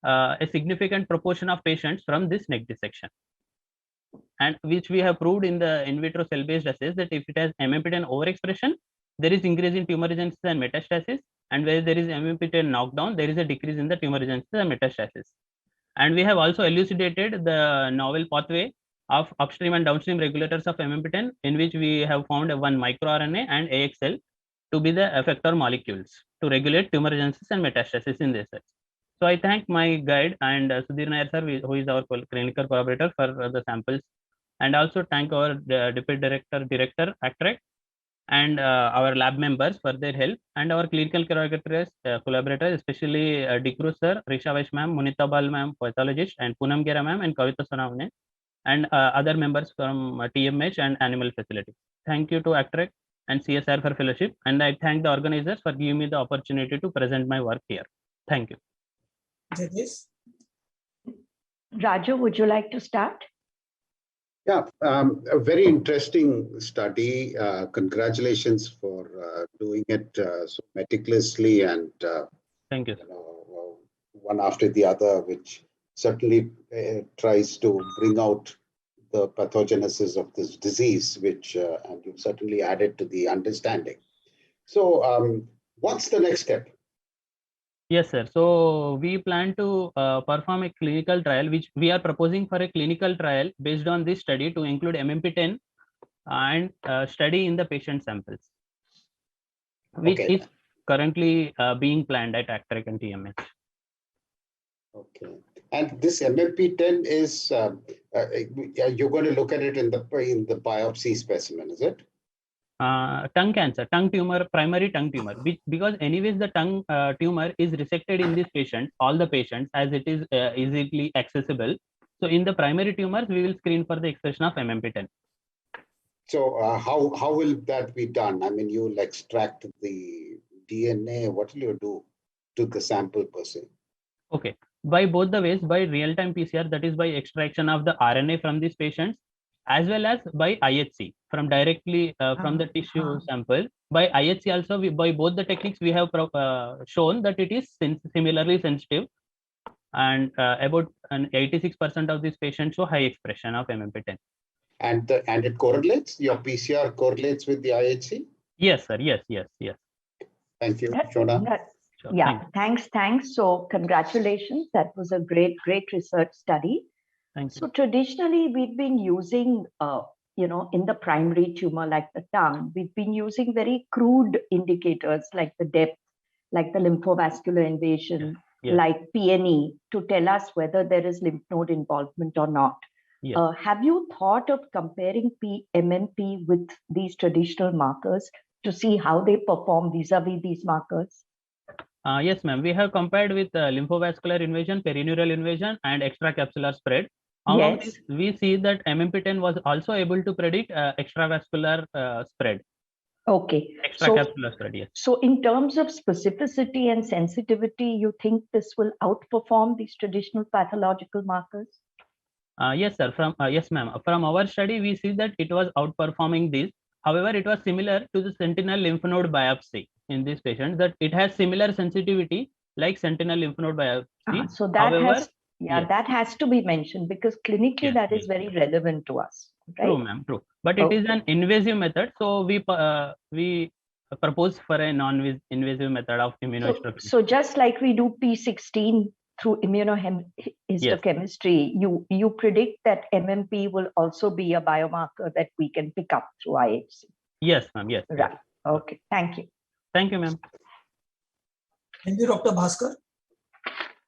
a significant proportion of patients from this neck dissection, and which we have proved in the in vitro cell-based assays that if it has MMP10 overexpression, there is increase in tumor regenesis and metastasis, and where there is MMP10 knockdown, there is a decrease in the tumor regenesis and metastasis. And we have also elucidated the novel pathway of upstream and downstream regulators of MMP10, in which we have found one microRNA and AXL to be the effector molecules to regulate tumor regenesis and metastasis in this cells. So I thank my guide and Sudhir Nair sir, who is our clinical collaborator, for the samples, and also thank our deputy director Actract, and our lab members for their help, and our clinical collaborators, especially Dikru sir, Risha Vaish ma'am, Munita Bal ma'am, pathologist, and Poonam Gera ma'am, and Kavita Sonavane, and other members from TMH and animal facility. Thank you to Actract and CSR for fellowship. And I thank the organizers for giving me the opportunity to present my work here. Thank you. Jagdish? Raju, would you like to start? Yeah, a very interesting study. Congratulations for doing it so meticulously and thank you. One after the other, which certainly tries to bring out the pathogenesis of this disease, which and you've certainly added to the understanding. So, what's the next step? Yes, sir. So we plan to perform a clinical trial, which we are proposing for a clinical trial based on this study to include MMP10 and study in the patient samples, which is currently being planned at ACTRAC and TMS. Okay. And this MMP10 is, you're going to look at it in the biopsy specimen, is it? Tongue cancer, tongue tumor, primary tongue tumor, because anyways the tongue tumor is resected in this patient, all the patients, as it is easily accessible. So in the primary tumors, we will screen for the expression of MMP10. So how will that be done? I mean, you'll extract the DNA. What will you do to the sample per se? Okay, by both the ways, by real-time PCR, that is by extraction of the RNA from these patients, as well as by IHC from directly from the tissue sample. By IHC also, by both the techniques, we have shown that it is similarly sensitive, and about 86% of these patients show high expression of MMP10. And it correlates? Your PCR correlates with the IHC? Yes, sir. Yes. Thank you, Shona. Yeah, thanks. So congratulations. That was a great research study. Thank you. So traditionally, we've been using, in the primary tumor like the tongue, we've been using very crude indicators like the depth, like the lymphovascular invasion, like PNE, to tell us whether there is lymph node involvement or not. Yes. Have you thought of comparing MMP with these traditional markers to see how they perform vis-a-vis these markers? Yes, ma'am. We have compared with lymphovascular invasion, perineural invasion, and extracapsular spread. Among these, we see that MMP10 was also able to predict extravascular spread. Okay. Extracapsular spread, yes. So in terms of specificity and sensitivity, you think this will outperform these traditional pathological markers? Yes, sir. Yes, ma'am. From our study, we see that it was outperforming these. However, it was similar to the sentinel lymph node biopsy in this patient, that it has similar sensitivity like sentinel lymph node biopsy. So that that has to be mentioned because clinically that is very relevant to us. Right? True, ma'am. True. But it is an invasive method, so we propose for a non-invasive method of immunohistochemistry. So just like we do P16 through immunohistochemistry, you predict that MMP will also be a biomarker that we can pick up through IHC. Yes, ma'am. Yes. Right. Yes. Okay. Thank you. Thank you, ma'am. Thank you, Dr. Bhaskar.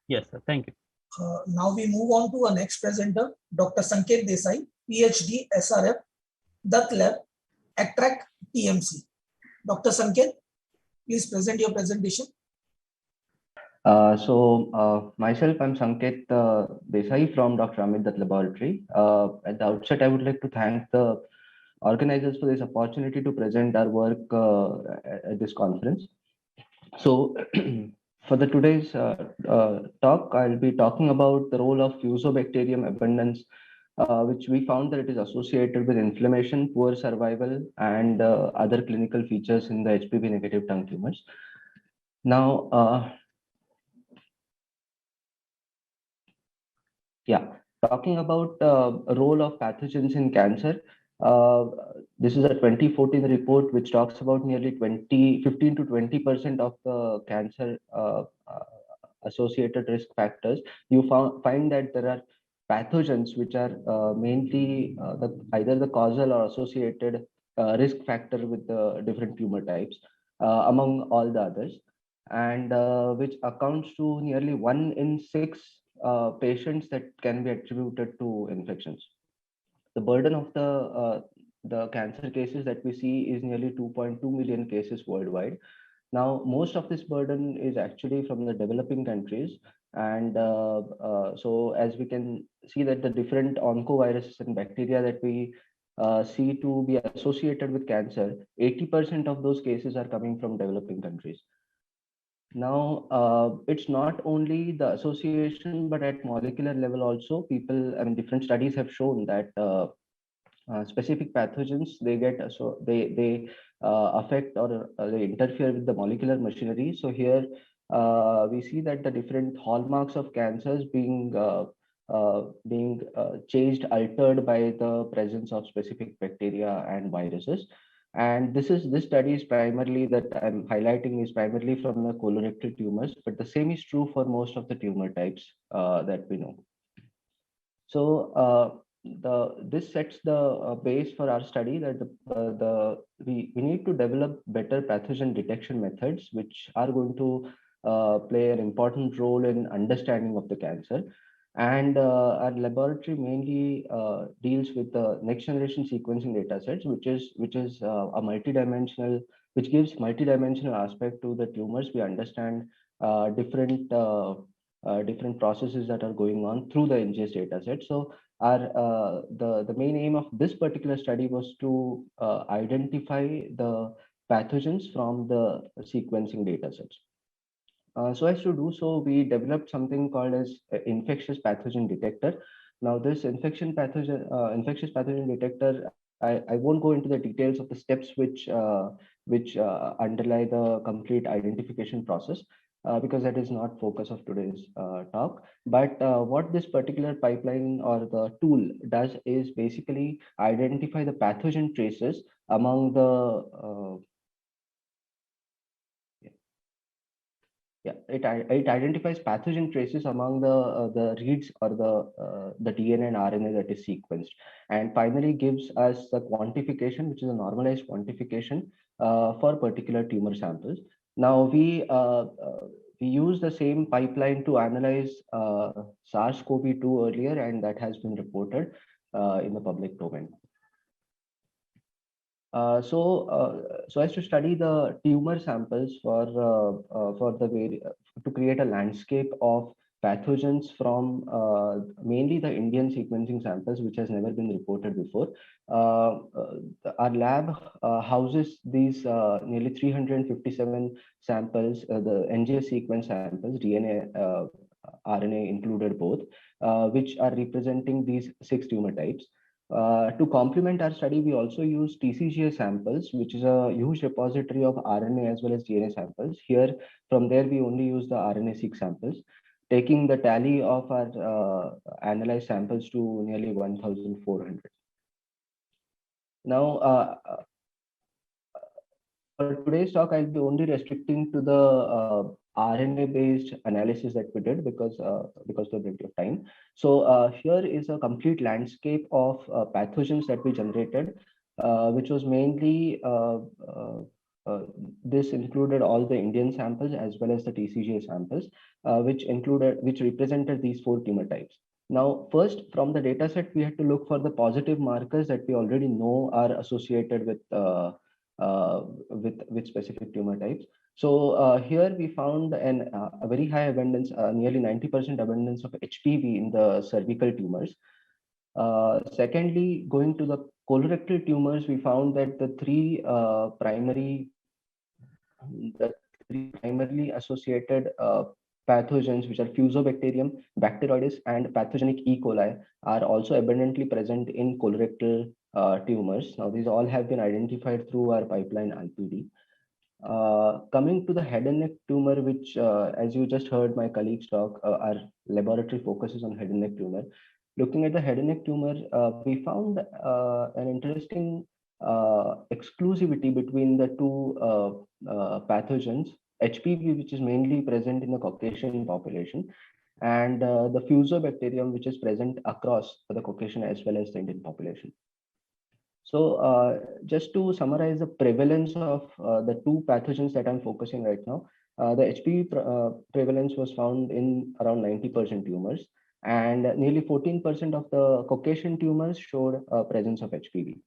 Yes, sir. Thank you. Now we move on to our next presenter, Dr. Sanket Desai, PhD, SRF, Dutt Lab, ACTRAC, TMC. Dr. Sanket, please present your presentation. Myself, I'm Sanket Desai from Dr. Amit Dutt Laboratory. At the outset, I would like to thank the organizers for this opportunity to present our work at this conference. So, for today's talk, I'll be talking about the role of Fusobacterium abundance, which we found that it is associated with inflammation, poor survival, and other clinical features in the HPV negative tongue tumors. Now, talking about the role of pathogens in cancer. This is a 2014 report which talks about nearly 15 to 20% of the cancer associated risk factors. You find that there are pathogens which are mainly either the causal or associated risk factor with the different tumor types among all the others, and which accounts to nearly 1 in 6 patients that can be attributed to infections. The burden of the cancer cases that we see is nearly 2.2 million cases worldwide. Now, most of this burden is actually from the developing countries, and so as we can see that the different oncoviruses and bacteria that we see to be associated with cancer, 80% of those cases are coming from developing countries. Now, it's not only the association, but at molecular level also, different studies have shown that specific pathogens, they get they affect or they interfere with the molecular machinery. So here we see that the different hallmarks of cancers being changed, altered by the presence of specific bacteria and viruses. And this study is primarily, that I'm highlighting, is primarily from the colorectal tumors, but the same is true for most of the tumor types that we know. So this sets the base for our study, that we need to develop better pathogen detection methods, which are going to play an important role in understanding of the cancer. And our laboratory mainly deals with the next generation sequencing data sets, which is a multidimensional, which gives multidimensional aspect to the tumors. We understand different processes that are going on through the NGS data set. So our the main aim of this particular study was to identify the pathogens from the sequencing data sets. So as to do so, we developed something called as infectious pathogen detector. Now, this infectious pathogen detector, I won't go into the details of the steps which underlie the complete identification process, because that is not focus of today's talk. But what this particular pipeline or the tool does is basically identify the pathogen traces among the it identifies pathogen traces among the reads or the DNA and RNA that is sequenced, and finally gives us the quantification, which is a normalized quantification for particular tumor samples. Now we use the same pipeline to analyze SARS-CoV-2 earlier, and that has been reported in the public domain. So as to study the tumor samples to create a landscape of pathogens from mainly the Indian sequencing samples, which has never been reported before. Our lab houses these nearly 357 samples, the NGS sequence samples, DNA, RNA included both, which are representing these 6 tumor types. To complement our study, we also use TCGA samples, which is a huge repository of RNA as well as DNA samples. Here, from there, we only use the RNA-seq samples, taking the tally of our analyzed samples to nearly 1,400. Now, for today's talk, I'll be only restricting to the RNA-based analysis that we did because of the brevity of time. So here is a complete landscape of pathogens that we generated, which was mainly this included all the Indian samples as well as the TCGA samples, which represented these 4 tumor types. Now, first, from the data set, we had to look for the positive markers that we already know are associated with specific tumor types. So here we found a very high abundance, nearly 90% abundance of HPV in the cervical tumors. Secondly, going to the colorectal tumors, we found that the three primarily associated pathogens, which are Fusobacterium, Bacteroides, and pathogenic E. coli, are also abundantly present in colorectal tumors. Now, these all have been identified through our pipeline IPD. Coming to the head and neck tumor, which, as you just heard my colleagues talk, our laboratory focuses on head and neck tumor. Looking at the head and neck tumor, we found an interesting exclusivity between the two pathogens, HPV, which is mainly present in the Caucasian population, and the Fusobacterium, which is present across the Caucasian as well as the Indian population. So just to summarize the prevalence of the two pathogens that I'm focusing right now, the HPV prevalence was found in around 90% tumors, and nearly 14% of the Caucasian tumors showed presence of HPV.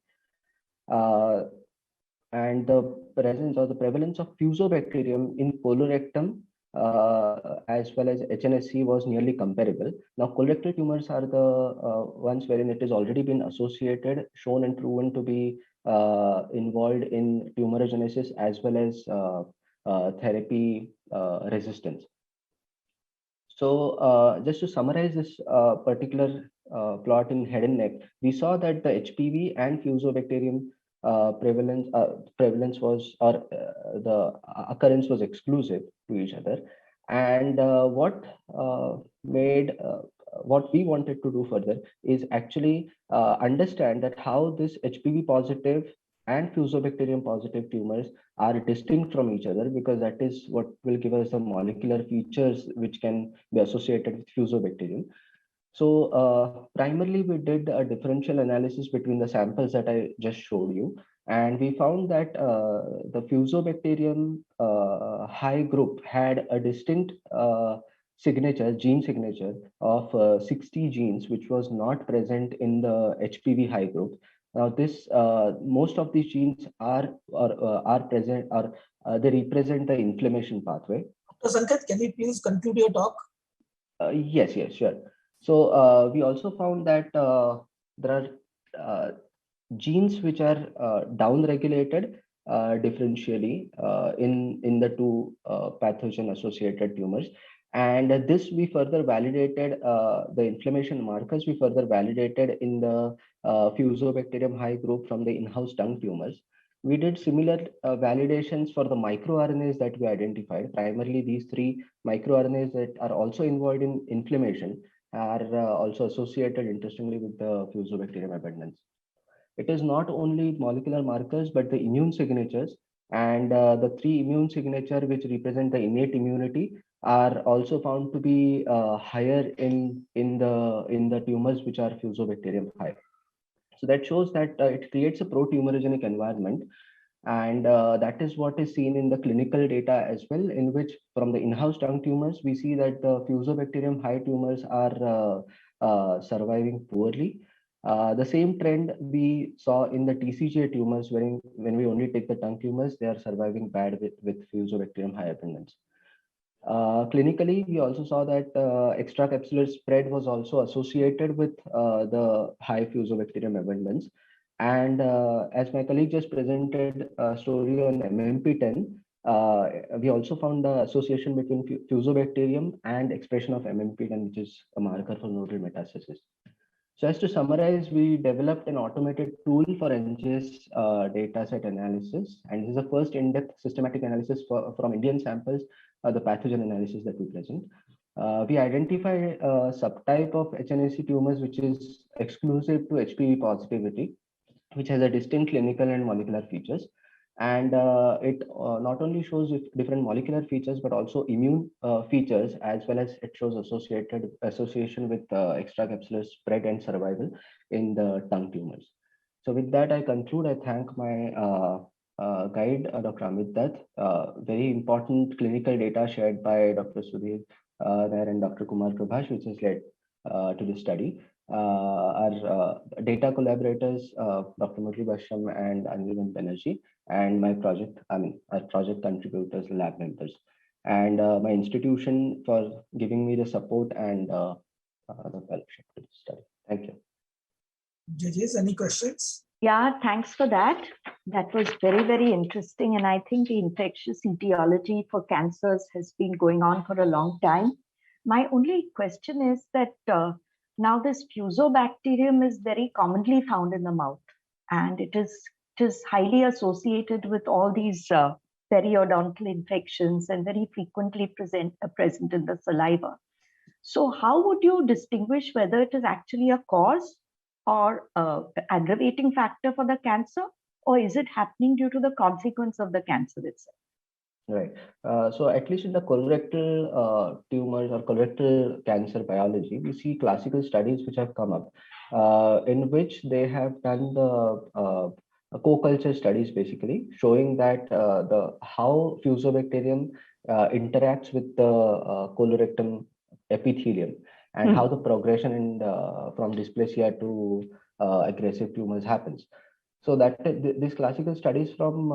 And the presence or the prevalence of Fusobacterium in colorectum as well as HNSC was nearly comparable. Now, colorectal tumors are the ones wherein it has already been associated, shown and proven to be involved in tumorigenesis as well as therapy resistance. So just to summarize this particular plot in head and neck, we saw that the HPV and Fusobacterium prevalence was, or the occurrence was exclusive to each other. And what we wanted to do further is actually understand that how this HPV positive and Fusobacterium positive tumors are distinct from each other, because that is what will give us the molecular features which can be associated with Fusobacterium. So primarily we did a differential analysis between the samples that I just showed you, and we found that the Fusobacterium high group had a distinct gene signature of 60 genes, which was not present in the HPV high group. Now, this most of these genes are present, or they represent the inflammation pathway. Dr. Sanket, can you please conclude your talk? Yes, sure. So we also found that there are genes which are downregulated differentially in the two pathogen-associated tumors. And this we further validated, the inflammation markers we further validated in the Fusobacterium high group from the in-house tongue tumors. We did similar validations for the microRNAs that we identified. Primarily, these three microRNAs that are also involved in inflammation are also associated, interestingly, with the Fusobacterium abundance. It is not only molecular markers, but the immune signatures, and the three immune signatures which represent the innate immunity are also found to be higher in the tumors which are Fusobacterium high. So that shows that it creates a pro-tumorigenic environment, and that is what is seen in the clinical data as well, in which from the in-house tongue tumors, we see that the Fusobacterium high tumors are surviving poorly. The same trend we saw in the TCGA tumors, when we only take the tongue tumors, they are surviving bad with Fusobacterium high abundance. Clinically, we also saw that extracapsular spread was also associated with the high Fusobacterium abundance. And as my colleague just presented a story on MMP10, we also found the association between Fusobacterium and expression of MMP10, which is a marker for nodal metastasis. So as to summarize, we developed an automated tool for NGS dataset analysis, and this is the first in-depth systematic analysis from Indian samples, the pathogen analysis that we present. We identify a subtype of HNSC tumors which is exclusive to HPV positivity, which has a distinct clinical and molecular features. And it not only shows different molecular features, but also immune features, as well as it shows association with extracapsular spread and survival in the tongue tumors. So with that, I conclude. I thank my guide, Dr. Amit Dutt. Very important clinical data shared by Dr. Sudhir Nair and Dr. Kumar Prabhash, which has led to this study. Our data collaborators, Dr. Murli Basham and Anil Banerjee, and our project contributors, lab members, and my institution for giving me the support and the fellowship to this study. Thank you. Judges, any questions? Yeah, thanks for that. That was very, very interesting. And I think the infectious etiology for cancers has been going on for a long time. My only question is that now this Fusobacterium is very commonly found in the mouth, and it is highly associated with all these periodontal infections and very frequently present in the saliva. So how would you distinguish whether it is actually a cause or aggravating factor for the cancer, or is it happening due to the consequence of the cancer itself? Right. So at least in the colorectal tumors or colorectal cancer biology, we see classical studies which have come up in which they have done the co-culture studies, basically showing that how Fusobacterium interacts with the colorectal epithelium, and how the progression from dysplasia to aggressive tumors happens. So that these classical studies from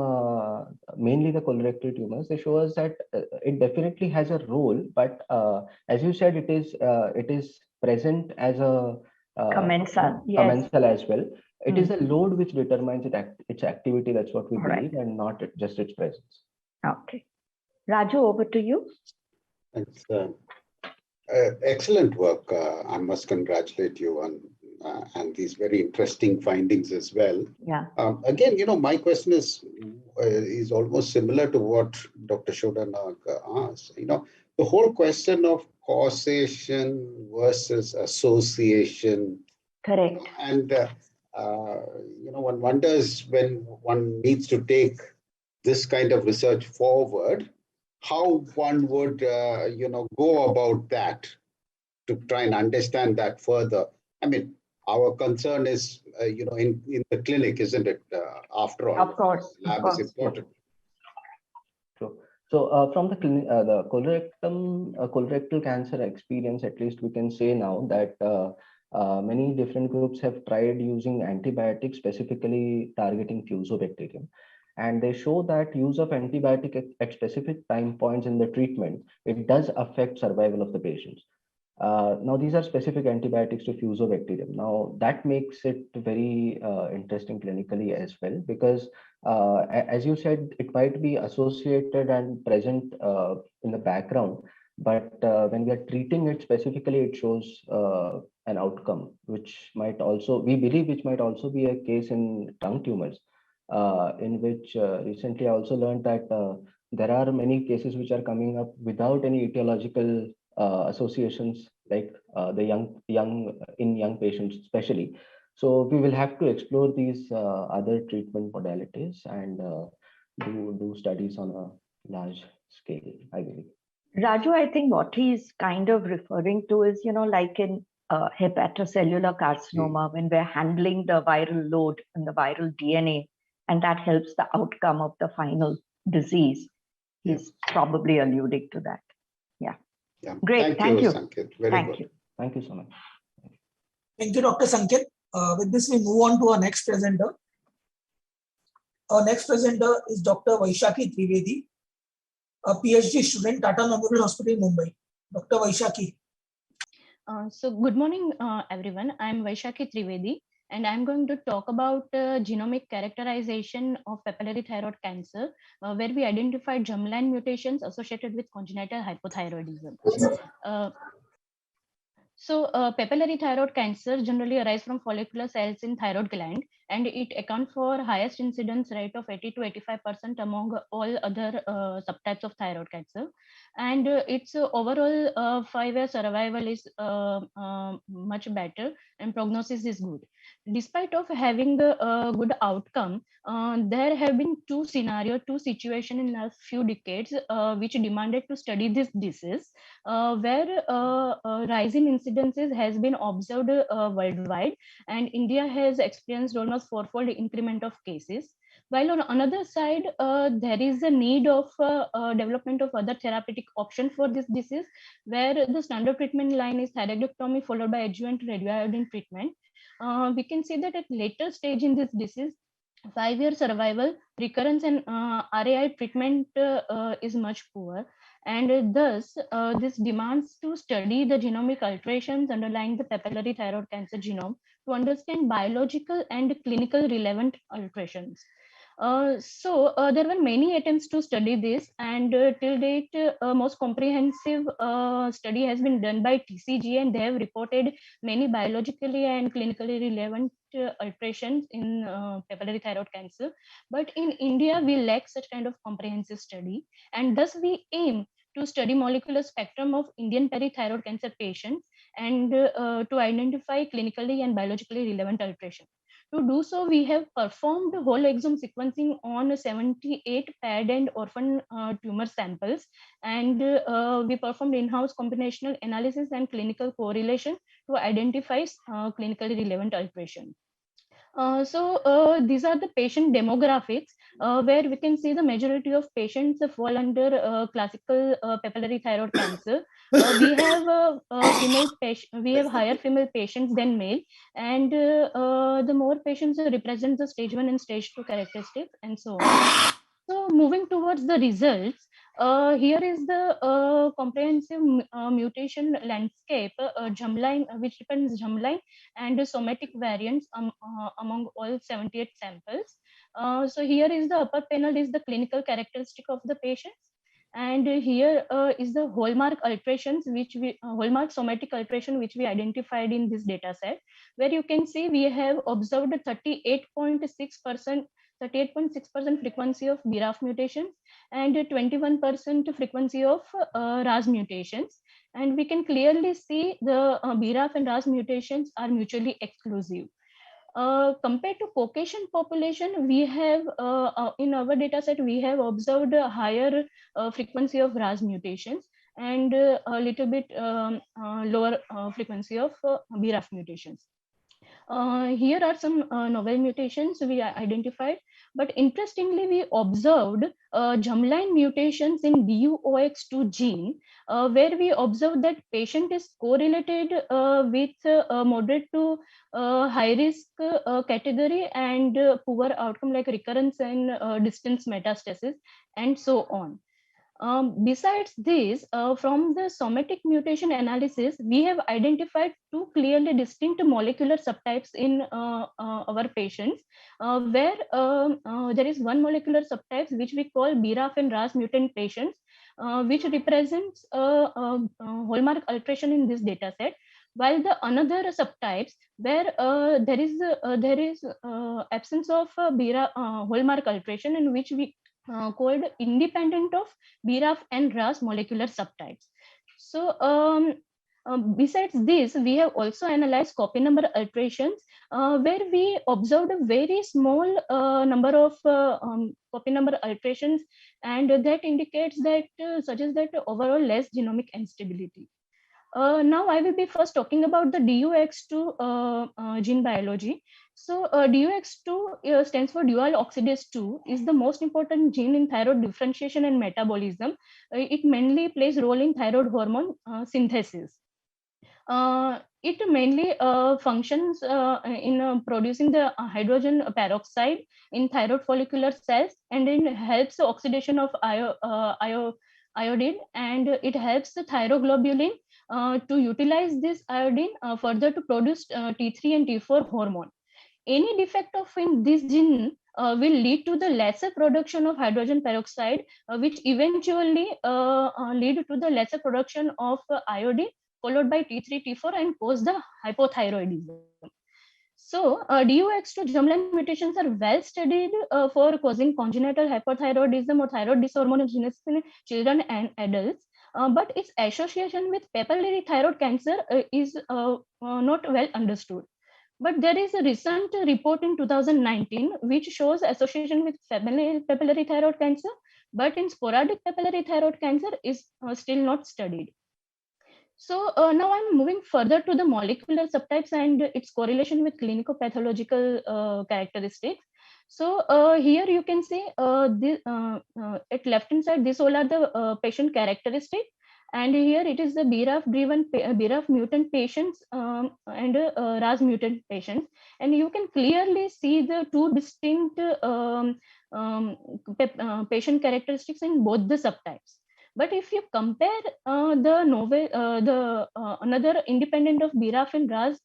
mainly the colorectal tumors, they show us that it definitely has a role, but as you said, it is present as a commensal, yes. commensal as well. It is the load which determines its activity. That's what we believe, and not just its presence. Okay, Raju, over to you. It's excellent work. I must congratulate you on and these very interesting findings as well. Yeah. Again, my question is almost similar to what Dr. Shodanag asked. The whole question of causation versus association. Correct. And one wonders, when one needs to take this kind of research forward, how one would go about that to try and understand that further. I mean, our concern is, in the clinic, isn't it? After all, of course, lab is important. True. So from the colorectal cancer experience, at least we can say now that many different groups have tried using antibiotics, specifically targeting fusobacterium. And they show that use of antibiotic at specific time points in the treatment, it does affect survival of the patients. Now, these are specific antibiotics to fusobacterium. Now, that makes it very interesting clinically as well, because as you said, it might be associated and present in the background, but when we are treating it specifically, it shows an outcome, which might also, we believe, which might also be a case in tongue tumors, in which recently I also learned that there are many cases which are coming up without any etiological associations, like the young patients especially. So we will have to explore these other treatment modalities and do studies on a large scale, I believe. Raju, I think what he's kind of referring to is, like in hepatocellular carcinoma, when we're handling the viral load and the viral DNA, and that helps the outcome of the final disease. He's probably alluding to that. Yeah. Great. Thank you. Sanket. Very good. Thank you so much. Thank you, Dr. Sanket. With this, we move on to our next presenter. Our next presenter is Dr. Vaishakhi Trivedi, a PhD student, Tata Memorial Hospital, Mumbai. Dr. Vaishakhi. So good morning, everyone. I'm Vaishakhi Trivedi, and I'm going to talk about genomic characterization of papillary thyroid cancer, where we identified germline mutations associated with congenital hypothyroidism. So papillary thyroid cancer generally arise from follicular cells in thyroid gland, and it accounts for highest incidence rate of 80 to 85% among all other subtypes of thyroid cancer. And its overall 5-year survival is much better, and prognosis is good. Despite of having a good outcome, there have been two situations in last few decades which demanded to study this disease, where rising incidences has been observed worldwide, and India has experienced almost fourfold increment of cases. While on another side, there is a need of development of other therapeutic option for this disease, where the standard treatment line is thyroidectomy followed by adjuvant radioiodine treatment. We can see that at later stage in this disease, 5-year survival, recurrence, and RAI treatment is much poor. And thus, this demands to study the genomic alterations underlying the papillary thyroid cancer genome to understand biological and clinical relevant alterations. So there were many attempts to study this, and till date, most comprehensive study has been done by TCG, and they have reported many biologically and clinically relevant alterations in papillary thyroid cancer. But in India, we lack such kind of comprehensive study, and thus we aim to study molecular spectrum of Indian parathyroid cancer patients and to identify clinically and biologically relevant alterations. To do so, we have performed whole exome sequencing on 78 paired and orphan tumor samples, and we performed in-house combinational analysis and clinical correlation to identify clinically relevant alteration. These are the patient demographics where we can see the majority of patients fall under classical papillary thyroid cancer. We have we have higher female patients than male, and the more patients represent the stage 1 and stage 2 characteristics, and so on. So moving towards the results, here is the comprehensive mutation landscape, germline, which depends germline and somatic variants among all 78 samples. So here is the upper panel is the clinical characteristic of the patients. And here is the hallmark alterations, which we hallmark somatic alteration, which we identified in this data set, where you can see we have observed 38.6% frequency of BRAF mutations and 21% frequency of RAS mutations. And we can clearly see the BRAF and RAS mutations are mutually exclusive. Compared to Caucasian population, we have in our data set, we have observed a higher frequency of RAS mutations and a little bit lower frequency of BRAF mutations. Here are some novel mutations we identified, but interestingly, we observed germline mutations in BUOX2 gene, where we observed that patient is correlated with moderate to high risk category and poor outcome like recurrence and distant metastasis, and so on. Besides this, from the somatic mutation analysis, we have identified two clearly distinct molecular subtypes in our patients, where there is one molecular subtype which we call BRAF and RAS mutant patients, which represents hallmark alteration in this data set, while the another subtypes where there is absence of BRAF hallmark alteration, in which we called independent of BRAF and RAS molecular subtypes. So besides this, we have also analyzed copy number alterations, where we observed a very small number of copy number alterations, and that indicates that suggests that overall less genomic instability. Now I will be first talking about the DUX2 gene biology. So DUX2 stands for dual oxidase 2, is the most important gene in thyroid differentiation and metabolism. It mainly plays role in thyroid hormone synthesis. It mainly functions in producing the hydrogen peroxide in thyroid follicular cells, and it helps the oxidation of iodine, and it helps the thyroglobulin to utilize this iodine further to produce T3 and T4 hormone. Any defect of in this gene will lead to the lesser production of hydrogen peroxide, which eventually lead to the lesser production of iodine, followed by T3, T4, and cause the hypothyroidism. So DUX2 germline mutations are well studied for causing congenital hyperthyroidism or thyroid dysharmonogenesis in children and adults. But its association with papillary thyroid cancer is not well understood. But there is a recent report in 2019 which shows association with papillary thyroid cancer, but in sporadic papillary thyroid cancer is still not studied. So now I'm moving further to the molecular subtypes and its correlation with clinical pathological characteristics. So here you can see at left hand side, these all are the patient characteristics. And here it is the BRAF mutant patients and RAS mutant patients. And you can clearly see the two distinct patient characteristics in both the subtypes. But if you compare another independent of BRAF and RAS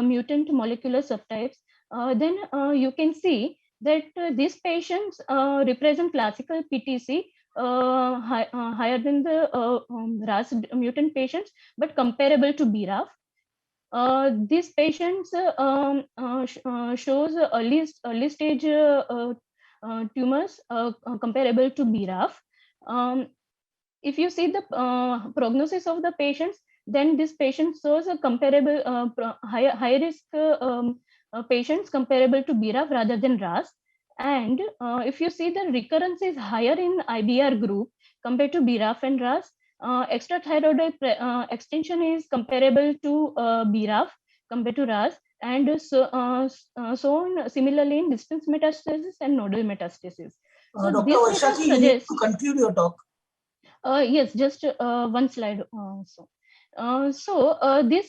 mutant molecular subtypes, then you can see that these patients represent classical PTC higher than the RAS mutant patients, but comparable to BRAF. These patients shows early stage tumors comparable to BRAF. If you see the prognosis of the patients, then this patient shows a comparable high risk patients comparable to BRAF rather than RAS. And if you see the recurrence is higher in IBR group compared to BRAF and RAS, extrathyroidal extension is comparable to BRAF compared to RAS, and shown similarly in distant metastasis and nodal metastasis. So Dr. this data Vaishakhi, you need suggests. to conclude your talk. Yes, just one slide. This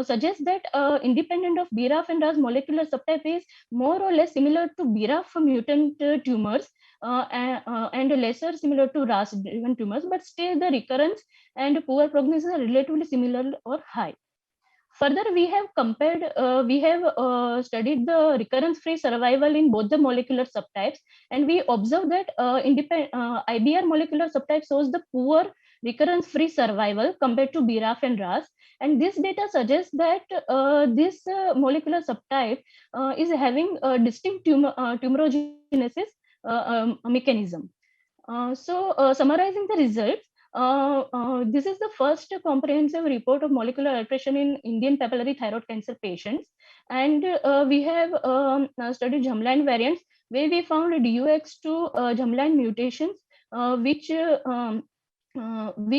suggests that independent of BRAF and RAS, molecular subtype is more or less similar to BRAF mutant tumors and lesser similar to RAS-driven tumors, but still the recurrence and poor prognosis are relatively similar or high. Further, we have compared, studied the recurrence-free survival in both the molecular subtypes, and we observed that IBR molecular subtype shows the poor recurrence-free survival compared to BRAF and RAS. And this data suggests that this molecular subtype is having a distinct tumorogenesis mechanism. Summarizing the results, this is the first comprehensive report of molecular alteration in Indian papillary thyroid cancer patients, and we have studied germline variants where we found DUX2 germline mutations, which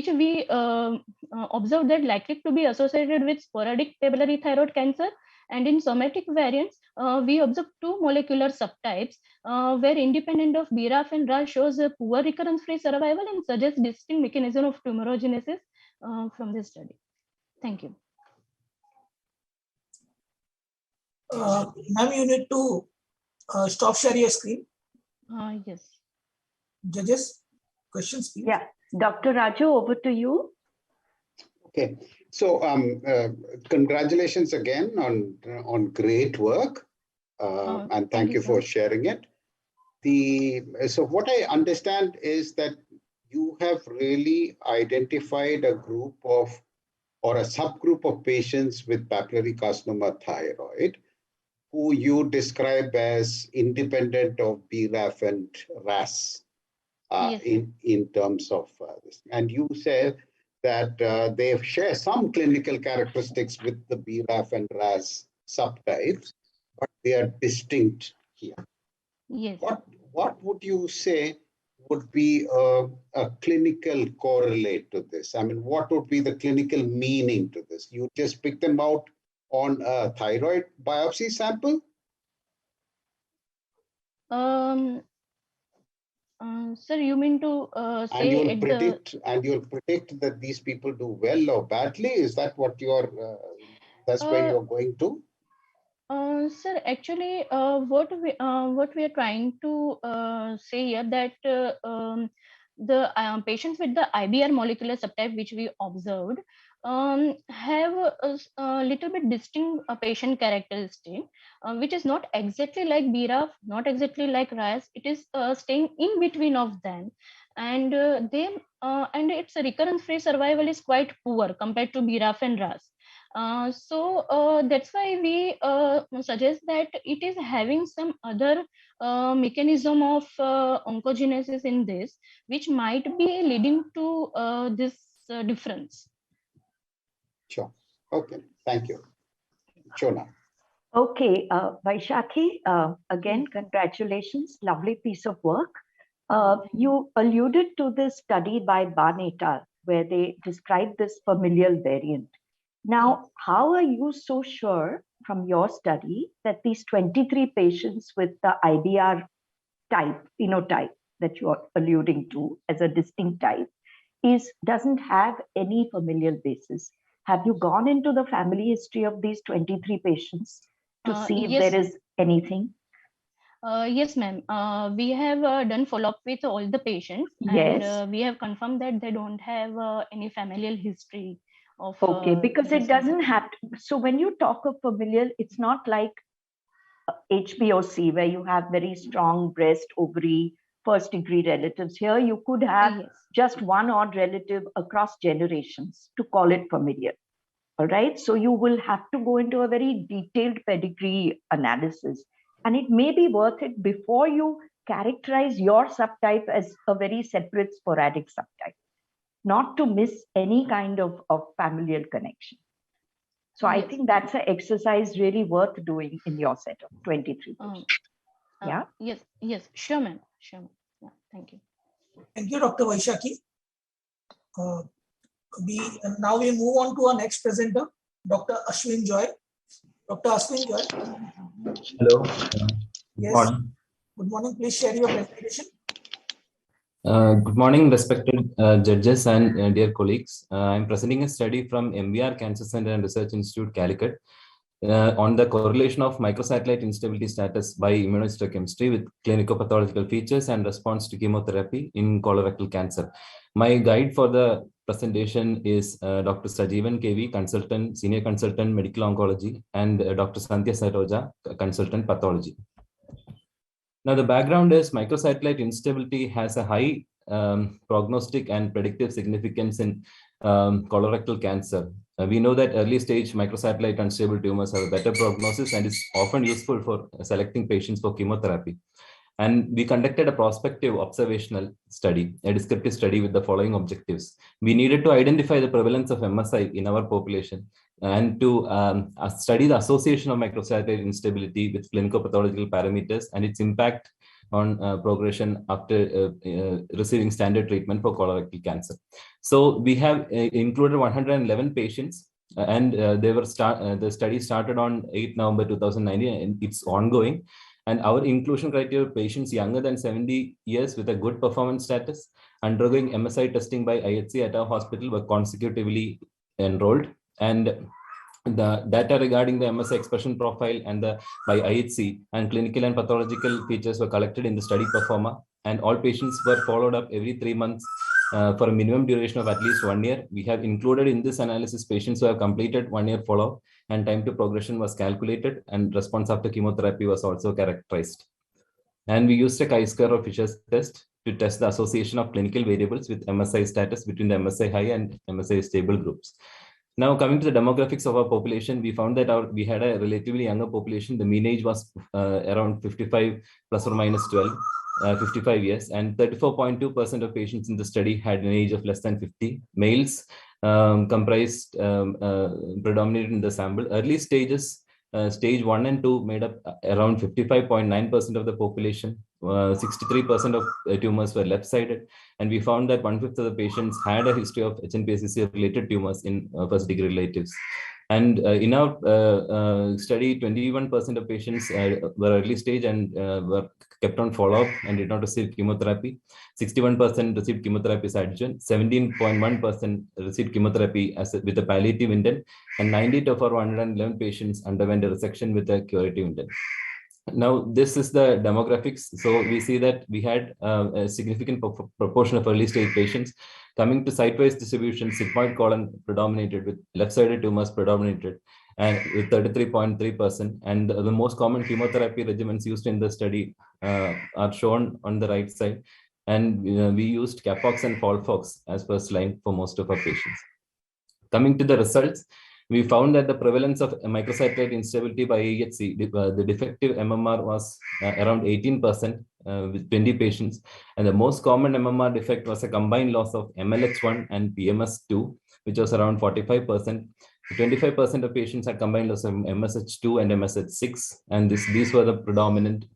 we observed that likely to be associated with sporadic papillary thyroid cancer. And in somatic variants, we observed two molecular subtypes where independent of BRAF and RAS shows a poor recurrence-free survival and suggests distinct mechanism of tumorogenesis from this study. Thank you. Ma'am, you need to stop share your screen. Yes. Judges, questions, please. Yeah, Dr. Raju, over to you. Okay, so congratulations again on great work, and thank you for sharing it. So what I understand is that you have really identified a group of or a subgroup of patients with papillary carcinoma thyroid who you describe as independent of BRAF and RAS in terms of this. And you say that they share some clinical characteristics with the BRAF and RAS subtypes, but they are distinct here. Yes. What would you say would be a clinical correlate to this? I mean, what would be the clinical meaning to this? You just pick them out on a thyroid biopsy sample? Sir, you mean to say and you'll predict that these people do well or badly? Is that what that's where you're going to? Sir, actually, what we are trying to say here that the patients with the IBR molecular subtype which we observed have a little bit distinct patient characteristic, which is not exactly like BRAF, not exactly like RAS. It is staying in between of them, and and its recurrence-free survival is quite poor compared to BRAF and RAS. That's why we suggest that it is having some other mechanism of oncogenesis in this, which might be leading to this difference. Sure. Okay. Thank you. Shona. Okay, Vaishakhi, again, congratulations. Lovely piece of work. You alluded to this study by Ban et al., where they described this familial variant. Now, how are you so sure from your study that these 23 patients with the IBR phenotype that you are alluding to as a distinct type doesn't have any familial basis? Have you gone into the family history of these 23 patients to see if there is anything? Yes, ma'am. We have done follow-up with all the patients, and we have confirmed that they don't have any familial history. Okay, because it doesn't have to. So when you talk of familial, it's not like HBOC where you have very strong breast, ovary, first-degree relatives. Here you could have just one odd relative across generations to call it familial. All right, so you will have to go into a very detailed pedigree analysis, and it may be worth it before you characterize your subtype as a very separate sporadic subtype, not to miss any kind of familial connection. So I think that's an exercise really worth doing in your set of 23 patients. Yes, sure, ma'am. Sure. Yeah, thank you. Thank you, Dr. Vaishakhi. Now we move on to our next presenter, Dr. Ashwin Joy. Dr. Ashwin Joy. Hello. Yes. Morning. Good morning. Please share your presentation. Good morning, respected judges and dear colleagues. I'm presenting a study from MBR Cancer Center and Research Institute, Calicut, on the correlation of microsatellite instability status by immunohistochemistry with clinicopathological features and response to chemotherapy in colorectal cancer. My guide for the presentation is Dr. Sajeevan KV, Senior Consultant, Medical Oncology, and Dr. Sandhya Saroja, Consultant, Pathology. Now, the background is microsatellite instability has a high prognostic and predictive significance in colorectal cancer. We know that early stage microsatellite unstable tumors have a better prognosis and is often useful for selecting patients for chemotherapy. And we conducted a prospective observational study, a descriptive study with the following objectives. We needed to identify the prevalence of MSI in our population and to study the association of microsatellite instability with clinicopathological parameters and its impact on progression after receiving standard treatment for colorectal cancer. So we have included 111 patients and the study started on 8 November 2019 and it's ongoing. And our inclusion criteria: patients younger than 70 years with a good performance status, undergoing MSI testing by IHC at our hospital were consecutively enrolled. And the data regarding the MSI expression profile and the by IHC and clinical and pathological features were collected in the study performer. And all patients were followed up every 3 months for a minimum duration of at least 1 year. We have included in this analysis patients who have completed 1 year follow-up, and time to progression was calculated, and response after chemotherapy was also characterized. And we used a chi-square or Fisher's test to test the association of clinical variables with MSI status between the MSI high and MSI stable groups. Now, coming to the demographics of our population, we found that we had a relatively younger population. The mean age was around 55 plus or minus 12. 55 years, and 34.2% of patients in the study had an age of less than 50. Males comprised predominated in the sample. Early stages, stage 1 and 2 made up around 55.9% of the population. 63% of tumors were left-sided, and we found that 1/5 of the patients had a history of HNPCC-related tumors in first-degree relatives. And in our study, 21% of patients were early stage and were kept on follow-up and did not receive chemotherapy. 61% received chemotherapy as adjuvant. 17.1% received chemotherapy with a palliative intent, and 90 of our 111 patients underwent a resection with a curative intent. Now, this is the demographics. So we see that we had a significant proportion of early stage patients. Coming to site-wise distribution, sigmoid colon predominated, with left-sided tumors predominated, and with 33.3%. And the most common chemotherapy regimens used in the study are shown on the right side. And we used Capox and Folfox as first line for most of our patients. Coming to the results, we found that the prevalence of microsatellite instability by IHC, the defective MMR was around 18% with 20 patients. And the most common MMR defect was a combined loss of MLH1 and PMS2, which was around 45%. 25% of patients had combined loss of MSH2 and MSH6. And these were the predominant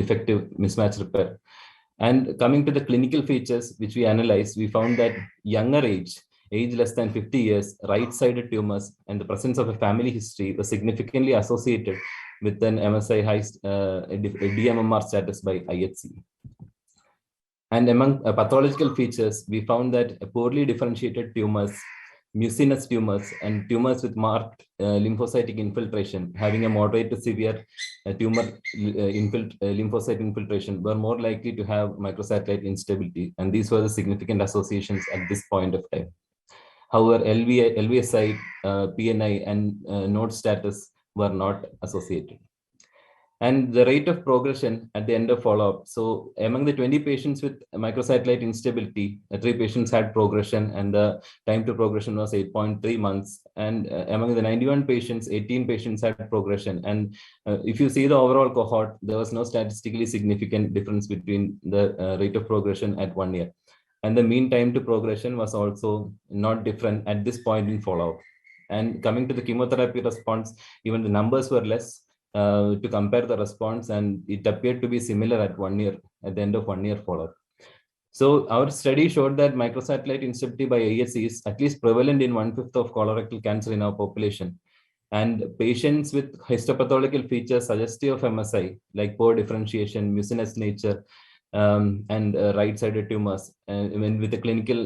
defective mismatch repair. And coming to the clinical features, which we analyzed, we found that younger age less than 50 years, right-sided tumors, and the presence of a family history was significantly associated with an MSI high DMMR status by IHC. And among pathological features, we found that poorly differentiated tumors, mucinous tumors, and tumors with marked lymphocytic infiltration, having a moderate to severe tumor lymphocyte infiltration, were more likely to have microsatellite instability. And these were the significant associations at this point of time. However, LVSI, PNI, and node status were not associated. And the rate of progression at the end of follow-up. So among the 20 patients with microsatellite instability, 3 patients had progression, and the time to progression was 8.3 months. And among the 91 patients, 18 patients had progression. And if you see the overall cohort, there was no statistically significant difference between the rate of progression at 1 year. And the mean time to progression was also not different at this point in follow-up. And coming to the chemotherapy response, even the numbers were less to compare the response, and it appeared to be similar at 1 year, at the end of 1 year follow-up. So our study showed that microsatellite instability by IHC is at least prevalent in 1/5 of colorectal cancer in our population. And patients with histopathological features suggestive of MSI, like poor differentiation, mucinous nature, and right-sided tumors, when with the clinical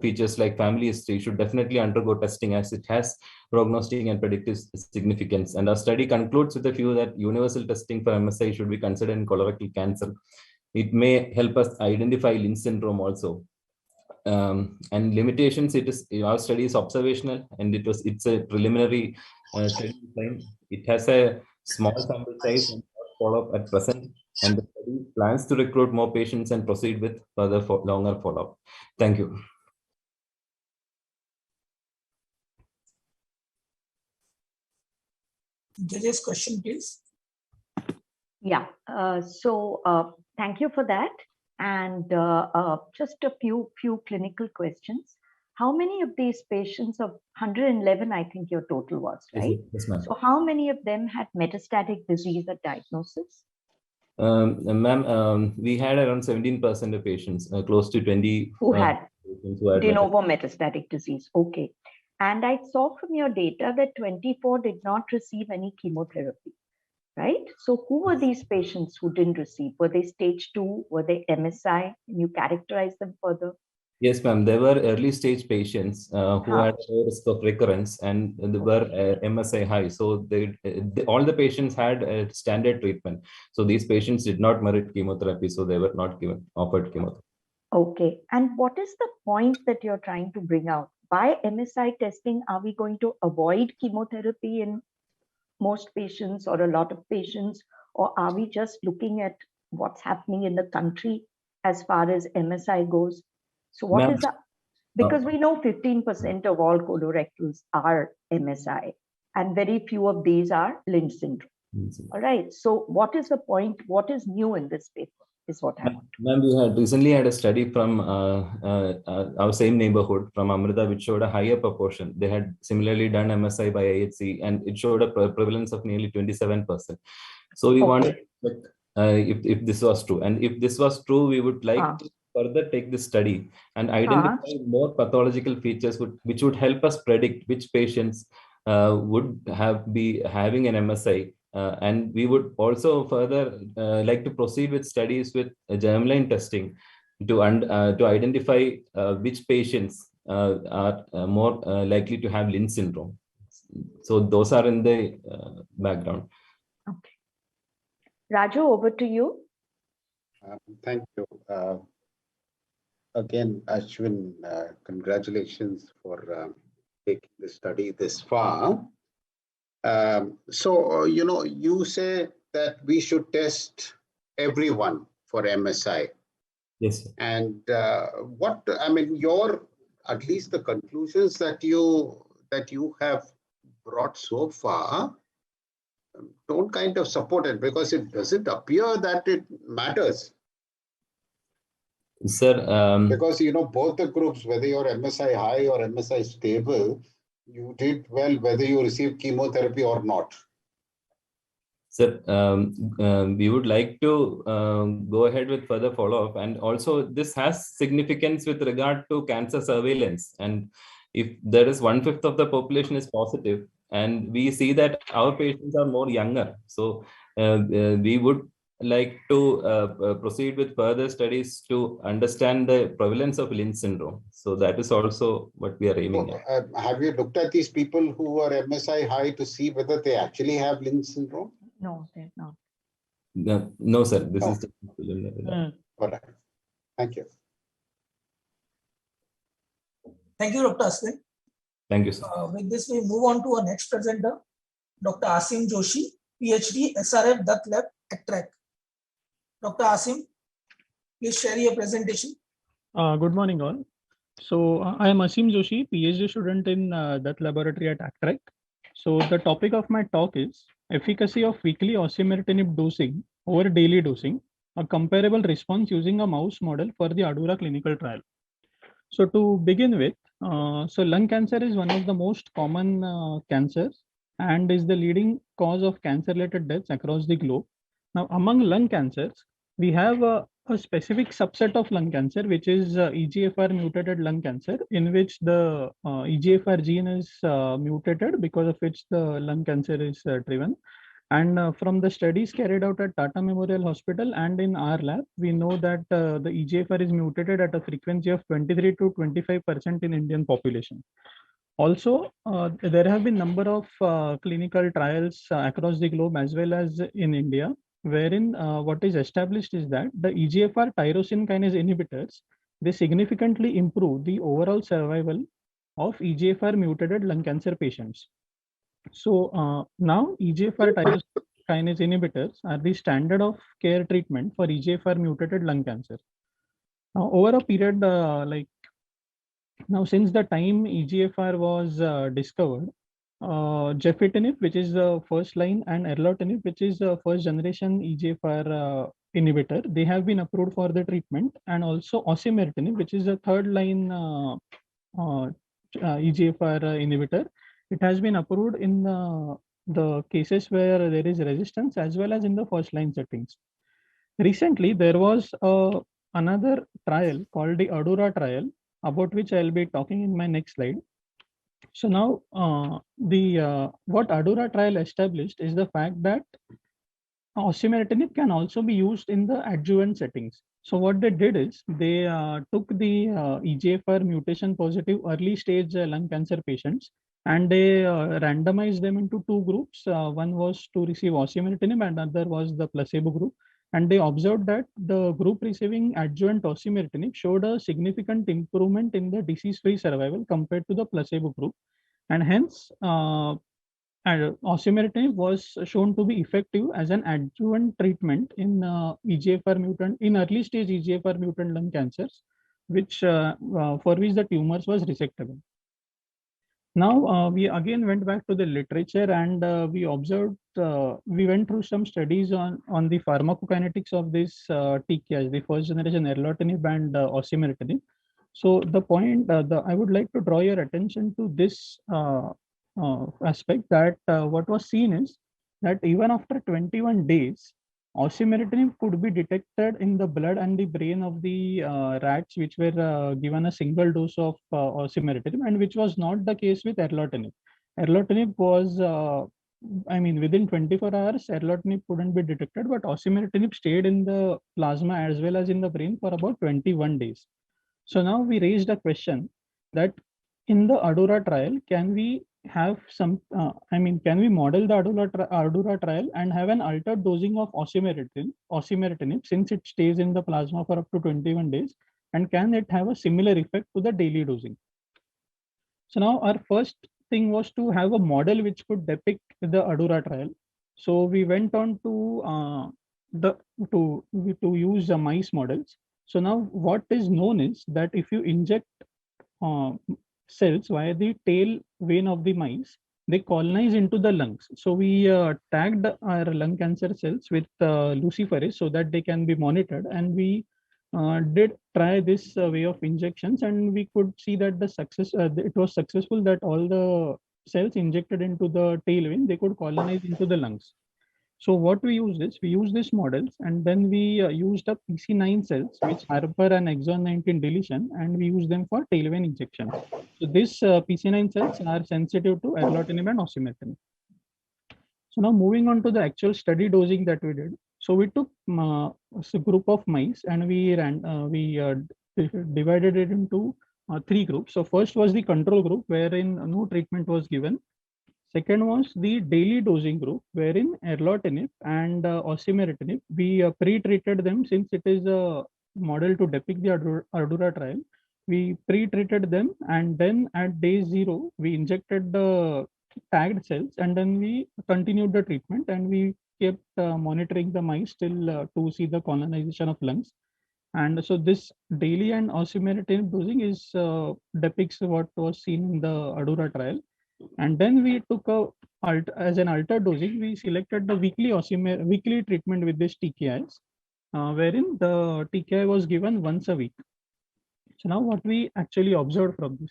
features like family history, should definitely undergo testing, as it has prognostic and predictive significance. And our study concludes with a view that universal testing for MSI should be considered in colorectal cancer. It may help us identify Lynch syndrome also. And limitations, our study is observational, and it's a preliminary study design. It has a small sample size and follow-up at present, and the study plans to recruit more patients and proceed with further longer follow-up. Thank you. Judge's question, please. Yeah, thank you for that. And just a few clinical questions. How many of these patients, of 111, I think your total was, right? Yes, ma'am. So how many of them had metastatic disease at diagnosis? Ma'am, we had around 17% of patients, close to 20 who had de novo metastatic. metastatic disease. Okay. And I saw from your data that 24 did not receive any chemotherapy, right? So who were these patients who didn't receive? Were they stage 2? Were they MSI? Can you characterize them further? Yes, ma'am. There were early stage patients who had a risk of recurrence, and they were MSI high. So all the patients had a standard treatment. So these patients did not merit chemotherapy, so they were not offered chemotherapy. Okay. And what is the point that you're trying to bring out? By MSI testing, are we going to avoid chemotherapy in most patients or a lot of patients? Or are we just looking at what's happening in the country as far as MSI goes? So what is that? Because we know 15% of all colorectals are MSI, and very few of these are Lynch syndrome. All right. So what is the point? What is new in this paper is what I want. Ma'am, we had recently had a study from our same neighborhood from Amrita, which showed a higher proportion. They had similarly done MSI by IHC, and it showed a prevalence of nearly 27%. So we wanted to check if this was true. And if this was true, we would like to further take this study and identify more pathological features which would help us predict which patients would be having an MSI. And we would also further like to proceed with studies with germline testing to identify which patients are more likely to have Lynch syndrome. So those are in the background. Okay. Raju, over to you. Thank you. Again, Ashwin, congratulations for taking the study this far. So, you say that we should test everyone for MSI. Yes. And at least the conclusions that you have brought so far don't kind of support it, because it doesn't appear that it matters. Sir, because both the groups, whether you're MSI high or MSI stable, you did well whether you received chemotherapy or not. Sir, we would like to go ahead with further follow-up, and also this has significance with regard to cancer surveillance. And if there is 1/5 of the population is positive, and we see that our patients are more younger, so we would like to proceed with further studies to understand the prevalence of Lynch syndrome. So that is also what we are aiming at. Have you looked at these people who are MSI high to see whether they actually have Lynch syndrome? No, they're not. No, sir. This is the preliminary. All right. Thank you. Thank you, Dr. Ashwin. Thank you, sir. With this, we move on to our next presenter, Dr. Asim Joshi, PhD, SRF, Dutt Lab, ACTRAC. Dr. Asim, please share your presentation. Good morning, all. So I am Asim Joshi, PhD student in Dutt Laboratory at ACTRAC. So the topic of my talk is efficacy of weekly osimertinib dosing over daily dosing, a comparable response using a mouse model for the ADAURA clinical trial. So to begin with, so lung cancer is one of the most common cancers and is the leading cause of cancer-related deaths across the globe. Now, among lung cancers, we have a specific subset of lung cancer, which is EGFR mutated lung cancer, in which the EGFR gene is mutated, because of which the lung cancer is driven. And from the studies carried out at Tata Memorial Hospital and in our lab, we know that the EGFR is mutated at a frequency of 23 to 25% in Indian population. Also, there have been number of clinical trials across the globe as well as in India, wherein what is established is that the EGFR tyrosine kinase inhibitors, they significantly improve the overall survival of EGFR mutated lung cancer patients. So now EGFR tyrosine kinase inhibitors are the standard of care treatment for EGFR mutated lung cancer. Now, over a period now, since the time EGFR was discovered, gefitinib, which is the first line, and erlotinib, which is the first generation EGFR inhibitor, they have been approved for the treatment, and also osimertinib, which is the third line EGFR inhibitor. It has been approved in the cases where there is resistance as well as in the first line settings. Recently, there was another trial called the ADAURA trial, about which I'll be talking in my next slide. So now what ADAURA trial established is the fact that osimertinib can also be used in the adjuvant settings. So what they did is they took the EGFR mutation positive early stage lung cancer patients, and they randomized them into two groups. One was to receive osimertinib and another was the placebo group. And they observed that the group receiving adjuvant osimertinib showed a significant improvement in the disease-free survival compared to the placebo group. And hence, osimertinib was shown to be effective as an adjuvant treatment in EGFR mutant, in early stage EGFR mutant lung cancers, which for which the tumors was resectable. Now, we again went back to the literature, and we observed, we went through some studies on the pharmacokinetics of this TKIs, the first generation erlotinib and osimertinib. So the point, I would like to draw your attention to this aspect, that what was seen is that even after 21 days, osimertinib could be detected in the blood and the brain of the rats which were given a single dose of osimertinib, and which was not the case with erlotinib. Erlotinib was, within 24 hours, erlotinib couldn't be detected, but osimertinib stayed in the plasma as well as in the brain for about 21 days. So now we raised a question that in the ADAURA trial, can we have some, can we model the ADAURA trial and have an altered dosing of osimertinib, since it stays in the plasma for up to 21 days, and can it have a similar effect to the daily dosing? So now our first thing was to have a model which could depict the ADAURA trial. So we went on to use the mice models. So now what is known is that if you inject cells via the tail vein of the mice, they colonize into the lungs. So we tagged our lung cancer cells with luciferase so that they can be monitored, and we did try this way of injections, and we could see that the success it was successful, that all the cells injected into the tail vein, they could colonize into the lungs. So what we use is, we use these models, and then we used up PC9 cells which harbor an exon 19 deletion, and we use them for tail vein injection. So these PC9 cells are sensitive to erlotinib and osimertinib. So now moving on to the actual study dosing that we did. So we took a group of mice, and we divided it into 3 groups. So first was the control group, wherein no treatment was given. Second was the daily dosing group, wherein erlotinib and osimertinib, we pre-treated them, since it is a model to depict the ADAURA trial. We pre-treated them, and then at day 0, we injected the tagged cells, and then we continued the treatment, and we kept monitoring the mice till to see the colonization of lungs. And so this daily and osimertinib dosing is depicts what was seen in the ADAURA trial. And then we took as an altered dosing, we selected the weekly treatment with this TKIs, wherein the TKI was given once a week. So now what we actually observed from this.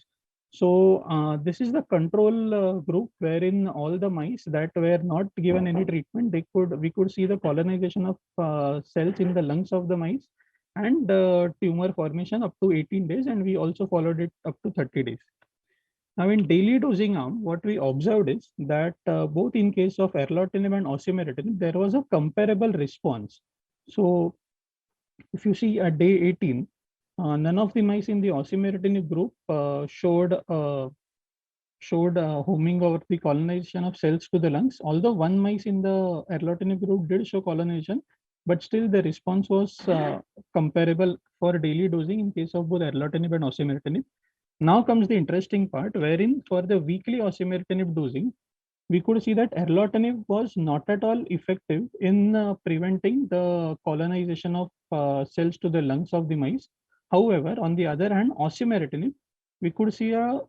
So this is the control group, wherein all the mice that were not given any treatment, we could see the colonization of cells in the lungs of the mice. and tumor formation up to 18 days, and we also followed it up to 30 days. Now, in daily dosing arm, what we observed is that both in case of erlotinib and osimertinib, there was a comparable response. So, if you see at day 18, none of the mice in the osimertinib group showed homing over the colonization of cells to the lungs. Although one mice in the erlotinib group did show colonization, but still the response was comparable for daily dosing in case of both erlotinib and osimertinib. Now comes the interesting part, wherein for the weekly osimertinib dosing, we could see that erlotinib was not at all effective in preventing the colonization of cells to the lungs of the mice. However, on the other hand, osimertinib, we could see a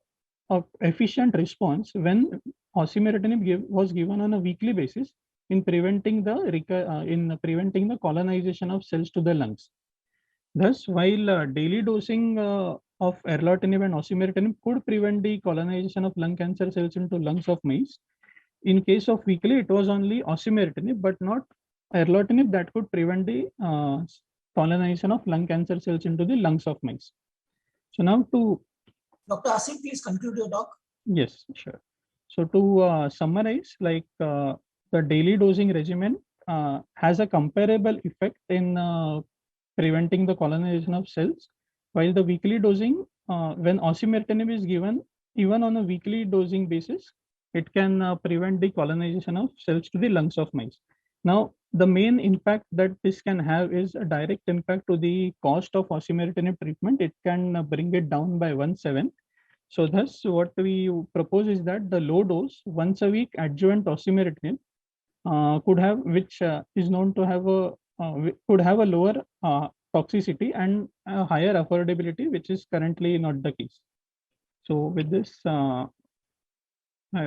efficient response when osimertinib was given on a weekly basis in preventing the colonization of cells to the lungs. Thus, while daily dosing of erlotinib and osimertinib could prevent the colonization of lung cancer cells into lungs of mice, in case of weekly, it was only osimertinib, but not erlotinib that could prevent the colonization of lung cancer cells into the lungs of mice. So now to Dr. Asim, please conclude your talk. Yes, sure. So to summarize, like the daily dosing regimen has a comparable effect in preventing the colonization of cells, while the weekly dosing, when osimertinib is given, even on a weekly dosing basis, it can prevent the colonization of cells to the lungs of mice. Now, the main impact that this can have is a direct impact to the cost of osimertinib treatment. It can bring it down by 1/7. So thus, what we propose is that the low dose, once a week adjuvant osimertinib could have, which is known to have could have a lower toxicity and a higher affordability, which is currently not the case. So with this,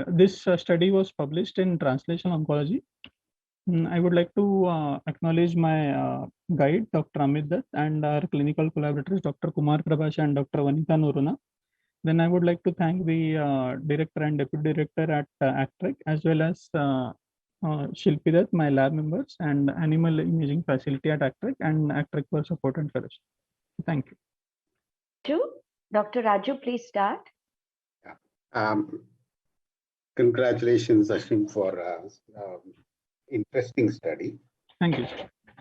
this study was published in Translational Oncology. I would like to acknowledge my guide, Dr. Amit Dutt, and our clinical collaborators, Dr. Kumar Prabhasha and Dr. Vanita Noruna. Then I would like to thank the director and deputy director at ACTREC, as well as Shilpi Dutt, my lab members, and animal imaging facility at ACTREC and ACTREC for support and fellowship. Thank you. Dr. Raju, please start. Congratulations, Ashim, for interesting study. Thank you.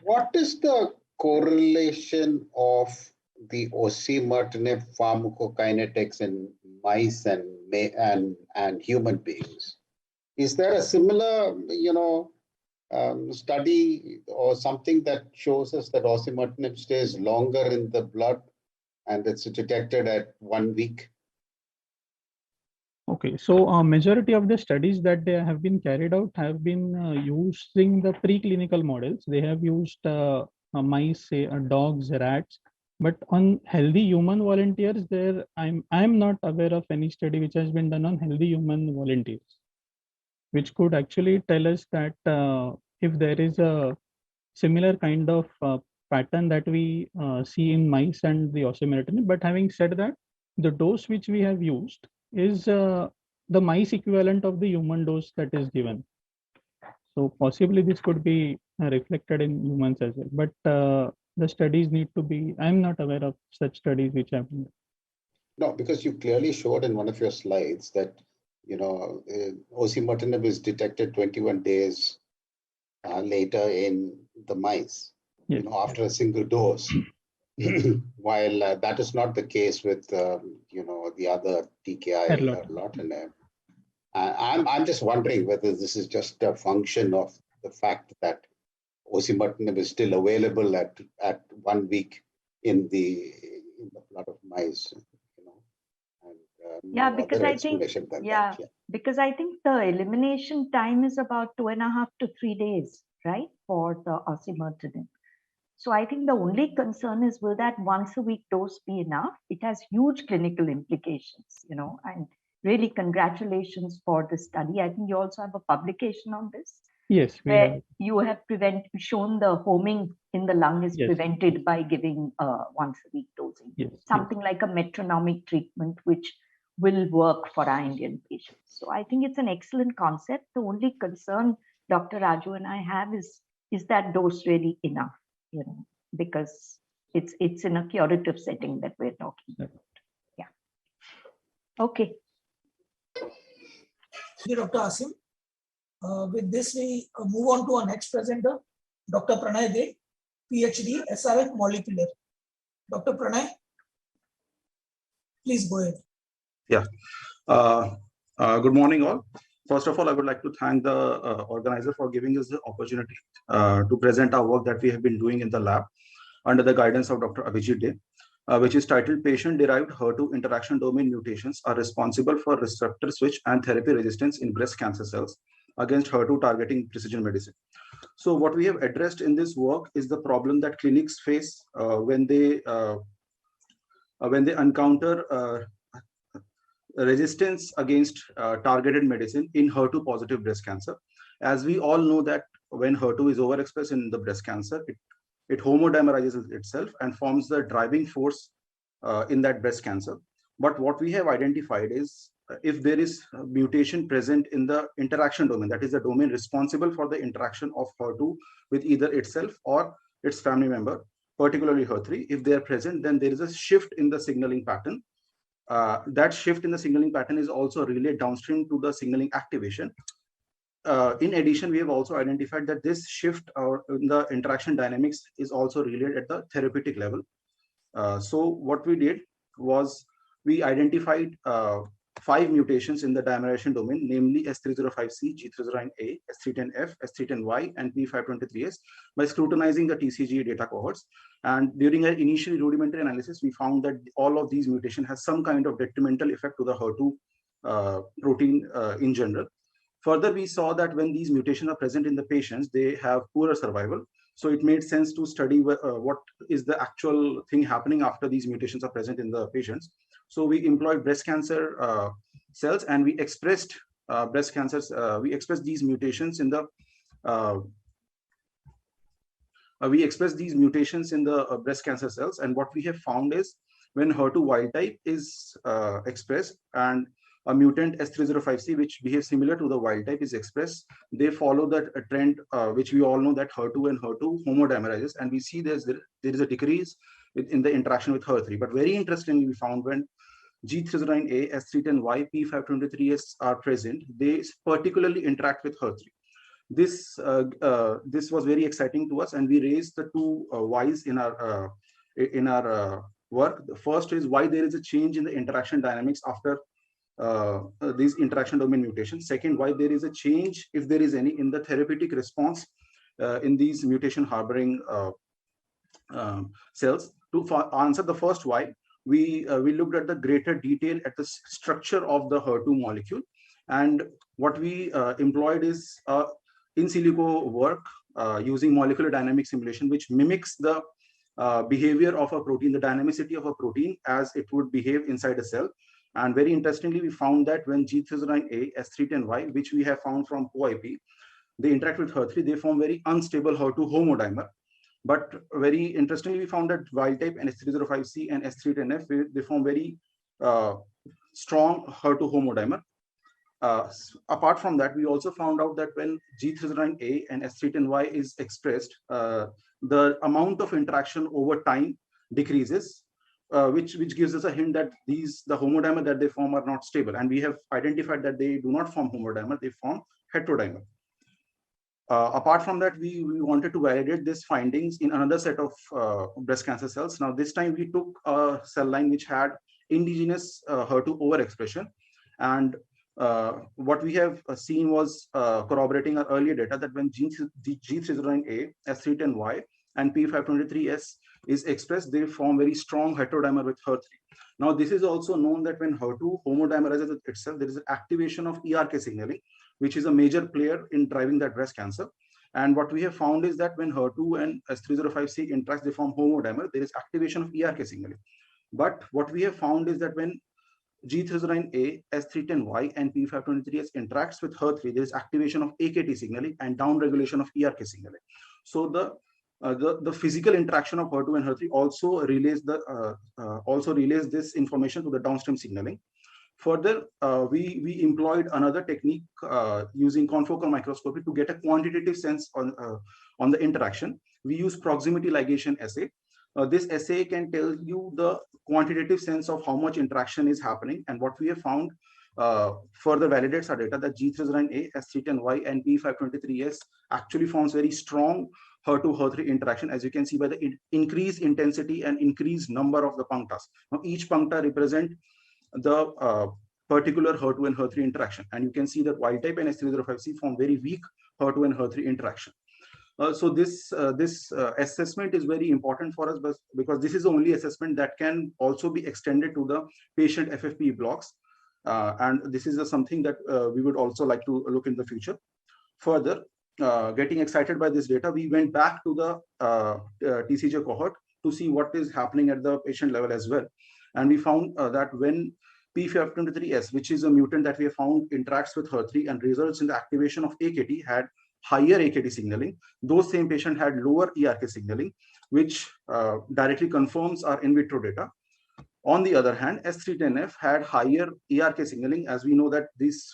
What is the correlation of the osimertinib pharmacokinetics in mice and human beings? Is there a similar, study or something that shows us that osimertinib stays longer in the blood and it's detected at 1 week? Okay, so majority of the studies that they have been carried out have been using the preclinical models. They have used mice, say, dogs, rats, but on healthy human volunteers, I'm not aware of any study which has been done on healthy human volunteers, which could actually tell us that if there is a similar kind of pattern that we see in mice and the osimertinib. But having said that, the dose which we have used is the mice equivalent of the human dose that is given. So possibly this could be reflected in humans as well. But the studies need to be, I'm not aware of such studies which have been. No, because you clearly showed in one of your slides that, osimertinib is detected 21 days later in the mice, after a single dose. While that is not the case with, the other TKI erlotinib. I'm just wondering whether this is just a function of the fact that osimertinib is still available at 1 week in the blood of mice. Yeah, because I think because I think the elimination time is about 2.5 to 3 days, right, for the osimertinib. So I think the only concern is, will that once a week dose be enough? It has huge clinical implications, and really congratulations for the study. I think you also have a publication on this. Yes, where you have shown the homing in the lung is prevented by giving once a week dosing. Something like a metronomic treatment, which will work for our Indian patients. So I think it's an excellent concept. The only concern Dr. Raju and I have is that dose really enough? Because It's in a curative setting that we're talking about. Yeah. Okay. Thank you, Dr. Asim. With this, we move on to our next presenter, Dr. Pranay De, PhD, SRF Molecular. Dr. Pranay, please go ahead. Yeah. Good morning, all. First of all, I would like to thank the organizer for giving us the opportunity to present our work that we have been doing in the lab under the guidance of Dr. Abhijit De, which is titled Patient-Derived HER2 Interaction Domain Mutations are Responsible for Receptor Switch and Therapy Resistance in Breast Cancer Cells against HER2 Targeting Precision Medicine. So what we have addressed in this work is the problem that clinics face when they encounter resistance against targeted medicine in HER2 positive breast cancer. As we all know that when HER2 is overexpressed in the breast cancer, it homodimerizes itself and forms the driving force in that breast cancer. But what we have identified is if there is a mutation present in the interaction domain, that is the domain responsible for the interaction of HER2 with either itself or its family member, particularly HER3, if they are present, then there is a shift in the signaling pattern. That shift in the signaling pattern is also relayed downstream to the signaling activation. In addition, we have also identified that this shift in the interaction dynamics is also relayed at the therapeutic level. So what we did was we identified 5 mutations in the dimerization domain, namely S305C, G309A, S310F, S310Y, and P523S by scrutinizing the TCGA data cohorts. And during an initially rudimentary analysis, we found that all of these mutations has some kind of detrimental effect to the HER2 protein in general. Further, we saw that when these mutations are present in the patients, they have poorer survival. So it made sense to study what is the actual thing happening after these mutations are present in the patients. So we employed breast cancer cells and we expressed breast cancers. We expressed these mutations in the breast cancer cells. And what we have found is when HER2 wild type is expressed and a mutant S305C, which behaves similar to the wild type, is expressed, they follow that trend, which we all know that HER2 and HER2 homodimerizes, and we see there is a decrease in the interaction with HER3. But very interestingly, we found when G309A, S310Y, P523S are present, they particularly interact with HER3. This was very exciting to us, and we raised the 2 whys in our work. The first is why there is a change in the interaction dynamics after these interaction domain mutations. Second, why there is a change, if there is any, in the therapeutic response in these mutation harboring cells. To answer the first why, we looked at the greater detail at the structure of the HER2 molecule, and what we employed is in silico work using molecular dynamic simulation, which mimics the behavior of a protein, the dynamicity of a protein as it would behave inside a cell. And very interestingly, we found that when G309A, S310Y, which we have found from OIP, they interact with HER3, they form very unstable HER2 homodimer. But very interestingly, we found that wild type and S305C and S310F, they form very strong HER2 homodimer. Apart from that, we also found out that when G309A and S310Y is expressed, the amount of interaction over time decreases, which gives us a hint that the homodimer that they form are not stable. And we have identified that they do not form homodimer, they form heterodimer. Apart from that, we wanted to validate these findings in another set of breast cancer cells. Now, this time we took a cell line which had indigenous HER2 overexpression. And what we have seen was corroborating our earlier data that when G309A, S310Y, and P523S is expressed, they form very strong heterodimer with HER3. Now, this is also known that when HER2 homodimerizes itself, there is an activation of ERK signaling, which is a major player in driving that breast cancer. And what we have found is that when HER2 and S305C interact, they form homodimer, there is activation of ERK signaling. But what we have found is that when G309A, S310Y, and P523S interacts with HER3, there is activation of AKT signaling and downregulation of ERK signaling. So the physical interaction of HER2 and HER3 also relays this information to the downstream signaling. Further, we employed another technique using confocal microscopy to get a quantitative sense on the interaction. We use proximity ligation assay. This assay can tell you the quantitative sense of how much interaction is happening. And what we have found further validates our data that G309A, S310Y, and P523S actually forms very strong HER2, HER3 interaction, as you can see by the increased intensity and increased number of the punctas. Now, each puncta represent the particular HER2 and HER3 interaction. And you can see that wild type and S305C form very weak HER2 and HER3 interaction. So this assessment is very important for us because this is the only assessment that can also be extended to the patient FFPE blocks. And this is something that we would also like to look in the future. Further, getting excited by this data, we went back to the TCJ cohort to see what is happening at the patient level as well. And we found that when P523S, which is a mutant that we have found interacts with HER3 and results in the activation of AKT, had higher AKT signaling. Those same patients had lower ERK signaling, which directly confirms our in vitro data. On the other hand, S310F had higher ERK signaling, as we know that this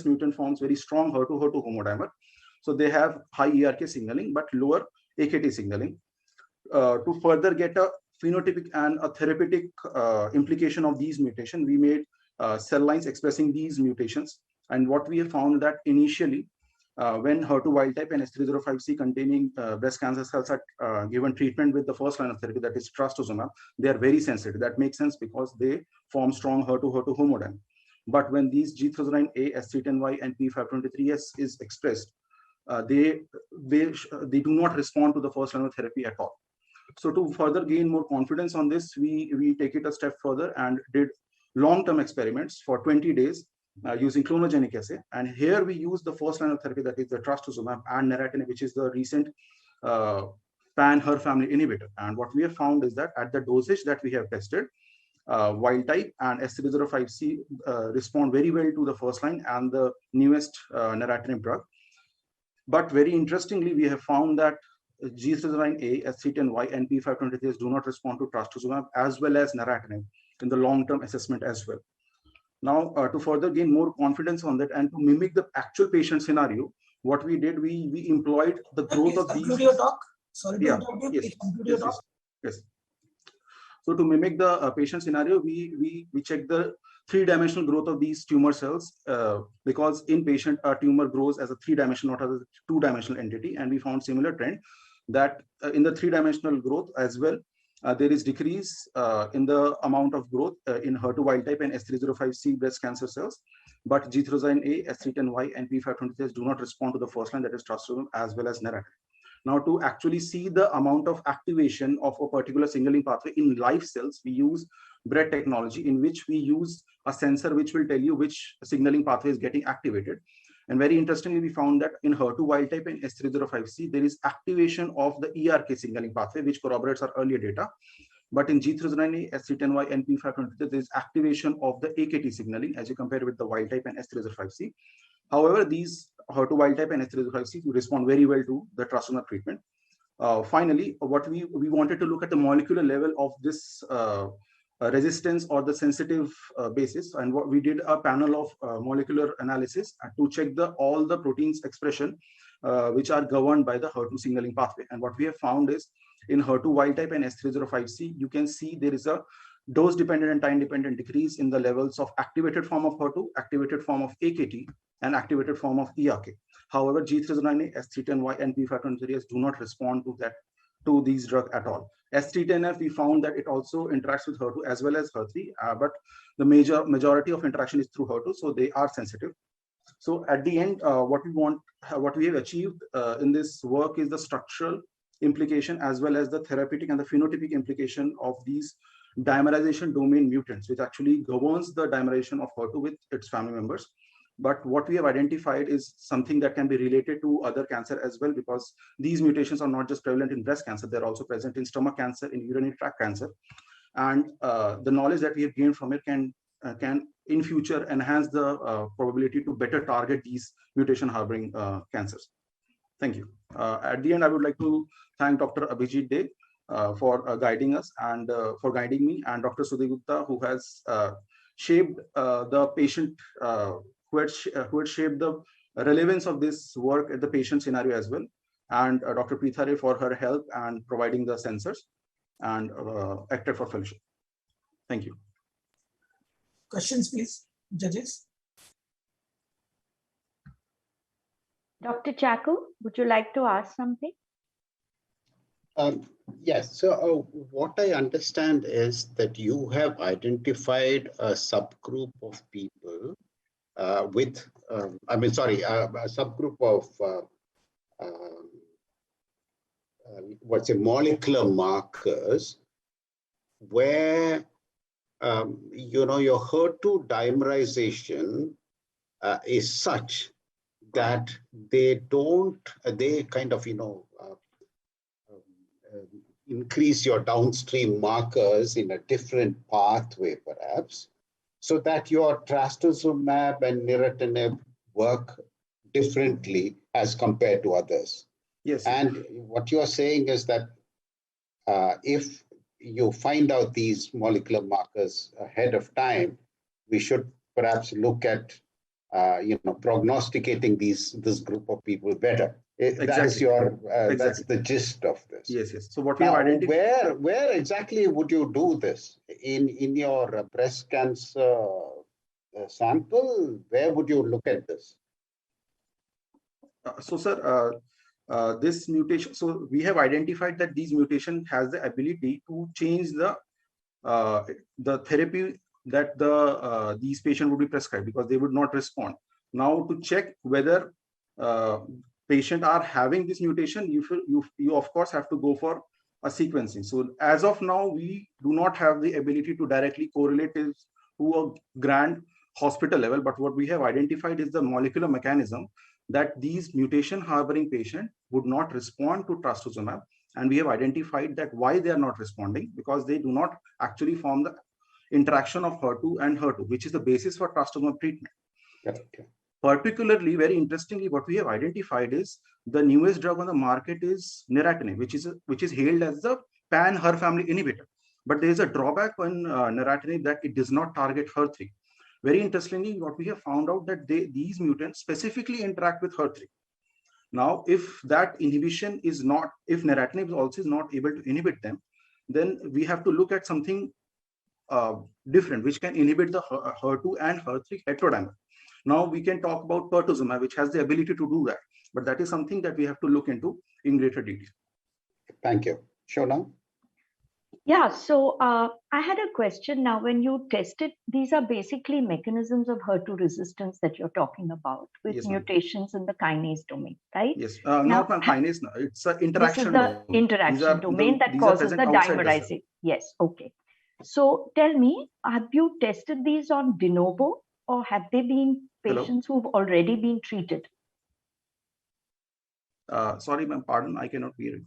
mutant forms very strong HER2 homodimer. So they have high ERK signaling, but lower AKT signaling. To further get a phenotypic and a therapeutic implication of these mutations, we made cell lines expressing these mutations. And what we have found that initially, when HER2 wild type and S305C containing breast cancer cells are given treatment with the first line of therapy, that is trastuzumab, they are very sensitive. That makes sense because they form strong HER2 homodimer. But when these G309A, S310Y, and P523S is expressed, they do not respond to the first line of therapy at all. So to further gain more confidence on this, we take it a step further and did long-term experiments for 20 days using clonogenic assay. And here we use the first line of therapy, that is the trastuzumab and neratinib, which is the recent pan-HER family inhibitor. And what we have found is that at the dosage that we have tested, wild type and S305C respond very well to the first line and the newest neratinib drug. But very interestingly, we have found that G309A, S310Y, and P523S do not respond to trastuzumab as well as neratinib in the long-term assessment as well. Now, to further gain more confidence on that and to mimic the actual patient scenario, what we did, we employed the growth of these. Conclude your talk. Sorry to Yeah, interrupt you. yes, Please conclude yes, your talk. yes. So to mimic the patient scenario, we check the three-dimensional growth of these tumor cells because in patient, a tumor grows as a three-dimensional, not as a two-dimensional entity. And we found similar trend that in the three-dimensional growth as well, there is decrease in the amount of growth in HER2 wild type and S305C breast cancer cells, but G309A, S310Y, and P523S do not respond to the first line, that is trastuzumab, as well as neratinib. Now, to actually see the amount of activation of a particular signaling pathway in live cells, we use BRED technology, in which we use a sensor which will tell you which signaling pathway is getting activated. And very interestingly, we found that in HER2 wild type and S305C, there is activation of the ERK signaling pathway, which corroborates our earlier data. But in G309A, S310Y, and P523, there is activation of the AKT signaling as you compare with the wild type and S305C. However, these HER2 wild type and S305C respond very well to the trastuzumab treatment. Finally, what we wanted to look at the molecular level of this resistance or the sensitive basis, and what we did a panel of molecular analysis to check all the proteins expression which are governed by the HER2 signaling pathway. And what we have found is in HER2 wild type and S305C, you can see there is a dose-dependent and time-dependent decrease in the levels of activated form of HER2, activated form of AKT, and activated form of ERK. However, G309A, S310Y, and P523S do not respond to these drugs at all. S310F, we found that it also interacts with HER2 as well as HER3, but the majority of interaction is through HER2, so they are sensitive. So at the end, what we have achieved in this work is the structural implication as well as the therapeutic and the phenotypic implication of these dimerization domain mutants, which actually governs the dimerization of HER2 with its family members. But what we have identified is something that can be related to other cancer as well, because these mutations are not just prevalent in breast cancer, they're also present in stomach cancer, in urinary tract cancer. And the knowledge that we have gained from it can in future enhance the probability to better target these mutation harboring cancers. Thank you. At the end, I would like to thank Dr. Abhijit De for guiding us and for guiding me, and Dr. Sudhir Gupta, who has shaped the patient, who had shaped the relevance of this work at the patient scenario as well, and Dr. Prithare for her help and providing the sensors. and acted for fellowship. Thank you. Questions, please, judges. Dr. Chaku, would you like to ask something? Yes. So what I understand is that you have identified a subgroup of people with, a subgroup of what's a molecular markers where your HER2 dimerization is such that they kind of increase your downstream markers in a different pathway, perhaps, so that your trastuzumab and niraparib work differently as compared to others. Yes. And what you are saying is that if you find out these molecular markers ahead of time, we should perhaps look at prognosticating this group of people better. That is your that's the gist of this. Yes, yes. So what we have identified. Where exactly would you do this? In your breast cancer sample? Where would you look at this? So, sir, this mutation. So we have identified that these mutation has the ability to change the therapy that these patients would be prescribed, because they would not respond. Now, to check whether patients are having this mutation, you of course have to go for a sequencing. So as of now, we do not have the ability to directly correlate it to a grand hospital level, but what we have identified is the molecular mechanism that these mutation harboring patients would not respond to trastuzumab, and we have identified that why they are not responding, because they do not actually form the interaction of HER2 and HER2, which is the basis for trastuzumab treatment. Okay. Particularly, very interestingly, what we have identified is the newest drug on the market is niraparib, which is hailed as the pan-HER family inhibitor. But there is a drawback on niraparib that it does not target HER3. Very interestingly, what we have found out that these mutants specifically interact with HER3. Now, if that inhibition is not, if niraparib also is not able to inhibit them, then we have to look at something different, which can inhibit the HER2 and HER3 heterodimer. Now we can talk about pertuzumab, which has the ability to do that, but that is something that we have to look into in greater detail. Thank you. Shona? Yeah, so I had a question now. When you tested, these are basically mechanisms of HER2 resistance that you're talking about with mutations in the kinase domain, right? Yes, not kinase, no, it's an interaction domain. This is the interaction domain that causes the dimerization. Yes, okay. So tell me, have you tested these on de novo, or have they been patients who've already been treated? Sorry, ma'am, pardon, I cannot hear you.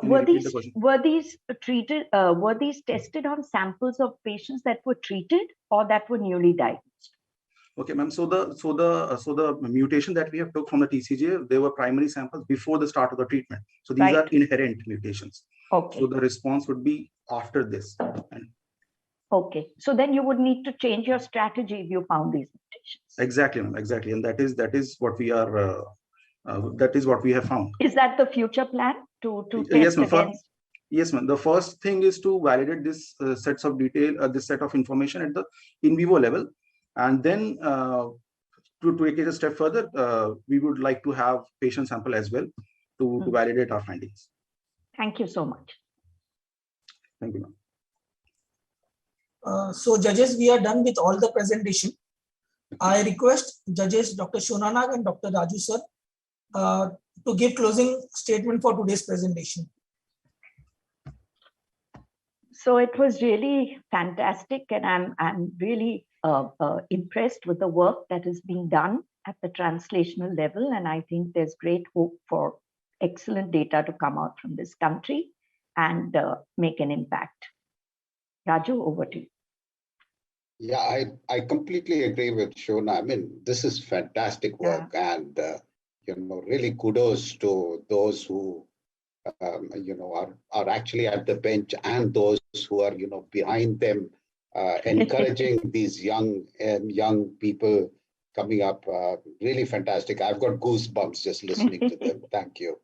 Were these treated? Were these tested on samples of patients that were treated or that were newly diagnosed? Okay, ma'am. So the mutation that we have took from the TCGA, they were primary samples before the start of the treatment. So these are inherent mutations. Okay. So the response would be after this. Okay. So then you would need to change your strategy if you found these mutations. Exactly, ma'am. Exactly, and that is what we are. That is what we have found. Is that the future plan to test yes, against? Yes, ma'am. The first thing is to validate this sets of detail, this set of information at the in vivo level, and then to take it a step further, we would like to have patient sample as well to validate our findings. Thank you so much. Thank you, ma'am. So judges, we are done with all the presentation. I request judges Dr. Shonanag and Dr. Raju sir to give closing statement for today's presentation. So it was really fantastic, and I'm really impressed with the work that is being done at the translational level, and I think there's great hope for excellent data to come out from this country and make an impact. Raju, over to you. Yeah, I completely agree with Shona. I mean, this is fantastic work, and really kudos to those who are actually at the bench and those who are behind them, encouraging these young people coming up. Really fantastic. I've got goosebumps just listening to them. Thank you.